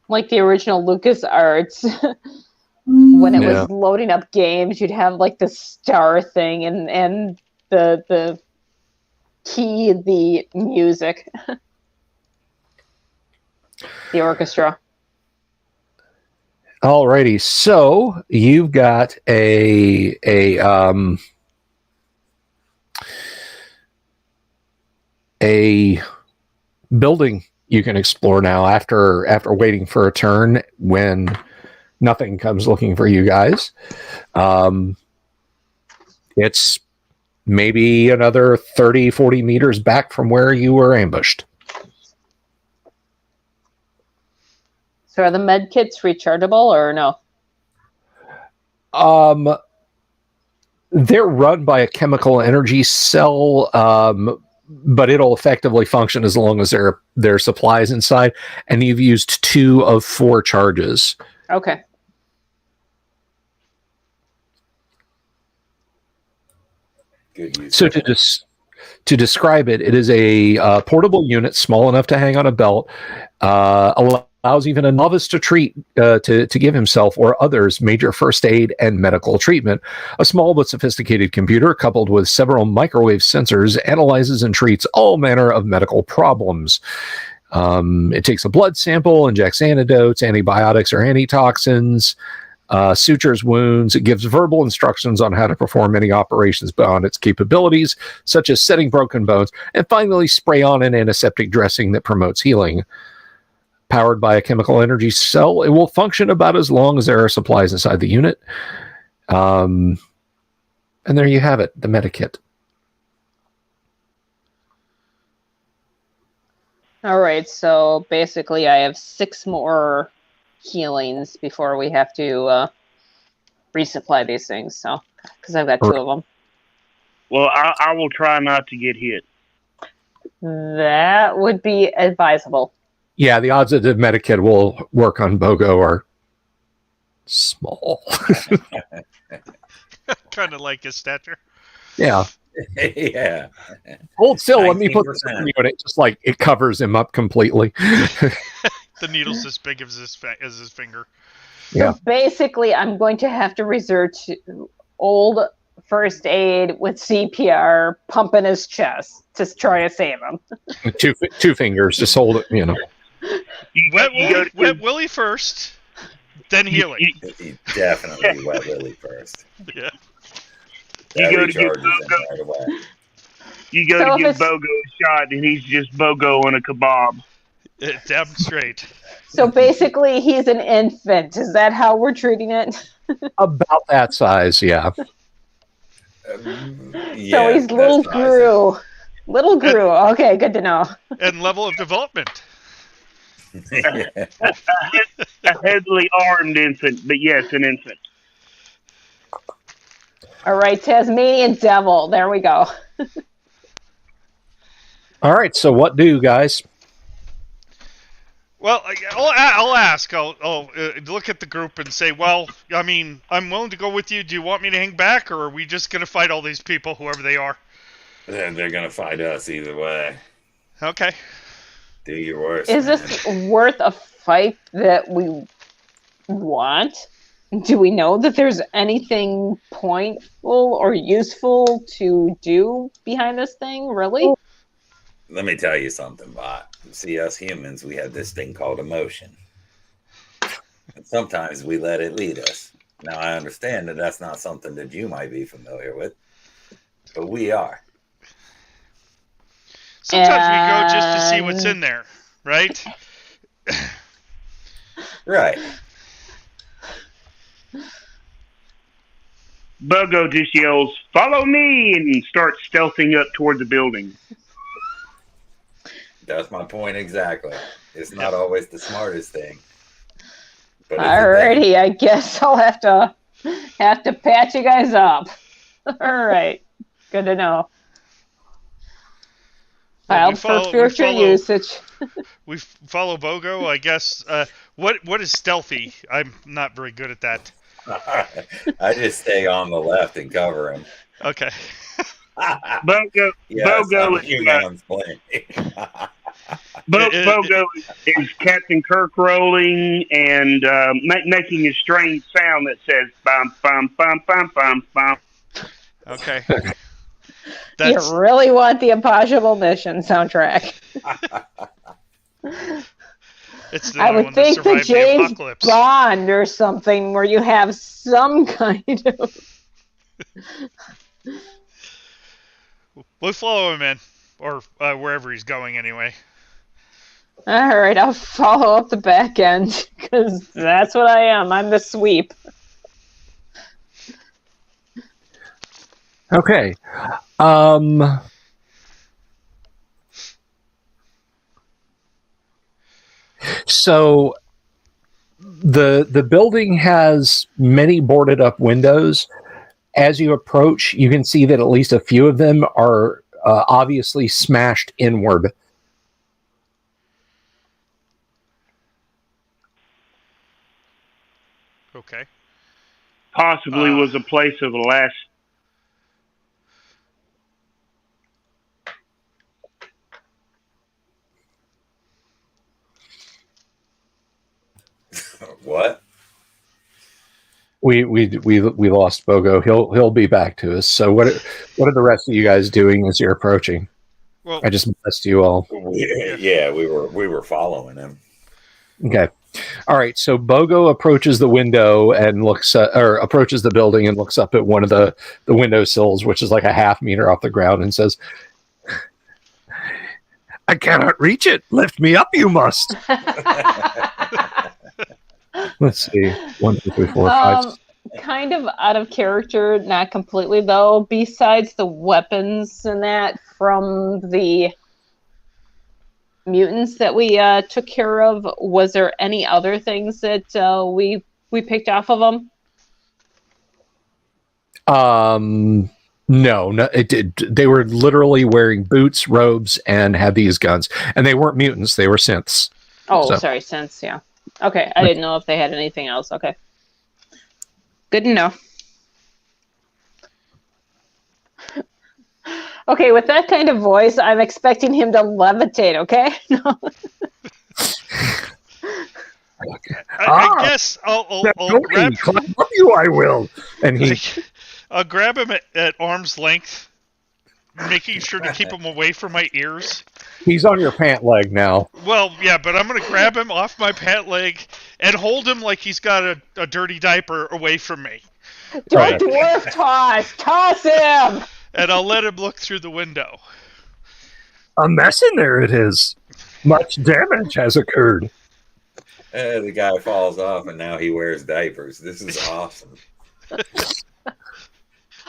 like the original LucasArts. When it was loading up games, you'd have like the star thing and the key, the music, the orchestra. Alrighty, so you've got a building you can explore now after waiting for a turn when nothing comes looking for you guys. It's maybe another 30, 40 meters back from where you were ambushed. So are the med kits rechargeable or no? They're run by a chemical energy cell, but it'll effectively function as long as there are supplies inside. And you've used 2 of 4 charges. Okay. Good use. So to describe it, it is a portable unit, small enough to hang on a belt, allows even a novice to treat, to give himself or others major first aid and medical treatment. A small but sophisticated computer coupled with several microwave sensors analyzes and treats all manner of medical problems. It takes a blood sample, injects antidotes, antibiotics or antitoxins, sutures wounds. It gives verbal instructions on how to perform any operations beyond its capabilities, such as setting broken bones, and finally spray on an antiseptic dressing that promotes healing. Powered by a chemical energy cell, it will function about as long as there are supplies inside the unit. And there you have it, the medikit. All right, so basically I have 6 more healings before we have to resupply these things, so because I've got 2 of them. Well, I will try not to get hit. That would be advisable. Yeah, the odds that the medikit will work on Bogo are small. Kind of like his stature. Yeah. Yeah. Hold still, let me put this on you, and it just like it covers him up completely. The needle's as big as his finger. Yeah. So basically, I'm going to have to resort to old first aid with CPR, pumping his chest to try to save him. Two fingers, just hold it, Wet Willie first, then healing. Definitely Wet Willie first. Yeah. You go to give Bogo a shot, and he's just Bogo on a kebab. Damn straight. So basically, he's an infant. Is that how we're treating it? About that size, yeah. So he's little Gru. Little Gru. Okay, good to know. And level of development. A heavily armed infant, but yes, an infant. All right, Tasmanian Devil. There we go. All right, so what do, guys? Well, I'll ask. I'll look at the group and say, well, I mean, I'm willing to go with you. Do you want me to hang back, or are we just going to fight all these people, whoever they are? They're going to fight us either way. Okay. Do your worst. Is this worth a fight that we want? Do we know that there's anything pointful or useful to do behind this thing, really? Let me tell you something, Bot. See, us humans, we have this thing called emotion. And sometimes we let it lead us. Now, I understand that that's not something that you might be familiar with, but we are. Sometimes we go just to see what's in there, right? Right. Bogo just yells, "Follow me!" and starts stealthing up toward the building. That's my point exactly. It's not always the smartest thing. But it's a Alrighty, I guess I'll have to patch you guys up. All right, good to know. Filed for future usage. We follow Bogo, I guess. What is stealthy? I'm not very good at that. I just stay on the left and cover him. Okay. Bogo, Yes, Bogo, I'm humans playing. Bogo is Captain Kirk rolling and making a strange sound that says "bum bum bum bum bum bum." Okay. You really want the Impossible Mission soundtrack? It's the I only would one that think the survived the James apocalypse. Bond or something where you have some kind of. We'll follow him in, or wherever he's going anyway. All right, I'll follow up the back end because that's what I am. I'm the sweep. Okay. So the building has many boarded up windows. As you approach, you can see that at least a few of them are obviously smashed inward. Okay. Possibly was a place of the last. What? We lost Bogo. He'll be back to us. So what are the rest of you guys doing as you're approaching? Well, I just missed you all. Yeah, we were following him. Okay. All right. So Bogo approaches the window and approaches the building and looks up at one of the window sills, which is like a half meter off the ground, and says, "I cannot reach it. Lift me up, you must." Let's see. 1, 2, 3, 4, 5. Kind of out of character, not completely though. Besides the weapons and that from the mutants that we took care of, was there any other things that we picked off of them? No, it did. They were literally wearing boots, robes, and had these guns, and they weren't mutants; they were synths. Oh, sorry, synths. Yeah. Okay, I didn't know if they had anything else. Okay, good to know. Okay, with that kind of voice, I'm expecting him to levitate. Okay. I guess I'll grab. Climb up you, I will. And I'll grab him at arm's length, making sure to keep him away from my ears. He's on your pant leg now. Well, yeah, but I'm going to grab him off my pant leg and hold him like he's got a dirty diaper away from me. Don't dwarf toss him! And I'll let him look through the window. A mess in there it is. Much damage has occurred. The guy falls off and now he wears diapers. This is awesome.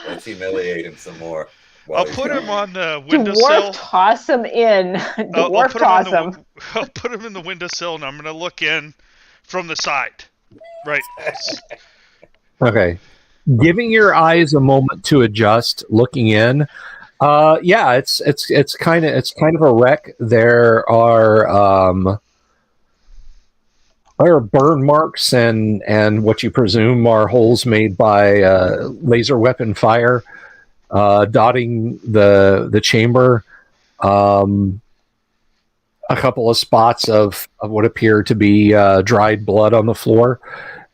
Let's humiliate him some more. I'll put him on the windowsill. Toss him in. Toss him. I'll put him in the windowsill, and I'm going to look in from the side. Right. Okay. Giving your eyes a moment to adjust, looking in. Yeah, it's kind of a wreck. There are burn marks and what you presume are holes made by laser weapon fire. Dotting the chamber, a couple of spots of what appear to be dried blood on the floor,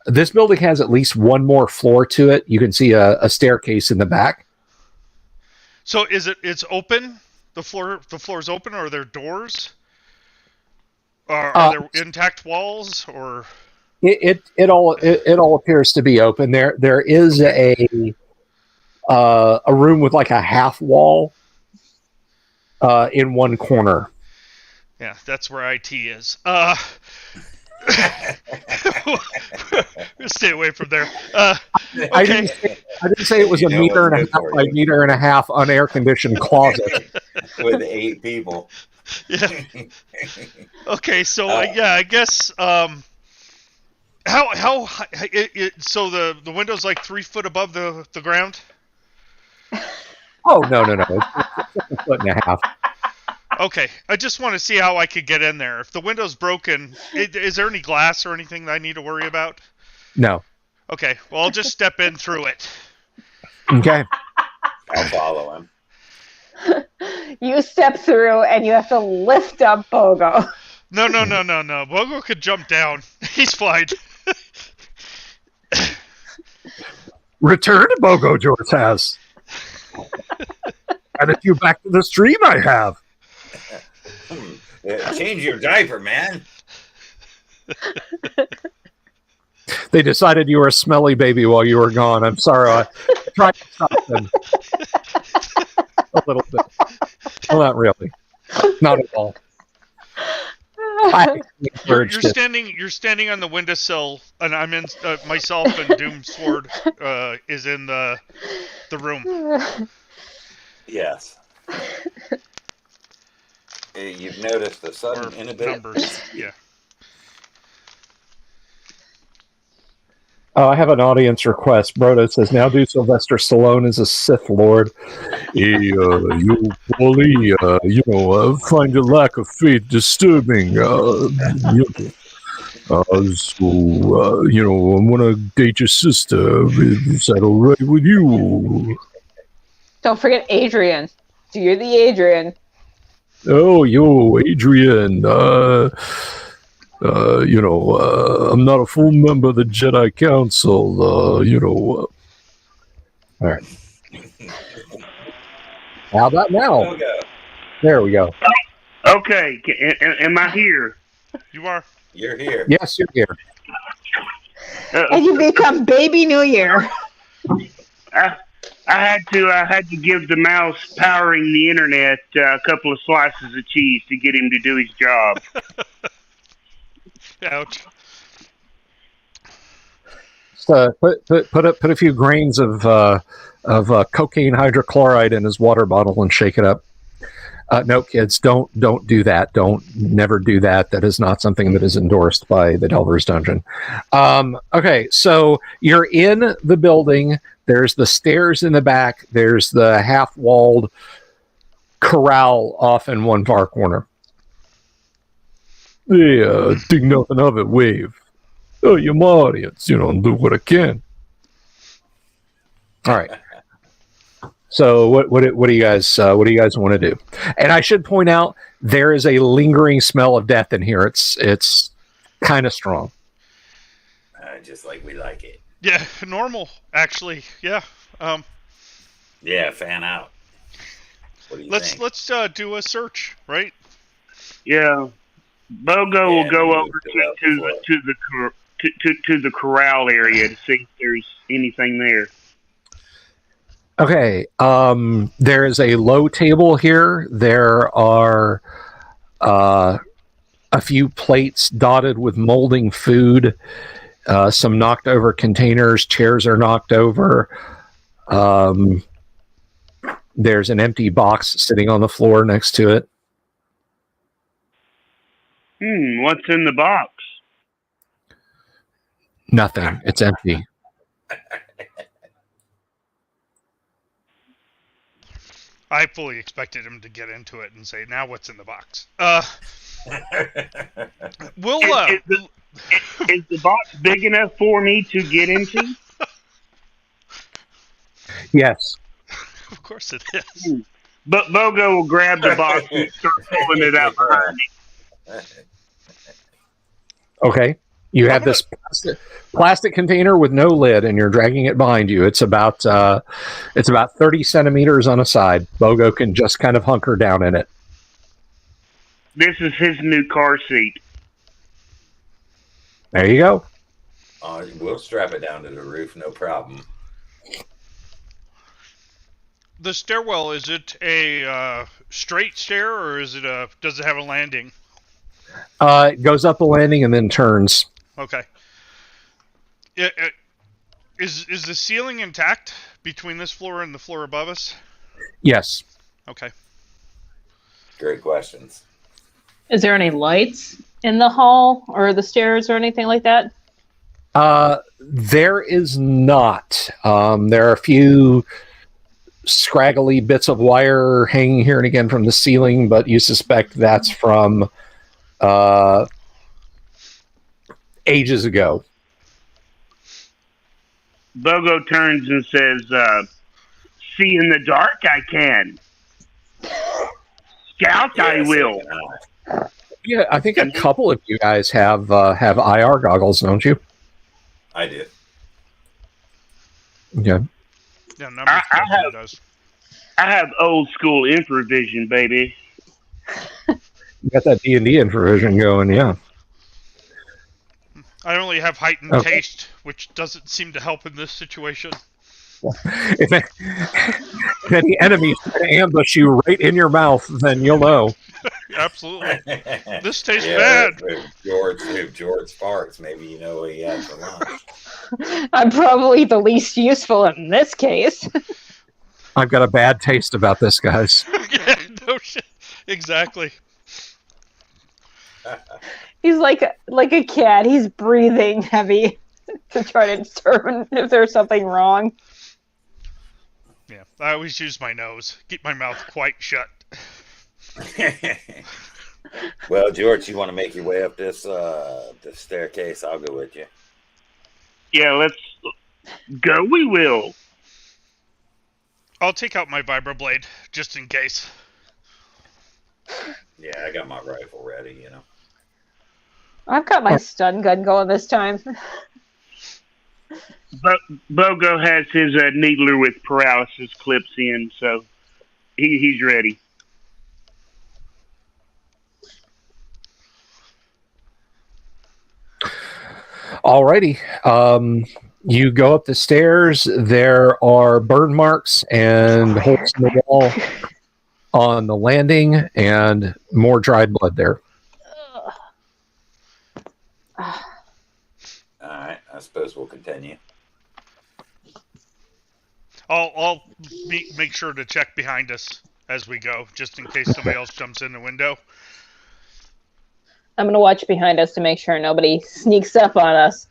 This building has at least one more floor to it. You can see a staircase in the back. So it's open? The floor's open, or are there doors? Are there intact walls, or It all appears to be open. There is a room with like a half wall in one corner. yeah, that's where IT is. Stay away from there. Okay. I didn't say it was a meter and a half by meter and a half unair conditioned closet with 8 people. Yeah. Okay, so I guess how high, so the window's like 3 foot above the ground? Oh no! It's a foot and a half. Okay, I just want to see how I could get in there. If the window's broken, is there any glass or anything that I need to worry about? No. Okay, well, I'll just step in through it. Okay. I'll follow him. You step through and you have to lift up Bogo. No. Bogo could jump down. He's fine. Return to Bogo George has. Added you back to the stream I have. Change your diaper, man. They decided you were a smelly baby while you were gone. I'm sorry. I tried to stop them. A little bit. Well, not really. Not at all. You're standing on the windowsill, and I'm in. Myself and Doomsword is in the room. Yes. You've noticed the sudden inability. Numbers. Yeah. I have an audience request. Brodo says, now do Sylvester Stallone as a Sith Lord. You bully, find your lack of faith disturbing. I want to date your sister. Is that all right with you? Don't forget Adrian. You're the Adrian. Oh, yo, Adrian. I'm not a full member of the Jedi Council. All right. How about now? Okay. There we go. Okay, am I here? You are. You're here. Yes, you're here. And you become Baby New Year. I had to give the mouse powering the internet a couple of slices of cheese to get him to do his job. Ouch. So put a few grains of cocaine hydrochloride in his water bottle and shake it up. No, kids, don't do that. Never do that. That is not something that is endorsed by the Delver's Dungeon. Okay, so you're in the building. There's the stairs in the back. There's the half-walled corral off in one far corner. Yeah, think nothing of it, wave. Oh, you're my audience, do what I can. All right. So what do you guys want to do? And I should point out there is a lingering smell of death in here. It's kind of strong. Just like we like it. Yeah, normal actually. Yeah. Yeah, fan out. What do you think? Let's do a search, right? Yeah, Bogo will go over to the corral area to see if there's anything there. Okay. There is a low table here. There are a few plates dotted with molding food. Some knocked over containers. Chairs are knocked over. There's an empty box sitting on the floor next to it. What's in the box? Nothing. It's empty. I fully expected him to get into it and say, "Now what's in the box?" We'll. Is the box big enough for me to get into? Yes. Of course it is. But Bogo will grab the box and start pulling it out behind me. Okay. You have this plastic container with no lid, and you're dragging it behind you. It's about 30 centimeters on a side. Bogo can just kind of hunker down in it. This is his new car seat. There you go. We'll strap it down to the roof, no problem. The stairwell, is it a straight stair, or does it have a landing? It goes up the landing and then turns. Okay. Is the ceiling intact between this floor and the floor above us? Yes. Okay. Great questions. Is there any lights in the hall or the stairs or anything like that? There is not. There are a few scraggly bits of wire hanging here and again from the ceiling, but you suspect that's from ages ago. Bogo turns and says, "See in the dark, I can. Scout, I will." Yeah, I think a couple of you guys have IR goggles, don't you? I do. Okay. Yeah, does. I have old school infravision, baby. You got that D&D infravision going, yeah. I only have heightened taste, which doesn't seem to help in this situation. If any enemies try to ambush you right in your mouth, then you'll know. Absolutely. This tastes bad. If George farts, maybe you know what he had for lunch. I'm probably the least useful in this case. I've got a bad taste about this, guys. Yeah, no shit. Exactly. He's like a cat. He's breathing heavy to try to determine if there's something wrong. Yeah, I always use my nose. Keep my mouth quite shut. Well, George, you want to make your way up this staircase? I'll go with you. Yeah, let's go. We will. I'll take out my vibroblade, just in case. Yeah, I got my rifle ready, you know. I've got my stun gun going this time. Bogo has his needler with paralysis clips in, so he's ready. Alrighty. You go up the stairs. There are burn marks and holes in the wall on the landing, and more dried blood there. All right, I suppose we'll continue. I'll make sure to check behind us as we go, just in case somebody else jumps in the window. I'm going to watch behind us to make sure nobody sneaks up on us.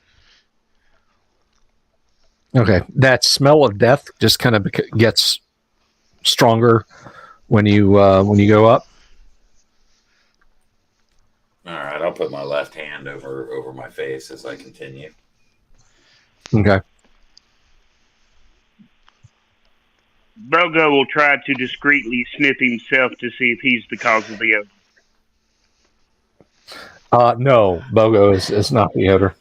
Okay, that smell of death just kind of gets stronger when you go up. All right, I'll put my left hand over my face as I continue. Okay. Bogo will try to discreetly sniff himself to see if he's the cause of the odor. No, Bogo is not the odor.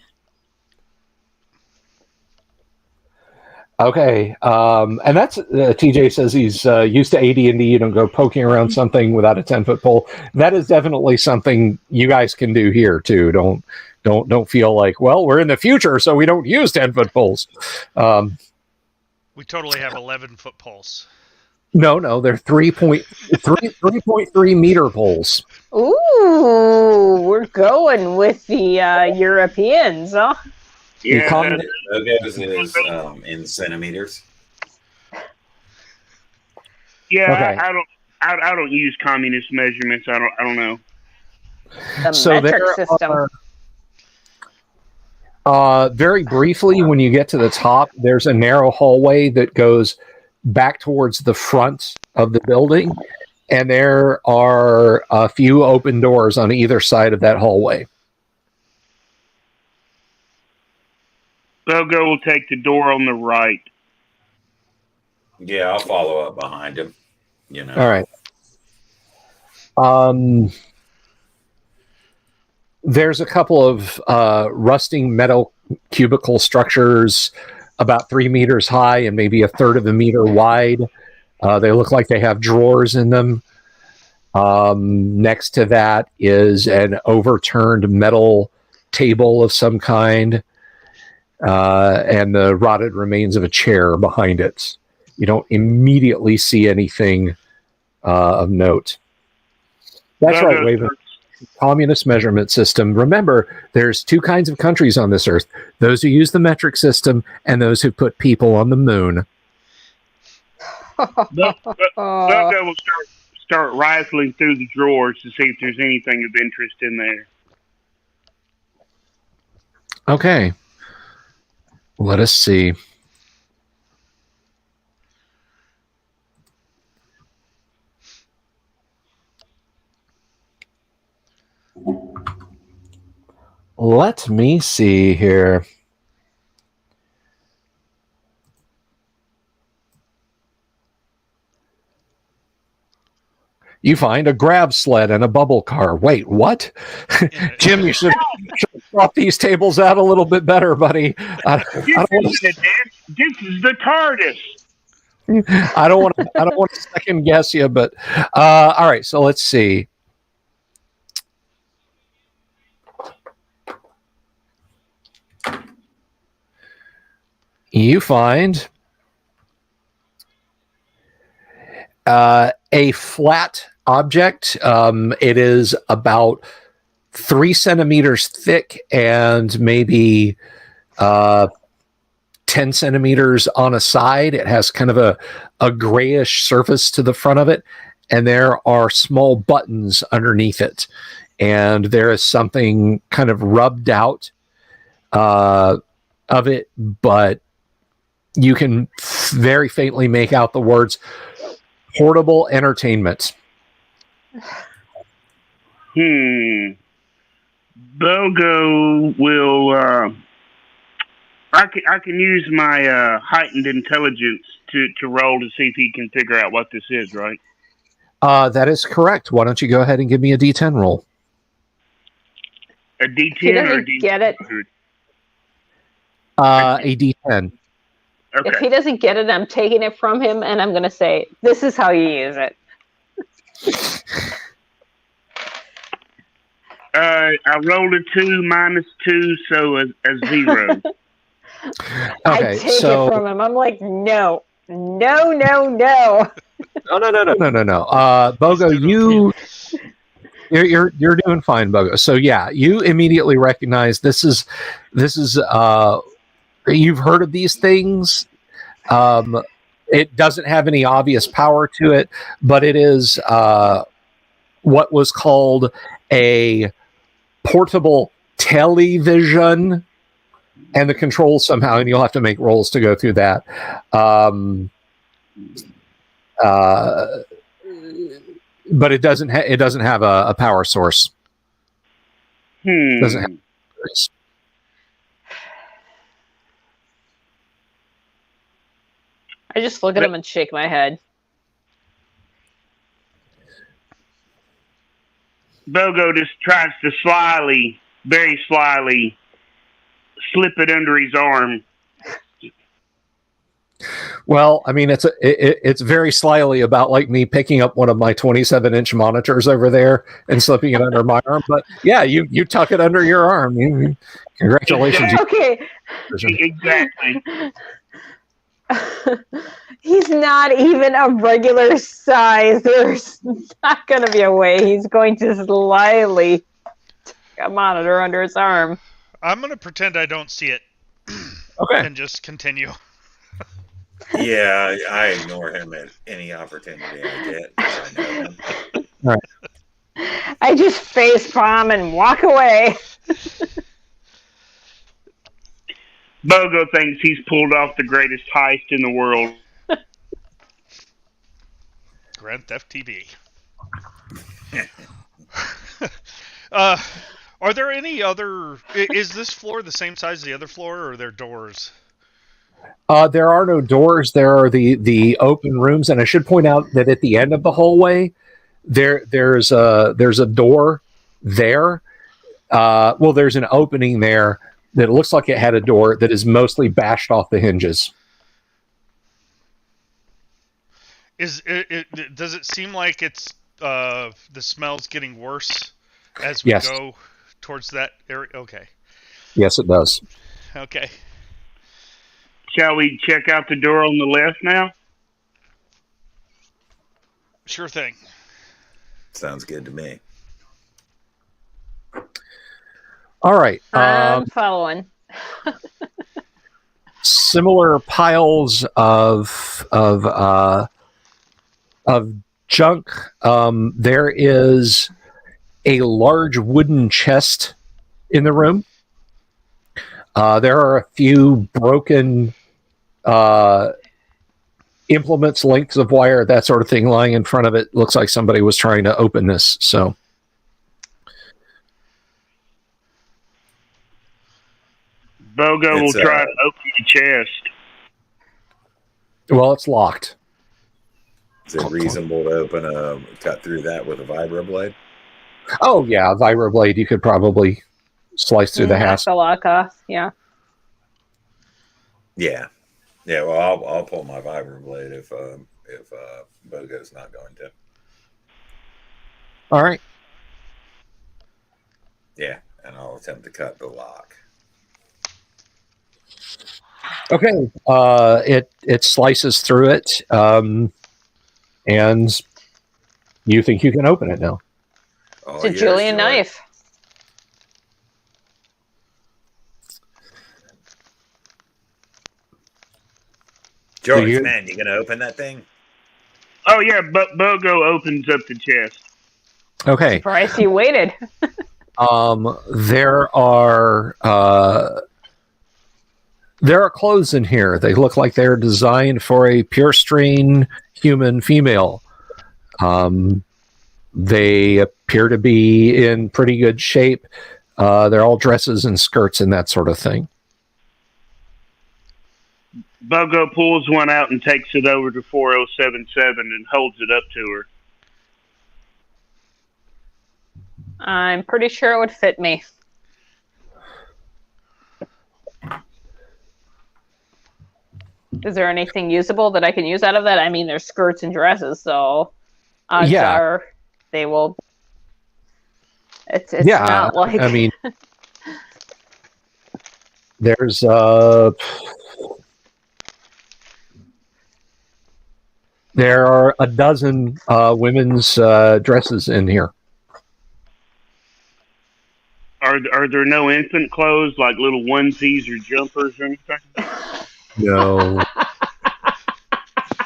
Okay, and that's TJ says he's used to AD&D. You don't go poking around something without a 10-foot pole. That is definitely something you guys can do here too. Don't feel like, well, we're in the future, so we don't use 10-foot poles. We totally have 11-foot poles. No, they're 3.3 meter poles. Ooh, we're going with the Europeans, huh? Yeah, Bogo's is in centimeters. Yeah, Okay. I don't use communist measurements. I don't know. The So metric there system. very briefly, when you get to the top, there's a narrow hallway that goes back towards the front of the building, and there are a few open doors on either side of that hallway. Bogo will take the door on the right. Yeah, I'll follow up behind him. You know. All right. There's a couple of rusting metal cubicle structures about 3 meters high and maybe a third of a meter wide. They look like they have drawers in them. Next to that is an overturned metal table of some kind, and the rotted remains of a chair behind it. You don't immediately see anything of note. That's right, Raven. Communist measurement system. Remember, there's two kinds of countries on this earth: those who use the metric system and those who put people on the moon. Bungo will start rifling through the drawers to see if there's anything of interest in there. Okay. Let us see. Let me see here. You find a grab sled and a bubble car. Wait, what? Jim, you should swap these tables out a little bit better, buddy. This is the TARDIS. I don't want to second guess you, but all right. So let's see. You find a flat object. It is about 3 centimeters thick and maybe 10 centimeters on a side. It has kind of a grayish surface to the front of it, and there are small buttons underneath it. And there is something kind of rubbed out of it, but you can very faintly make out the words "portable entertainment." Bogo will. I can use my heightened intelligence to roll to see if he can figure out what this is. Right? That is correct. Why don't you go ahead and give me a D10 roll? A D10 He or a doesn't D10? get it. A D10. Okay. If he doesn't get it, I'm taking it from him, and I'm going to say, "This is how you use it." I rolled a 2 minus 2, so a 0. Okay, I take it from him. I'm like, no. No. Bogo, you're doing fine, Bogo. So yeah, you immediately recognize this is you've heard of these things. It doesn't have any obvious power to it, but it is what was called a portable television, and the controls somehow, and you'll have to make rolls to go through that. But it doesn't have a power source. It doesn't have batteries. I just look at him and shake my head. Bogo just tries to very slyly, slip it under his arm. Well, I mean, it's very slyly about like me picking up one of my 27-inch monitors over there and slipping it under my arm. But yeah, you tuck it under your arm. Congratulations. Okay. Exactly. He's not even a regular size. There's not going to be a way he's going to slyly take a monitor under his arm. I'm going to pretend I don't see it. Okay. And just continue. Yeah, I ignore him at any opportunity I get. I know him. All right. I just face palm and walk away. Bogo thinks he's pulled off the greatest heist in the world. Grand Theft TV. Are there any other... Is this floor the same size as the other floor, or are there doors? There are no doors. There are the open rooms, and I should point out that at the end of the hallway, there's a door there, Well, there's an opening there that looks like it had a door that is mostly bashed off the hinges. Does it seem like it's the smell's getting worse as we Yes. go towards that area? Okay. Yes, it does. Okay. Shall we check out the door on the left now? Sure thing. Sounds good to me. All right. I'm following. Similar piles of junk. There is a large wooden chest in the room. There are a few broken implements, lengths of wire, that sort of thing lying in front of it. Looks like somebody was trying to open this. So, Bogo will try to open the chest. well, it's locked. Is it reasonable to cut through that with a vibroblade? Oh yeah, a vibroblade. You could probably slice through the Knock hasp. the lock off. Yeah. Yeah. Yeah, well, I'll pull my vibroblade if Bogo's not going to. All right. Yeah, and I'll attempt to cut the lock. Okay. It slices through it, and you think you can open it now. Oh, It's a yeah, Julian sure. knife. George, you- man, you gonna open that thing? Oh yeah, but Bogo opens up the chest. Okay. Surprised he waited. There are clothes in here. They look like they're designed for a pure strain human female. They appear to be in pretty good shape. They're all dresses and skirts and that sort of thing. Bogo pulls one out and takes it over to 4077 and holds it up to her. I'm pretty sure it would fit me. Is there anything usable that I can use out of that? I mean, there's skirts and dresses, so odds Yeah. are they will. It's Yeah, not like I mean, there's there are a dozen women's dresses in here. Are there no infant clothes like little onesies or jumpers or anything? No,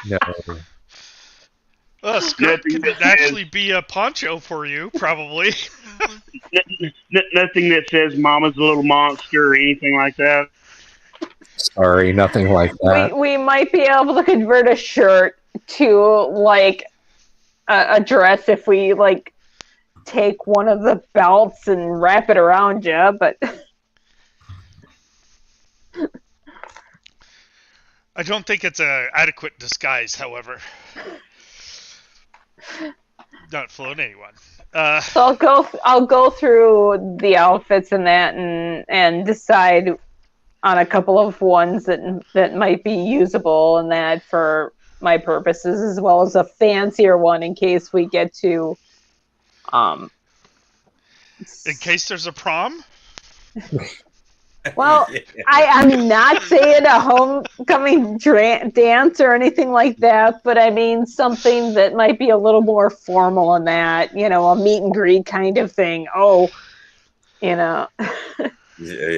no. Well, a skirt Nothing could that actually be a poncho for you, probably. Nothing that says "Mama's a little monster" or anything like that. Sorry, nothing like that. we might be able to convert a shirt to like a dress if we like take one of the belts and wrap it around you, but I don't think it's a adequate disguise, however. Not fooling anyone. so I'll go through the outfits and that and decide on a couple of ones that might be usable and that for my purposes, as well as a fancier one in case we get to In case there's a prom? well, Yeah. I'm not saying a homecoming dance or anything like that, but I mean something that might be a little more formal than that, a meet and greet kind of thing. Oh, Yeah,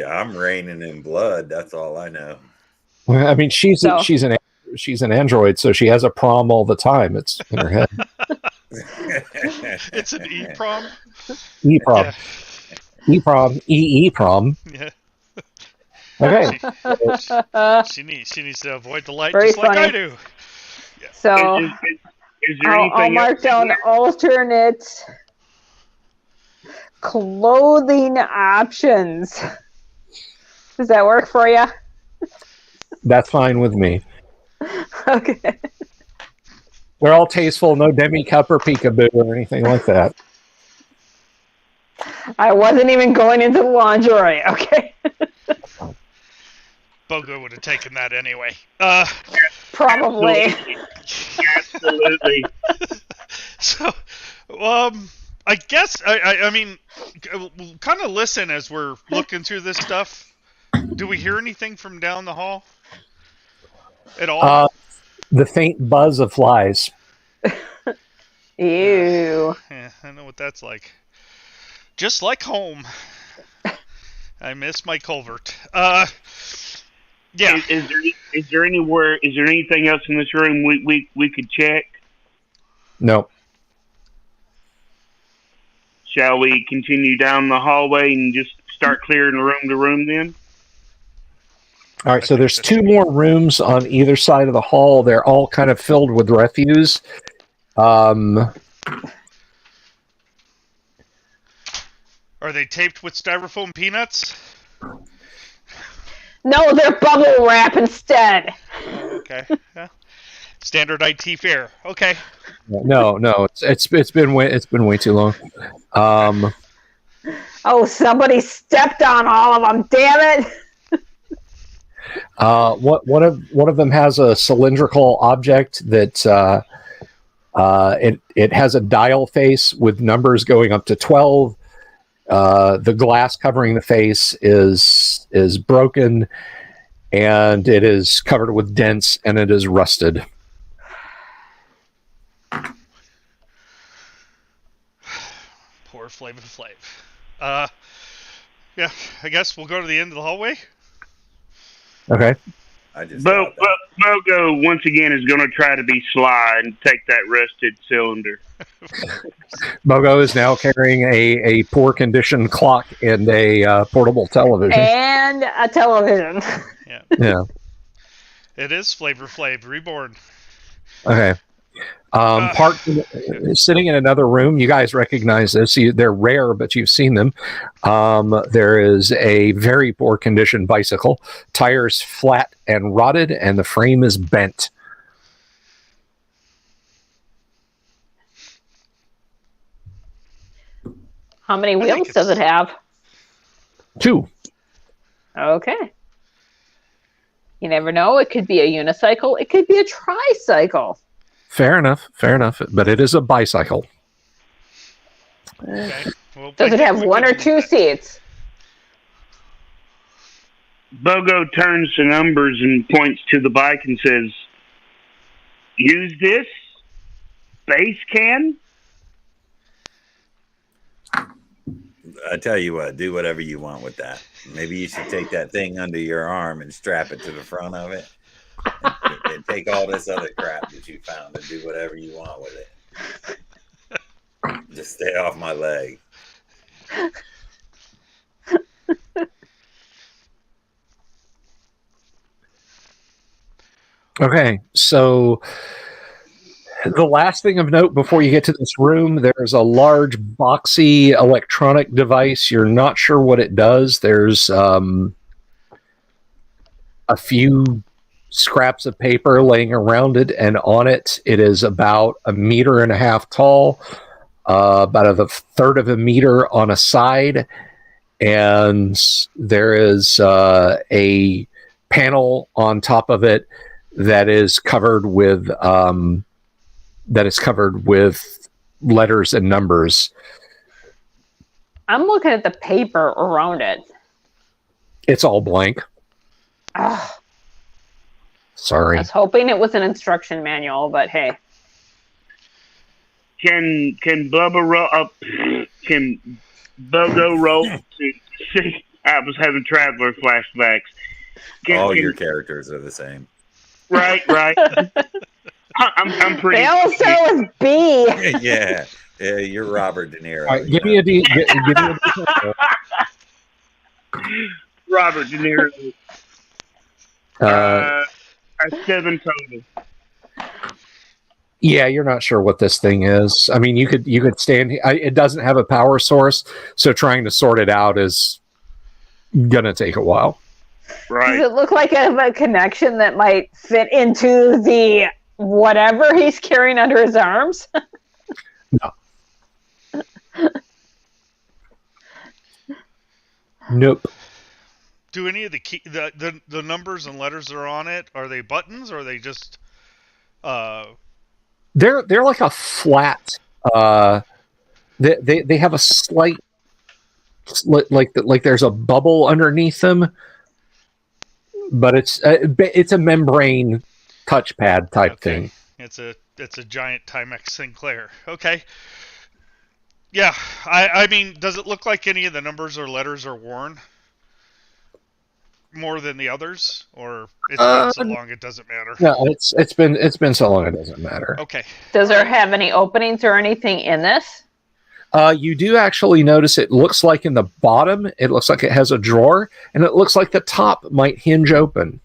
I'm raining in blood. That's all I know. I mean, she's So- she's an android, so she has a prom all the time. It's in her head. It's an e-prom? E-prom, Yeah. E-prom, E-prom. Yeah. Okay. She needs to avoid the light Very just like I funny. do. So Is there I'll anything mark else? down alternate clothing options. Does that work for you? That's fine with me. Okay. They're all tasteful, no demi cup or peekaboo or anything like that. I wasn't even going into the lingerie, okay? Bogo would have taken that anyway. Probably. Absolutely. So, I guess I mean, we'll kind of listen as we're looking through this stuff. Do we hear anything from down the hall at all? The faint buzz of flies. Ew. Yeah, I know what that's like. Just like home. I miss my culvert. Yeah. Is there anything else in this room we could check? No. Shall we continue down the hallway and just start clearing room to room then? All right, so there's two more rooms on either side of the hall. They're all kind of filled with refuse. Are they taped with styrofoam peanuts? No, they're bubble wrap instead. Okay. Yeah. Standard IT fare. Okay. No, it's been way too long. Oh, somebody stepped on all of them. Damn it! One of them has a cylindrical object that it has a dial face with numbers going up to 12. The glass covering the face is broken, and it is covered with dents, and it is rusted. Poor Flavor Flav. Yeah, I guess we'll go to the end of the hallway. Okay. I just Bogo once again is going to try to be sly and take that rusted cylinder. Bogo is now carrying a poor condition clock and a portable television. And a television. Yeah. Yeah. It is Flavor Flav reborn. Okay. Sitting in another room, you guys recognize this. They're rare, but you've seen them. There is a very poor condition bicycle, tires flat and rotted, and the frame is bent. How many wheels does it have? 2. Okay. You never know. It could be a unicycle. It could be a tricycle. Fair enough. But it is a bicycle. Okay. Well, Does it have one or two seats? Bogo turns the numbers and points to the bike and says, "Use this base can." I tell you what, do whatever you want with that. Maybe you should take that thing under your arm and strap it to the front of it. And take all this other crap that you found and do whatever you want with it. Just stay off my leg. Okay, so the last thing of note before you get to this room, there's a large boxy electronic device. You're not sure what it does. There's a few scraps of paper laying around it, and on it, it is about 1.5 meters tall, about a third of a meter on a side, and there is a panel on top of it that is covered with letters and numbers. I'm looking at the paper around it. It's all blank. Ugh. Sorry. I was hoping it was an instruction manual, but hey. Can Bubba roll up? Can Bogo roll to see? I was having traveler flashbacks. Your characters are the same. Right. I'm pretty. They all start with B. Yeah, you're Robert De Niro. All right, give me a D. Give me a D. Robert De Niro. A 7 total. Yeah, you're not sure what this thing is. I mean, you could stand. It doesn't have a power source, so trying to sort it out is gonna take a while. Right. Does it look like a connection that might fit into the whatever he's carrying under his arms? No. Nope. Do any of the key the numbers and letters that are on it, are they buttons or are they just They're like a flat. They have a slight like there's a bubble underneath them, but it's a membrane touchpad type thing. It's a giant Timex Sinclair. Okay. Yeah, I mean, does it look like any of the numbers or letters are worn more than the others, or it's been so long it doesn't matter? No, it's been so long it doesn't matter. Okay. Does there have any openings or anything in this? You do actually notice it looks like in the bottom, it looks like it has a drawer, and it looks like the top might hinge open.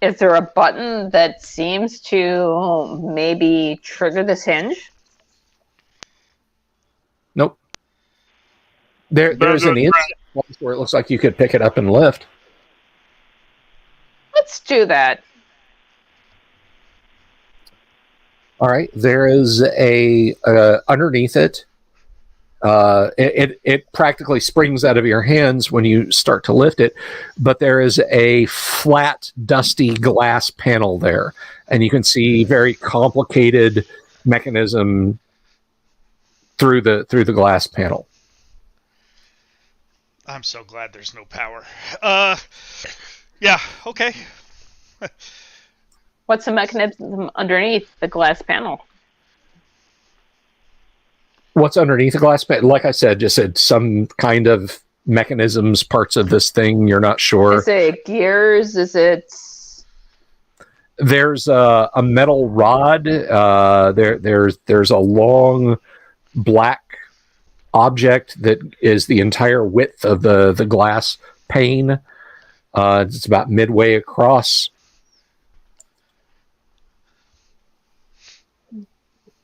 Is there a button that seems to maybe trigger this hinge? Nope. There's an inside place where it looks like you could pick it up and lift. Let's do that. All right. There is a underneath it. It practically springs out of your hands when you start to lift it, but there is a flat, dusty glass panel there, and you can see very complicated mechanism through the glass panel. I'm so glad there's no power. Yeah, okay. What's the mechanism underneath the glass panel? What's underneath the glass panel? Like I said, just some kind of mechanisms, parts of this thing. You're not sure. Is it gears? Is it? There's a metal rod. There's a long black object that is the entire width of the glass pane. It's about midway across.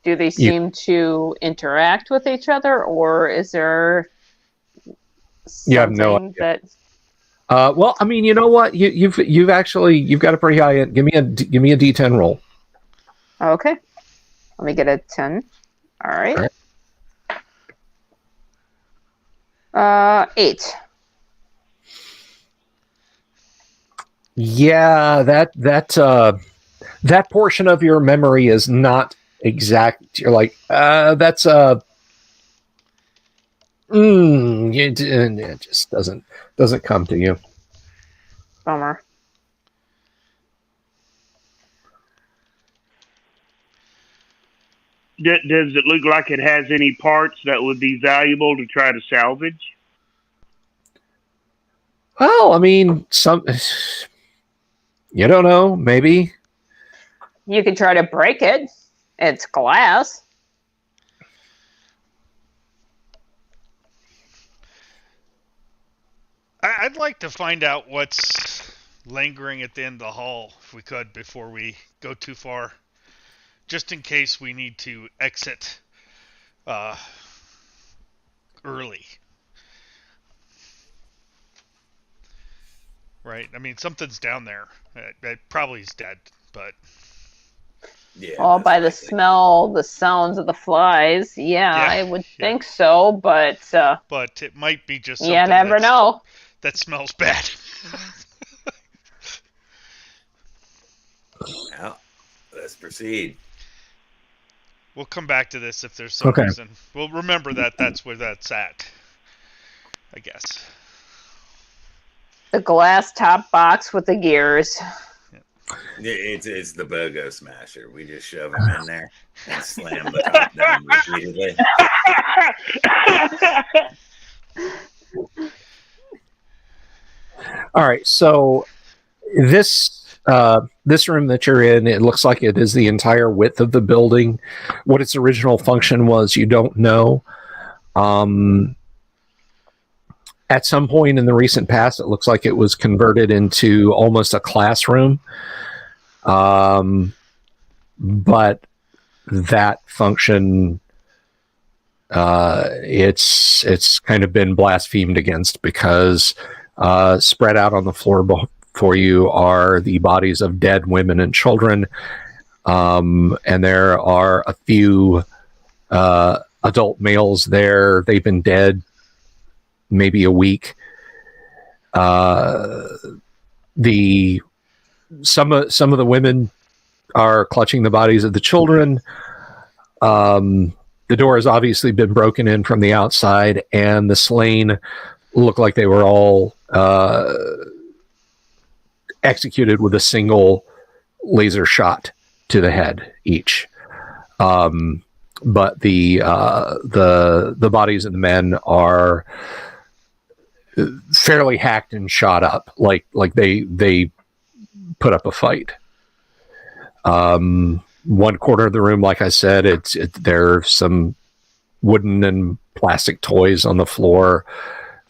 Do they seem to interact with each other, or is there something You have no idea. that? Well, I mean, you know what? You've got a pretty high end. Give me a D10 roll. Okay, let me get a 10. All right. 8. Yeah, that portion of your memory is not exact. You're like, that's it just doesn't come to you. Bummer. Does it look like it has any parts that would be valuable to try to salvage? Well, I mean, you don't know, maybe. You could try to break it. It's glass. I'd like to find out what's lingering at the end of the hall, if we could, before we go too far. Just in case we need to exit early. Right? I mean, something's down there. It probably is dead, but... Yeah. All by the likely. smell, the sounds of the flies. Yeah, I would think so, but But it might be just something you never know. that smells bad. Well, let's proceed. We'll come back to this if there's some Okay. reason. We'll remember that's where that's at, I guess. The glass top box with the gears. It's the BOGO smasher. We just shove him in there and slam the top down repeatedly. All right, so this room that you're in, it looks like it is the entire width of the building. What its original function was, you don't know. At some point in the recent past, it looks like it was converted into almost a classroom. But that function, it's kind of been blasphemed against, because spread out on the floor before you are the bodies of dead women and children, and there are a few adult males there. They've been dead maybe a week. Some of the women are clutching the bodies of the children. The door has obviously been broken in from the outside, and the slain look like they were all executed with a single laser shot to the head each. But the bodies of the men are fairly hacked and shot up, like they put up a fight. One corner of the room, like I said, there are some wooden and plastic toys on the floor.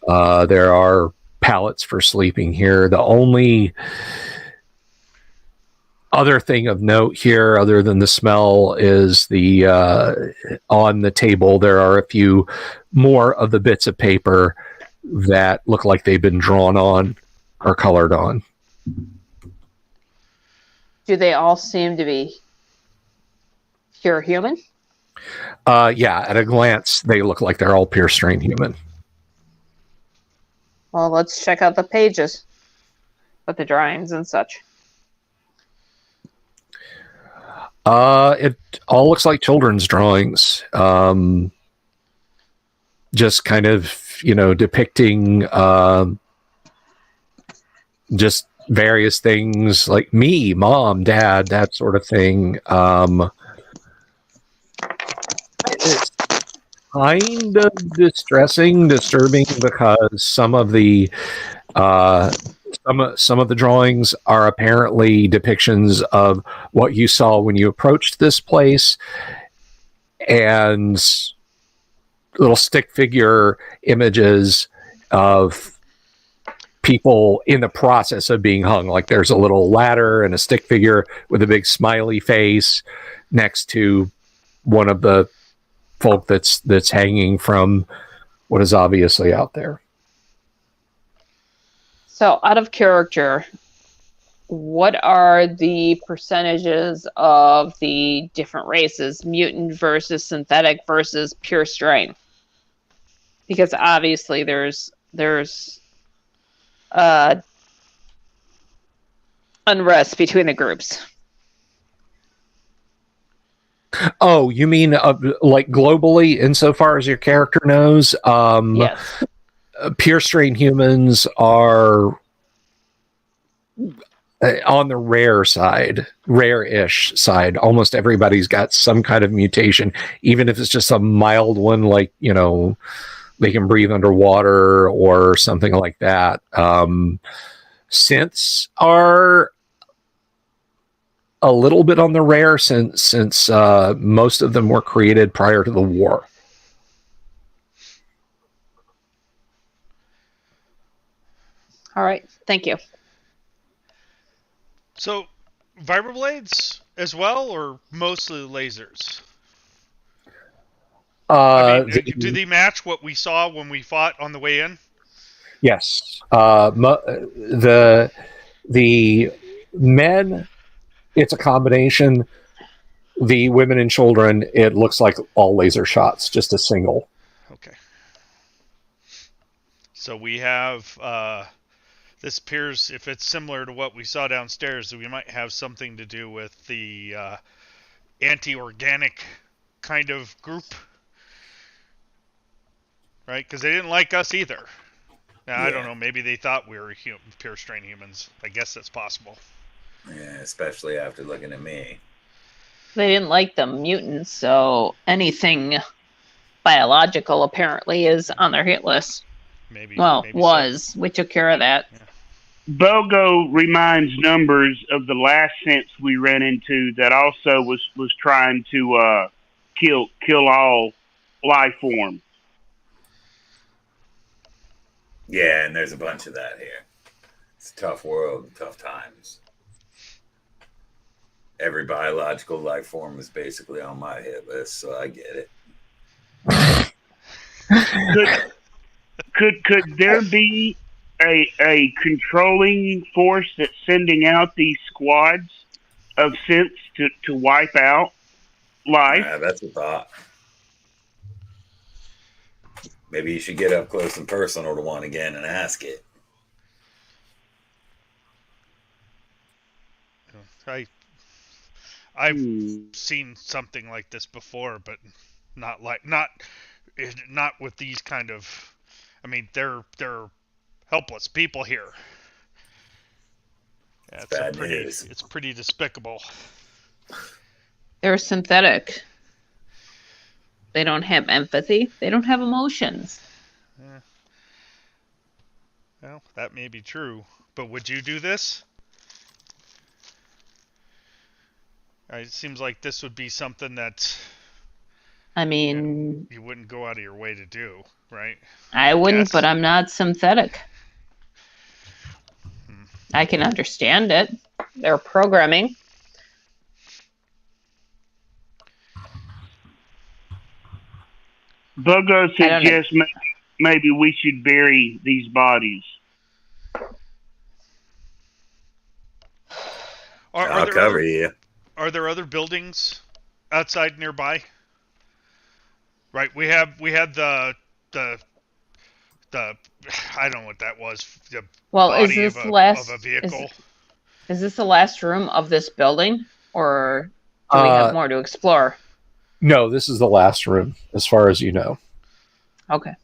There are pallets for sleeping here. The only other thing of note here, other than the smell, is the on the table there are a few more of the bits of paper that look like they've been drawn on or colored on. Do they all seem to be pure human? Yeah, at a glance, they look like they're all pure strain human. Well, let's check out the pages with the drawings and such. It all looks like children's drawings. Just kind of, depicting just various things like me, mom, dad, that sort of thing. It's kind of disturbing, because some of the drawings are apparently depictions of what you saw when you approached this place, and little stick figure images of people in the process of being hung. Like there's a little ladder and a stick figure with a big smiley face next to one of the folk that's hanging from what is obviously out there. So, out of character, what are the percentages of the different races, mutant versus synthetic versus pure strain? Because obviously there's unrest between the groups. Oh, you mean like globally, insofar as your character knows? Yes. Pure strain humans are on the rare-ish side. Almost everybody's got some kind of mutation, even if it's just a mild one, like, they can breathe underwater or something like that. Synths are a little bit on the rare, since most of them were created prior to the war. All right. Thank you. So, vibroblades as well, or mostly lasers? Do they match what we saw when we fought on the way in? Yes. The men, it's a combination. The women and children, it looks like all laser shots, just a single. Okay. So we have, this appears, if it's similar to what we saw downstairs, we might have something to do with the anti-organic kind of group. Right? Because they didn't like us either. Now, yeah. I don't know, maybe they thought we were pure strain humans. I guess that's possible. Yeah, especially after looking at me. They didn't like the mutants, so anything biological apparently is on their hit list. Maybe was. So. We took care of that. Yeah. Bogo reminds Numbers of the last sense we ran into that also was trying to kill all life form. Yeah, and there's a bunch of that here. It's a tough world, tough times. Every biological life form is basically on my hit list, so I get it. Could there be a controlling force that's sending out these squads of synths to wipe out life? Yeah, that's a thought. Maybe you should get up close and personal to one again and ask it. I've seen something like this before, but not with these kind of. I mean, they're helpless people here. Yeah, it's pretty despicable. They're synthetic. They don't have empathy. They don't have emotions. Yeah. Well, that may be true. But would you do this? It seems like this would be something that I mean, you wouldn't go out of your way to do, right? I wouldn't, but I'm not synthetic. I can understand it. They're programming. Bogo suggests maybe we should bury these bodies. I'll cover you. Are there other buildings outside nearby? Right, we had the I don't know what that was. The body is this of a vehicle. Is this the last room of this building, or do we have more to explore? No, this is the last room, as far as you know. Okay.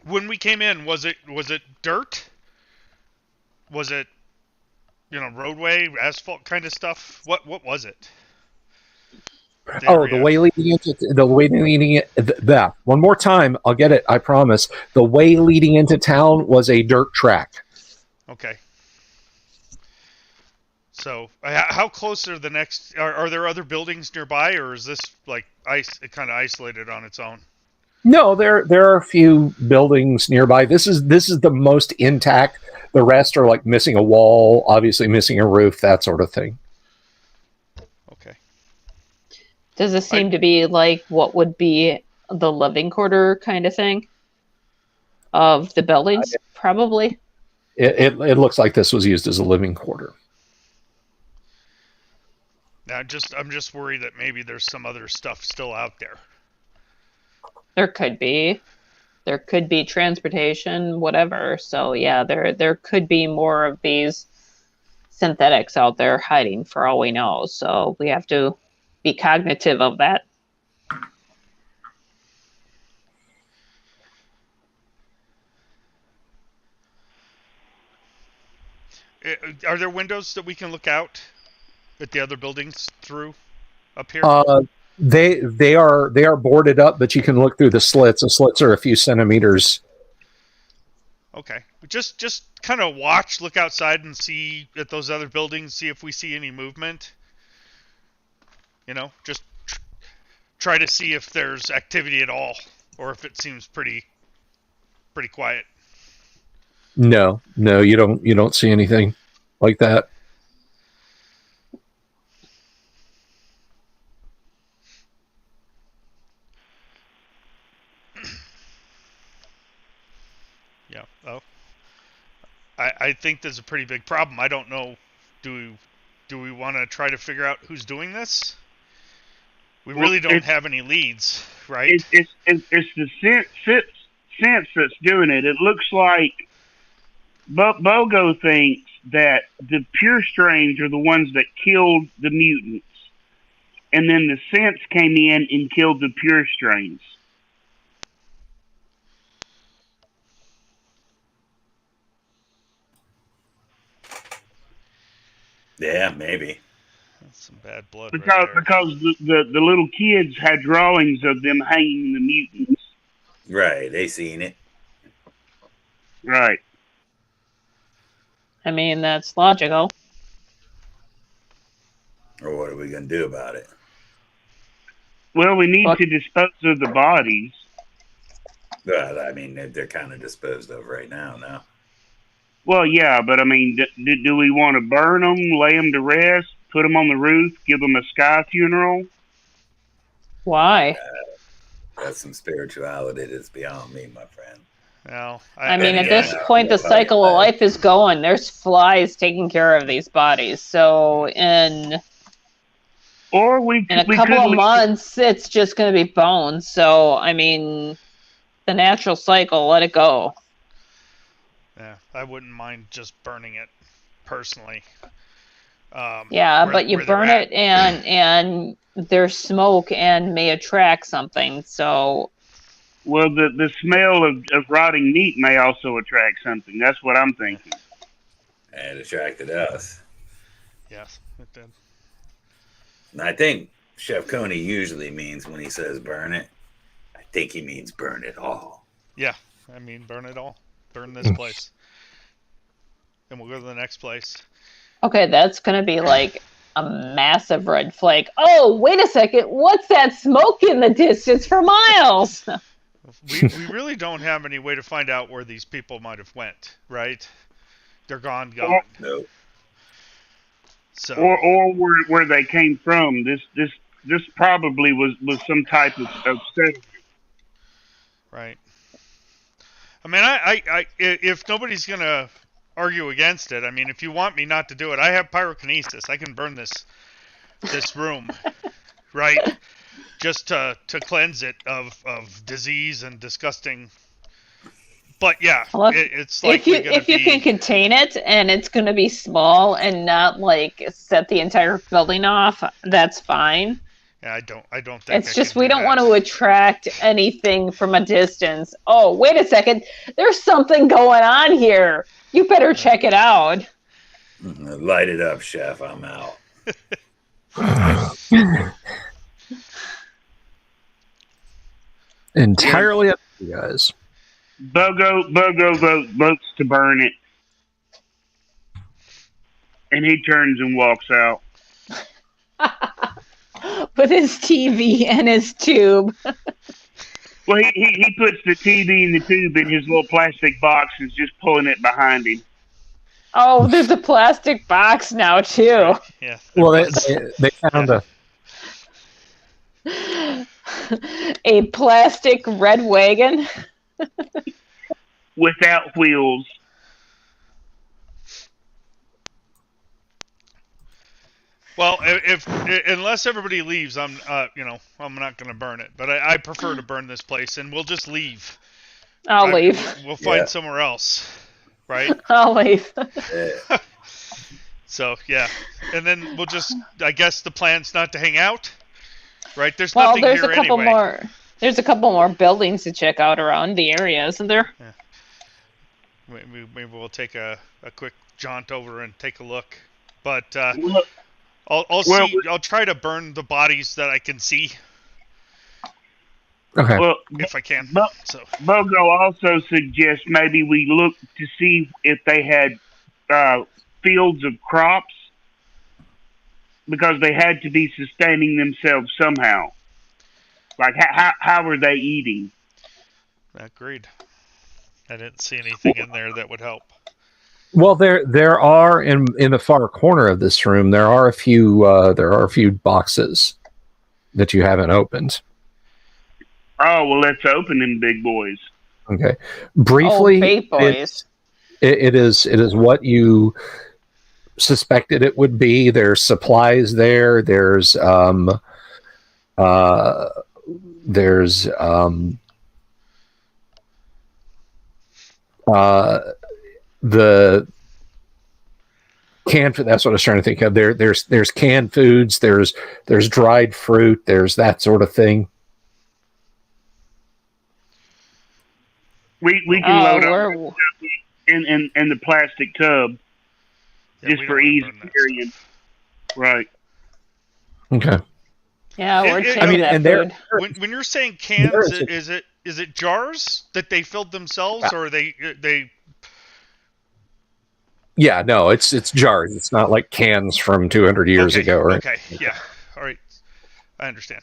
When we came in, was it dirt? Was it, roadway, asphalt kind of stuff? What was it? The way leading into one more time, I'll get it, I promise. The way leading into town was a dirt track. Okay. So, how close are the next? Are there other buildings nearby, or is this like kind of isolated on its own? No, there are a few buildings nearby. This is the most intact. The rest are like missing a wall, obviously missing a roof, that sort of thing. Okay. Does this seem to be like what would be the living quarter kind of thing of the buildings? Probably. It looks like this was used as a living quarter. Now, I'm just worried that maybe there's some other stuff still out there. There could be. There could be transportation, whatever. So yeah, there could be more of these synthetics out there hiding for all we know. So we have to be cognitive of that. Are there windows that we can look out at the other buildings through up here? They are boarded up, but you can look through the slits. The slits are a few centimeters. Okay, just kind of look outside and see at those other buildings, see if we see any movement. Just try to see if there's activity at all, or if it seems pretty quiet. No, you don't see anything like that. Yeah. Oh, I think there's a pretty big problem. I don't know. Do we want to try to figure out who's doing this? We really don't have any leads, right? It's the sense that's doing it. It looks like Bogo thinks that the pure strains are the ones that killed the mutants, and then the sense came in and killed the pure strains. Yeah, maybe. That's some bad blood. Because the little kids had drawings of them hanging the mutants. Right, they seen it. Right. I mean, that's logical. Or what are we going to do about it? Well, we need to dispose of the bodies. Well, I mean, they're kind of disposed of right now. Well, yeah, but I mean, do we want to burn them, lay them to rest, put them on the roof, give them a sky funeral? Why? That's some spirituality that's beyond me, my friend. Well, I mean, at this point, the cycle of life is going. There's flies taking care of these bodies. So, in Or we In a we couple could of leave- months, it's just going to be bones. So, I mean, the natural cycle, let it go. Yeah, I wouldn't mind just burning it personally. Yeah, where- but you where they're burn at. it and there's smoke and may attract something. So, Well, the smell of rotting meat may also attract something. That's what I'm thinking. And it attracted us. Yes, it did. And I think Chef Coney usually means when he says burn it, I think he means burn it all. Yeah, I mean, burn it all. Burn this place. And we'll go to the next place. okay, that's going to be like a massive red flag. Oh, wait a second. What's that smoke in the distance for miles? We really don't have any way to find out where these people might have went, right? They're gone. No. So, Or where they came from. This probably was some type of settlement. right. I mean, I if nobody's gonna argue against it, I mean, if you want me not to do it, I have pyrokinesis. I can burn this room, right? Just to cleanse it of disease and disgusting. But yeah, Well, it's likely if you can contain it and it's going to be small and not like set the entire building off, that's fine. Yeah, I don't think It's just we don't want to attract anything from a distance. Oh, wait a second. There's something going on here. You better check it out. Light it up, Chef. I'm out. Entirely up to you guys. Bogo votes to burn it, and he turns and walks out. With his TV and his tube. Well, he puts the TV and the tube in his little plastic box and is just pulling it behind him. Oh, there's a plastic box now, too. Yeah. Well, they found A plastic red wagon. Without wheels. Well, if unless everybody leaves, I'm not going to burn it. But I prefer to burn this place, and we'll just leave. I'll leave. We'll find somewhere else, right? I'll leave. So yeah, and then we'll just. I guess the plan's not to hang out, right? There's Well, nothing there's here a couple anyway. more. There's a couple more buildings to check out around the area, isn't there? Maybe we'll take a quick jaunt over and take a look. But Well, I'll try to burn the bodies that I can see okay. well, if I can. But- So Bogo also suggests maybe we look to see if they had fields of crops, because they had to be sustaining themselves somehow. Like, how are they eating? agreed. I didn't see anything in there that would help. Well, there are in the far corner of this room. There are a few boxes that you haven't opened. Oh, well, let's open them big boys. Okay, briefly, Oh, bait boys. it is what you suspected it would be. There's supplies there. There's the canned food. That's what I was trying to think of. There's canned foods. There's dried fruit. There's that sort of thing. We can load up in the plastic tub Yeah, just we for don't wanna ease burn of that carrying. Right. Okay. Yeah, we're It- taking I mean, that and there- food. When you're saying cans, There is it jars that they filled themselves, or are they? Yeah, no, it's jars. It's not like cans from 200 years Okay, ago, right? Okay, yeah, all right, I understand.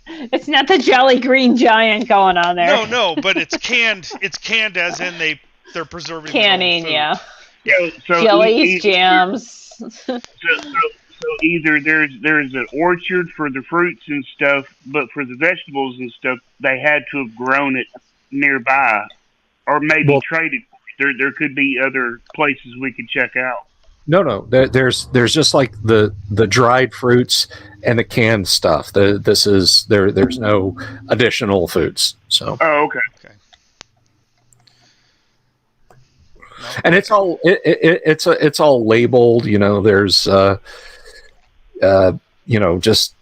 It's not the Jolly Green Giant going on there. No, but it's canned. It's canned as in they're preserving their own Canning, food. yeah. So Jellies, jams. So either there's an orchard for the fruits and stuff, but for the vegetables and stuff, they had to have grown it nearby, or maybe Well- traded. There could be other places we could check out. No. There's just like the dried fruits and the canned stuff. There's no additional foods. So Oh, okay. Okay. No. and it's all it's all labeled. There's just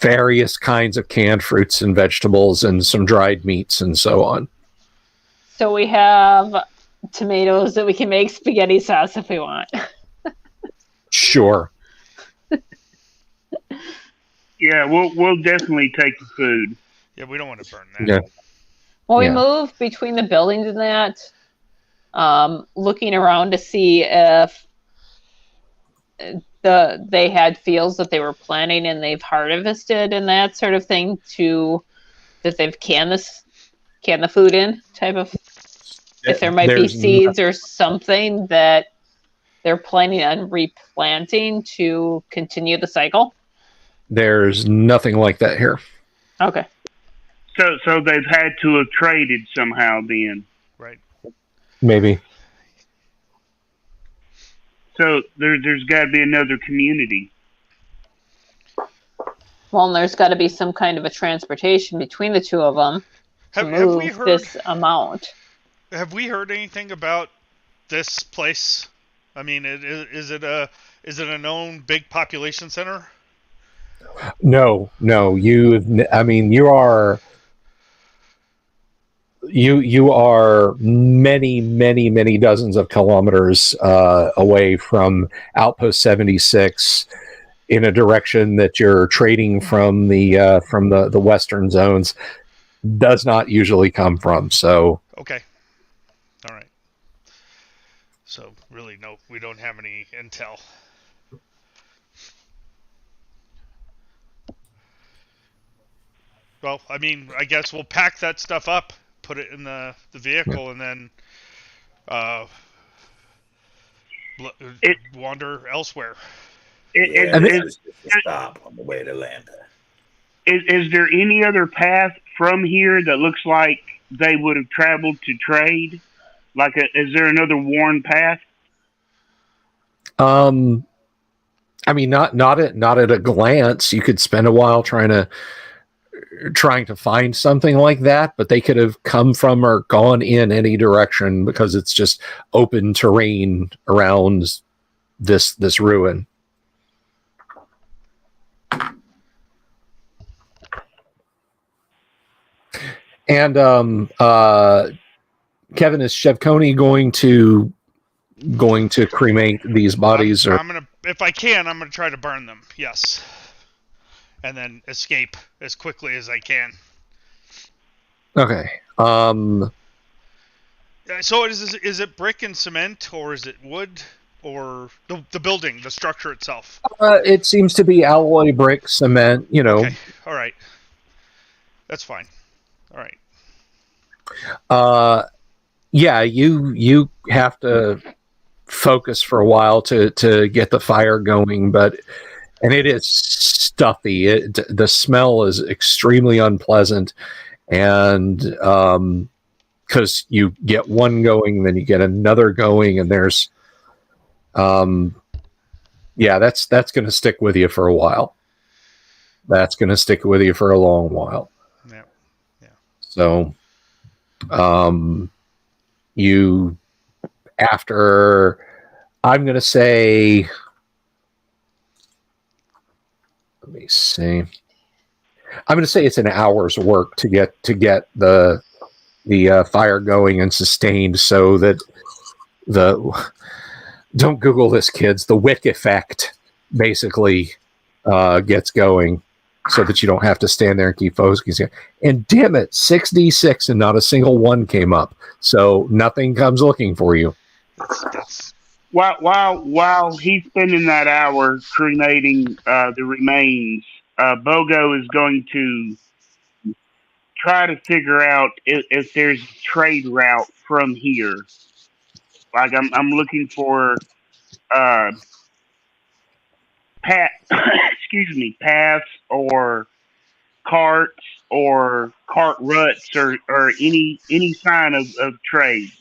various kinds of canned fruits and vegetables and some dried meats and so on. So we have tomatoes that we can make spaghetti sauce if we want. Sure. Yeah, we'll definitely take the food. Yeah, we don't want to burn that. Yeah. When we Yeah. move between the buildings and that, looking around to see if they had fields that they were planting and they've harvested and that sort of thing that they've canned the food in type of, if there might be There's seeds or something that they're planning on replanting to continue the cycle. There's nothing like that here. Okay. So they've had to have traded somehow then. Right. Maybe. So there's got to be another community. Well, and there's got to be some kind of a transportation between the two of them to Have we move heard? this amount. Have we heard anything about this place? I mean, is it a known big population center? No. You are many dozens of kilometers away from Outpost 76 in a direction that you're trading from the western zones does not usually come from. So Okay. All right. So really, no, we don't have any intel. Well, I mean, I guess we'll pack that stuff up, put it in the vehicle, and then wander elsewhere. Yeah, Is, this is just a stop on the way to Atlanta. is there any other path from here that looks like they would have traveled to trade? Is there another worn path? I mean, not at a glance. You could spend a while trying to find something like that, but they could have come from or gone in any direction because it's just open terrain around this ruin. And Kevin, is Shevkoni going to cremate these bodies? I'm gonna, if I can, I'm gonna try to burn them. Yes, and then escape as quickly as I can. Okay. So is it brick and cement, or is it wood, or the building, the structure itself? It seems to be alloy brick, cement. Okay. All right. That's fine. All right. Yeah, you have to focus for a while to get the fire going, and it is stuffy. The smell is extremely unpleasant, and because you get one going, then you get another going, and there's that's going to stick with you for a while. That's going to stick with you for a long while. Yeah. So, you, after, I'm going to say, let me see. I'm going to say it's an hour's work to get the fire going and sustained, so that don't Google this, kids. The wick effect basically gets going, so that you don't have to stand there and keep focusing. And damn it, 6d6 and not a single one came up, so nothing comes looking for you. That's While he's spending that hour cremating the remains, Bogo is going to try to figure out if there's a trade route from here. Like I'm looking for paths or carts or cart ruts or any sign of trade.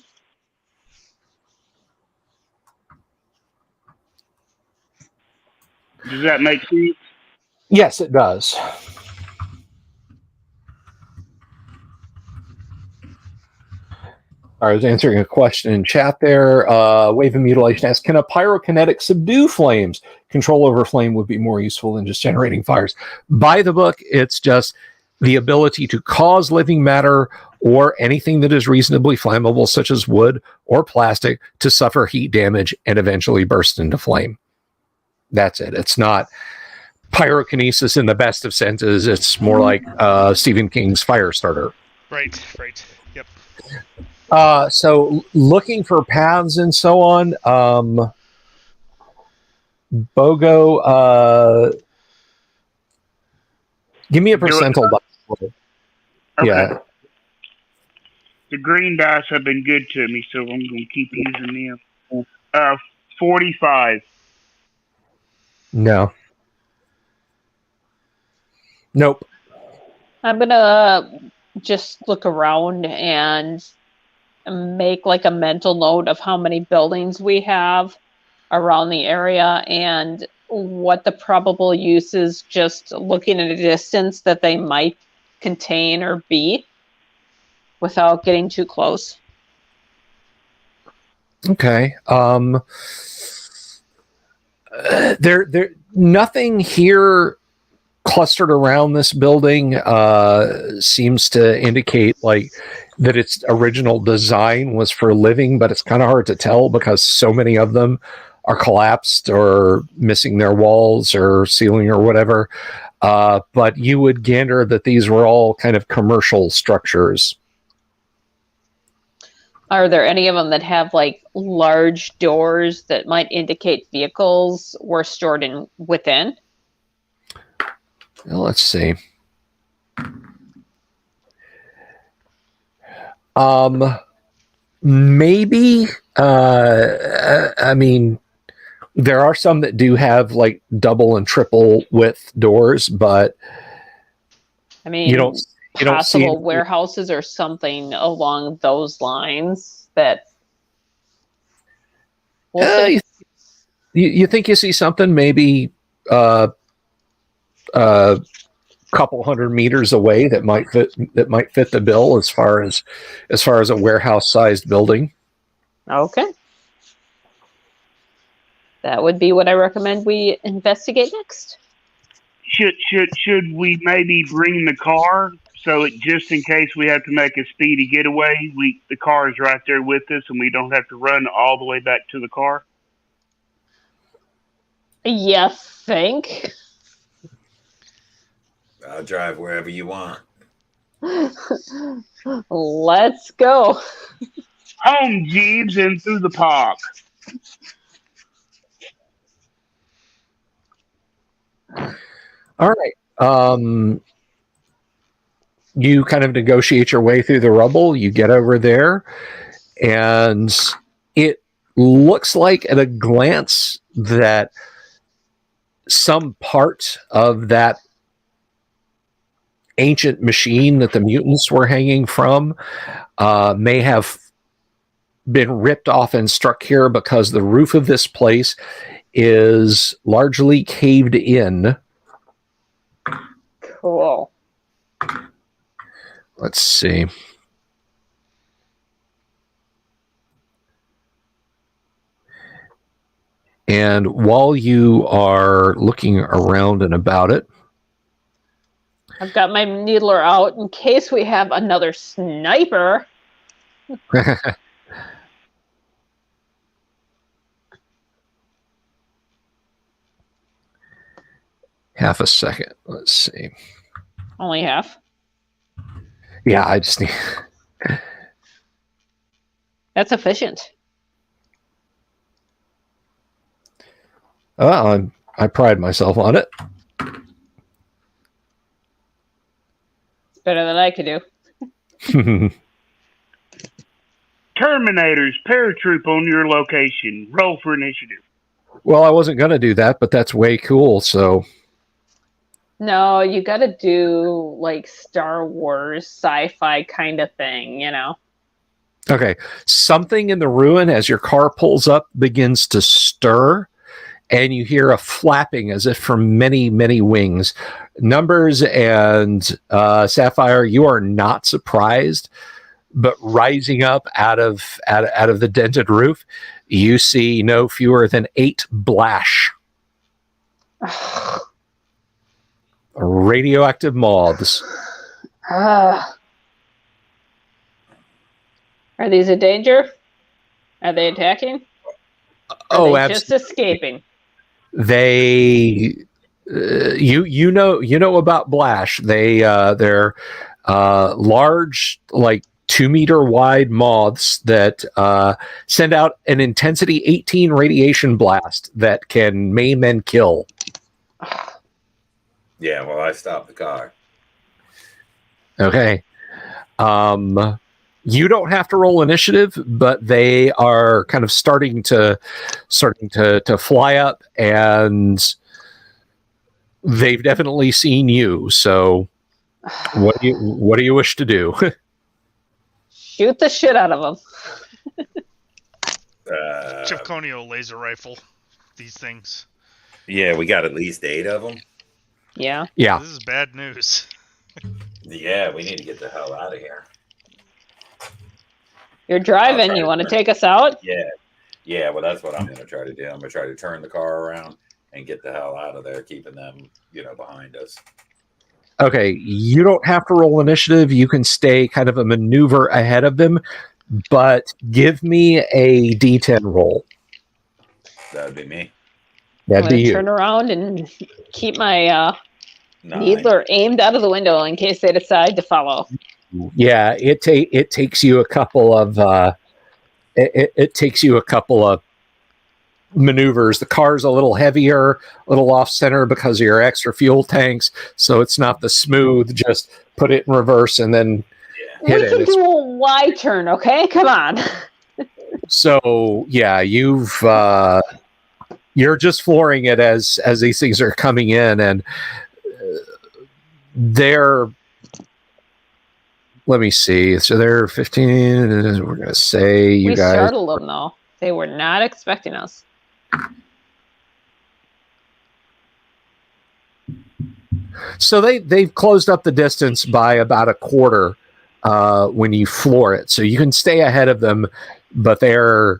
Does that make sense? Yes, it does. I was answering a question in chat there. Wave of Mutilation asks, can a pyrokinetic subdue flames? Control over flame would be more useful than just generating fires. By the book, it's just the ability to cause living matter or anything that is reasonably flammable, such as wood or plastic, to suffer heat damage and eventually burst into flame. That's it. It's not pyrokinesis in the best of senses. It's more like Stephen King's Firestarter. Right. Yep. So looking for paths and so on, Bogo, give me a percentile. Okay. Yeah. The green dice have been good to me, so I'm going to keep using them. 45. No. Nope. I'm gonna just look around and make like a mental note of how many buildings we have around the area and what the probable use is, just looking at a distance that they might contain or be without getting too close. Okay. There nothing here clustered around this building seems to indicate like that its original design was for living, but it's kind of hard to tell because so many of them are collapsed or missing their walls or ceiling or whatever. But you would gander that these were all kind of commercial structures. Are there any of them that have like large doors that might indicate vehicles were stored in within? Well, let's see. Maybe. I mean, there are some that do have like double and triple width doors, but I mean, you don't see possible warehouses or something along those lines that we'll see. You think you see something maybe couple 100 meters away that might fit the bill as far as a warehouse sized building. Okay. That would be what I recommend we investigate next. Should we maybe bring the car so it, just in case we have to make a speedy getaway, the car is right there with us and we don't have to run all the way back to the car? You think? I'll drive wherever you want. Let's go. Home, Jeeves, and through the park. All right. You kind of negotiate your way through the rubble. You get over there, and it looks like at a glance that some part of that ancient machine that the mutants were hanging from may have been ripped off and struck here because the roof of this place is largely caved in. Cool. Let's see. And while you are looking around and about it, I've got my needler out in case we have another sniper. half a second. Let's see. Only half. Yeah, I just need. That's efficient. I pride myself on it. It's better than I could do. Terminators, paratroop on your location. Roll for initiative. Well, I wasn't going to do that, but that's way cool, so. No, you got to do like Star Wars sci-fi kind of thing, you know? Okay. Something in the ruin as your car pulls up begins to stir, and you hear a flapping as if from many, many wings. Numbers and Sapphire, you are not surprised, but rising up out of the dented roof, you see no fewer than 8 Blash. Radioactive moths. Are these a danger? Are they attacking? Are they just escaping? They, you know about Blash. They're large, like 2-meter wide moths that send out an intensity 18 radiation blast that can maim and kill. Yeah, well, I stopped the car. Okay. You don't have to roll initiative, but they are kind of starting to fly up, and they've definitely seen you. So, what do you wish to do? Shoot the shit out of them. Chipconio laser rifle these things. Yeah, we got at least 8 of them. Yeah. Yeah. This is bad news. Yeah, we need to get the hell out of here. You're driving. You want to take us out? Yeah. Well, that's what I'm going to try to do. I'm going to try to turn the car around and get the hell out of there, keeping them, behind us. Okay, you don't have to roll initiative. You can stay kind of a maneuver ahead of them, but give me a D10 roll. That would be me. That'd be you. Turn around and keep my 9. needler aimed out of the window in case they decide to follow. Yeah, it takes you a couple of it takes you a couple of maneuvers. The car's a little heavier, a little off center because of your extra fuel tanks, so it's not the smooth. Just put it in reverse and then hit it. We can do a Y turn, okay? Come on. So yeah, you're just flooring it as these things are coming in, and they're. Let me see. So they're 15. We're gonna say you guys. We startled them though. They were not expecting us. So they've closed up the distance by about a quarter when you floor it. So you can stay ahead of them, but they'll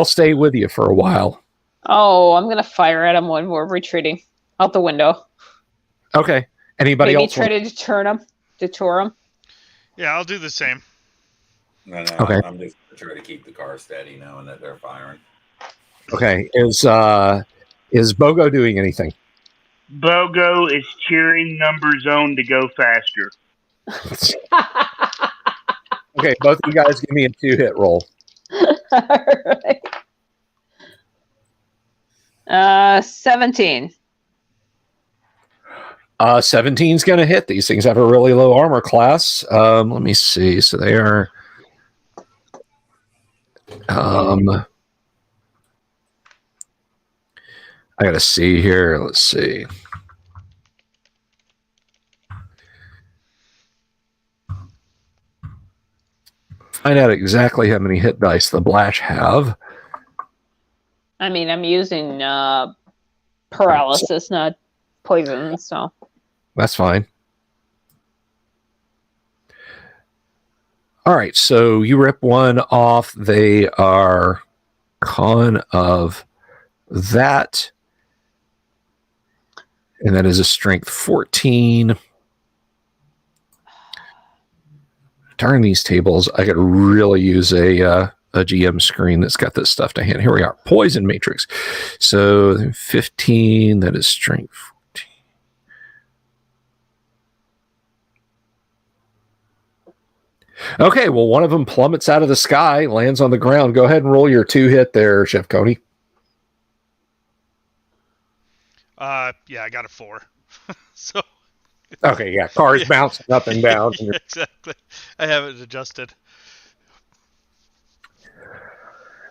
stay with you for a while. Oh, I'm gonna fire at them when we're retreating out the window. Okay. Anybody else? Maybe try to detour them. Yeah, I'll do the same. No, okay. I'm just trying to keep the car steady, knowing that they're firing. Okay. Is Bogo doing anything? Bogo is cheering Number Zone to go faster. Okay, both of you guys give me a 2-hit roll. All right. 17. 17's going to hit. These things have a really low armor class. Let me see. So they are. I got to see here. Let's see. Find out exactly how many hit dice the Blash have. I mean, I'm using paralysis, not poison, so. That's fine. All right, so you rip one off. They are con of that. And that is a strength 14. Darn these tables. I could really use a GM screen that's got this stuff to hand. Here we are. Poison matrix. So 15, that is strength 14. Okay, well, one of them plummets out of the sky, lands on the ground. Go ahead and roll your 2-hit there, Chef Coney. Yeah, I got a 4. So. Okay, yeah, cars bouncing up and down. Exactly. I haven't adjusted.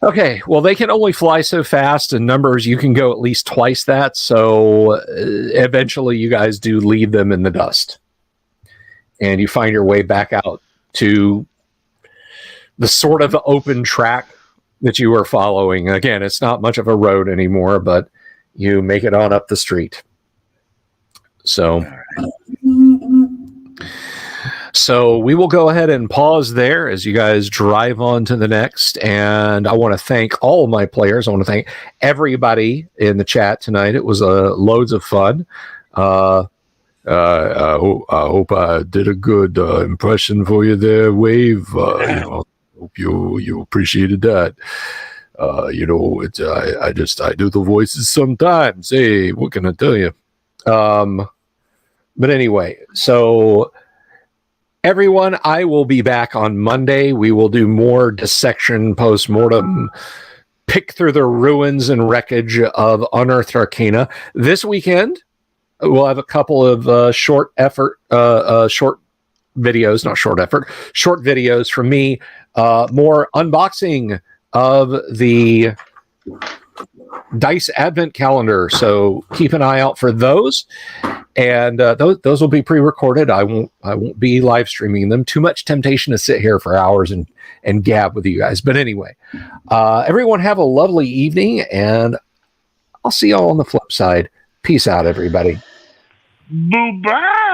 Okay, well, they can only fly so fast, and Numbers, you can go at least twice that, so eventually you guys do leave them in the dust. And you find your way back out to the sort of open track that you were following. Again, it's not much of a road anymore, but you make it on up the street. So we will go ahead and pause there as you guys drive on to the next. And I want to thank all of my players. I want to thank everybody in the chat tonight. It was loads of fun. I hope I did a good impression for you there, Wave. Hope you appreciated that. I do the voices sometimes. Hey, what can I tell you? But anyway, so everyone, I will be back on Monday. We will do more dissection, post-mortem, pick through the ruins and wreckage of Unearthed Arcana. This weekend, we'll have a couple of short videos from me. More unboxing of the Dice Advent Calendar. So keep an eye out for those. And those will be pre-recorded. I won't be live streaming them. Too much temptation to sit here for hours and gab with you guys. But anyway, everyone have a lovely evening, and I'll see y'all on the flip side. Peace out, everybody. Bye-bye.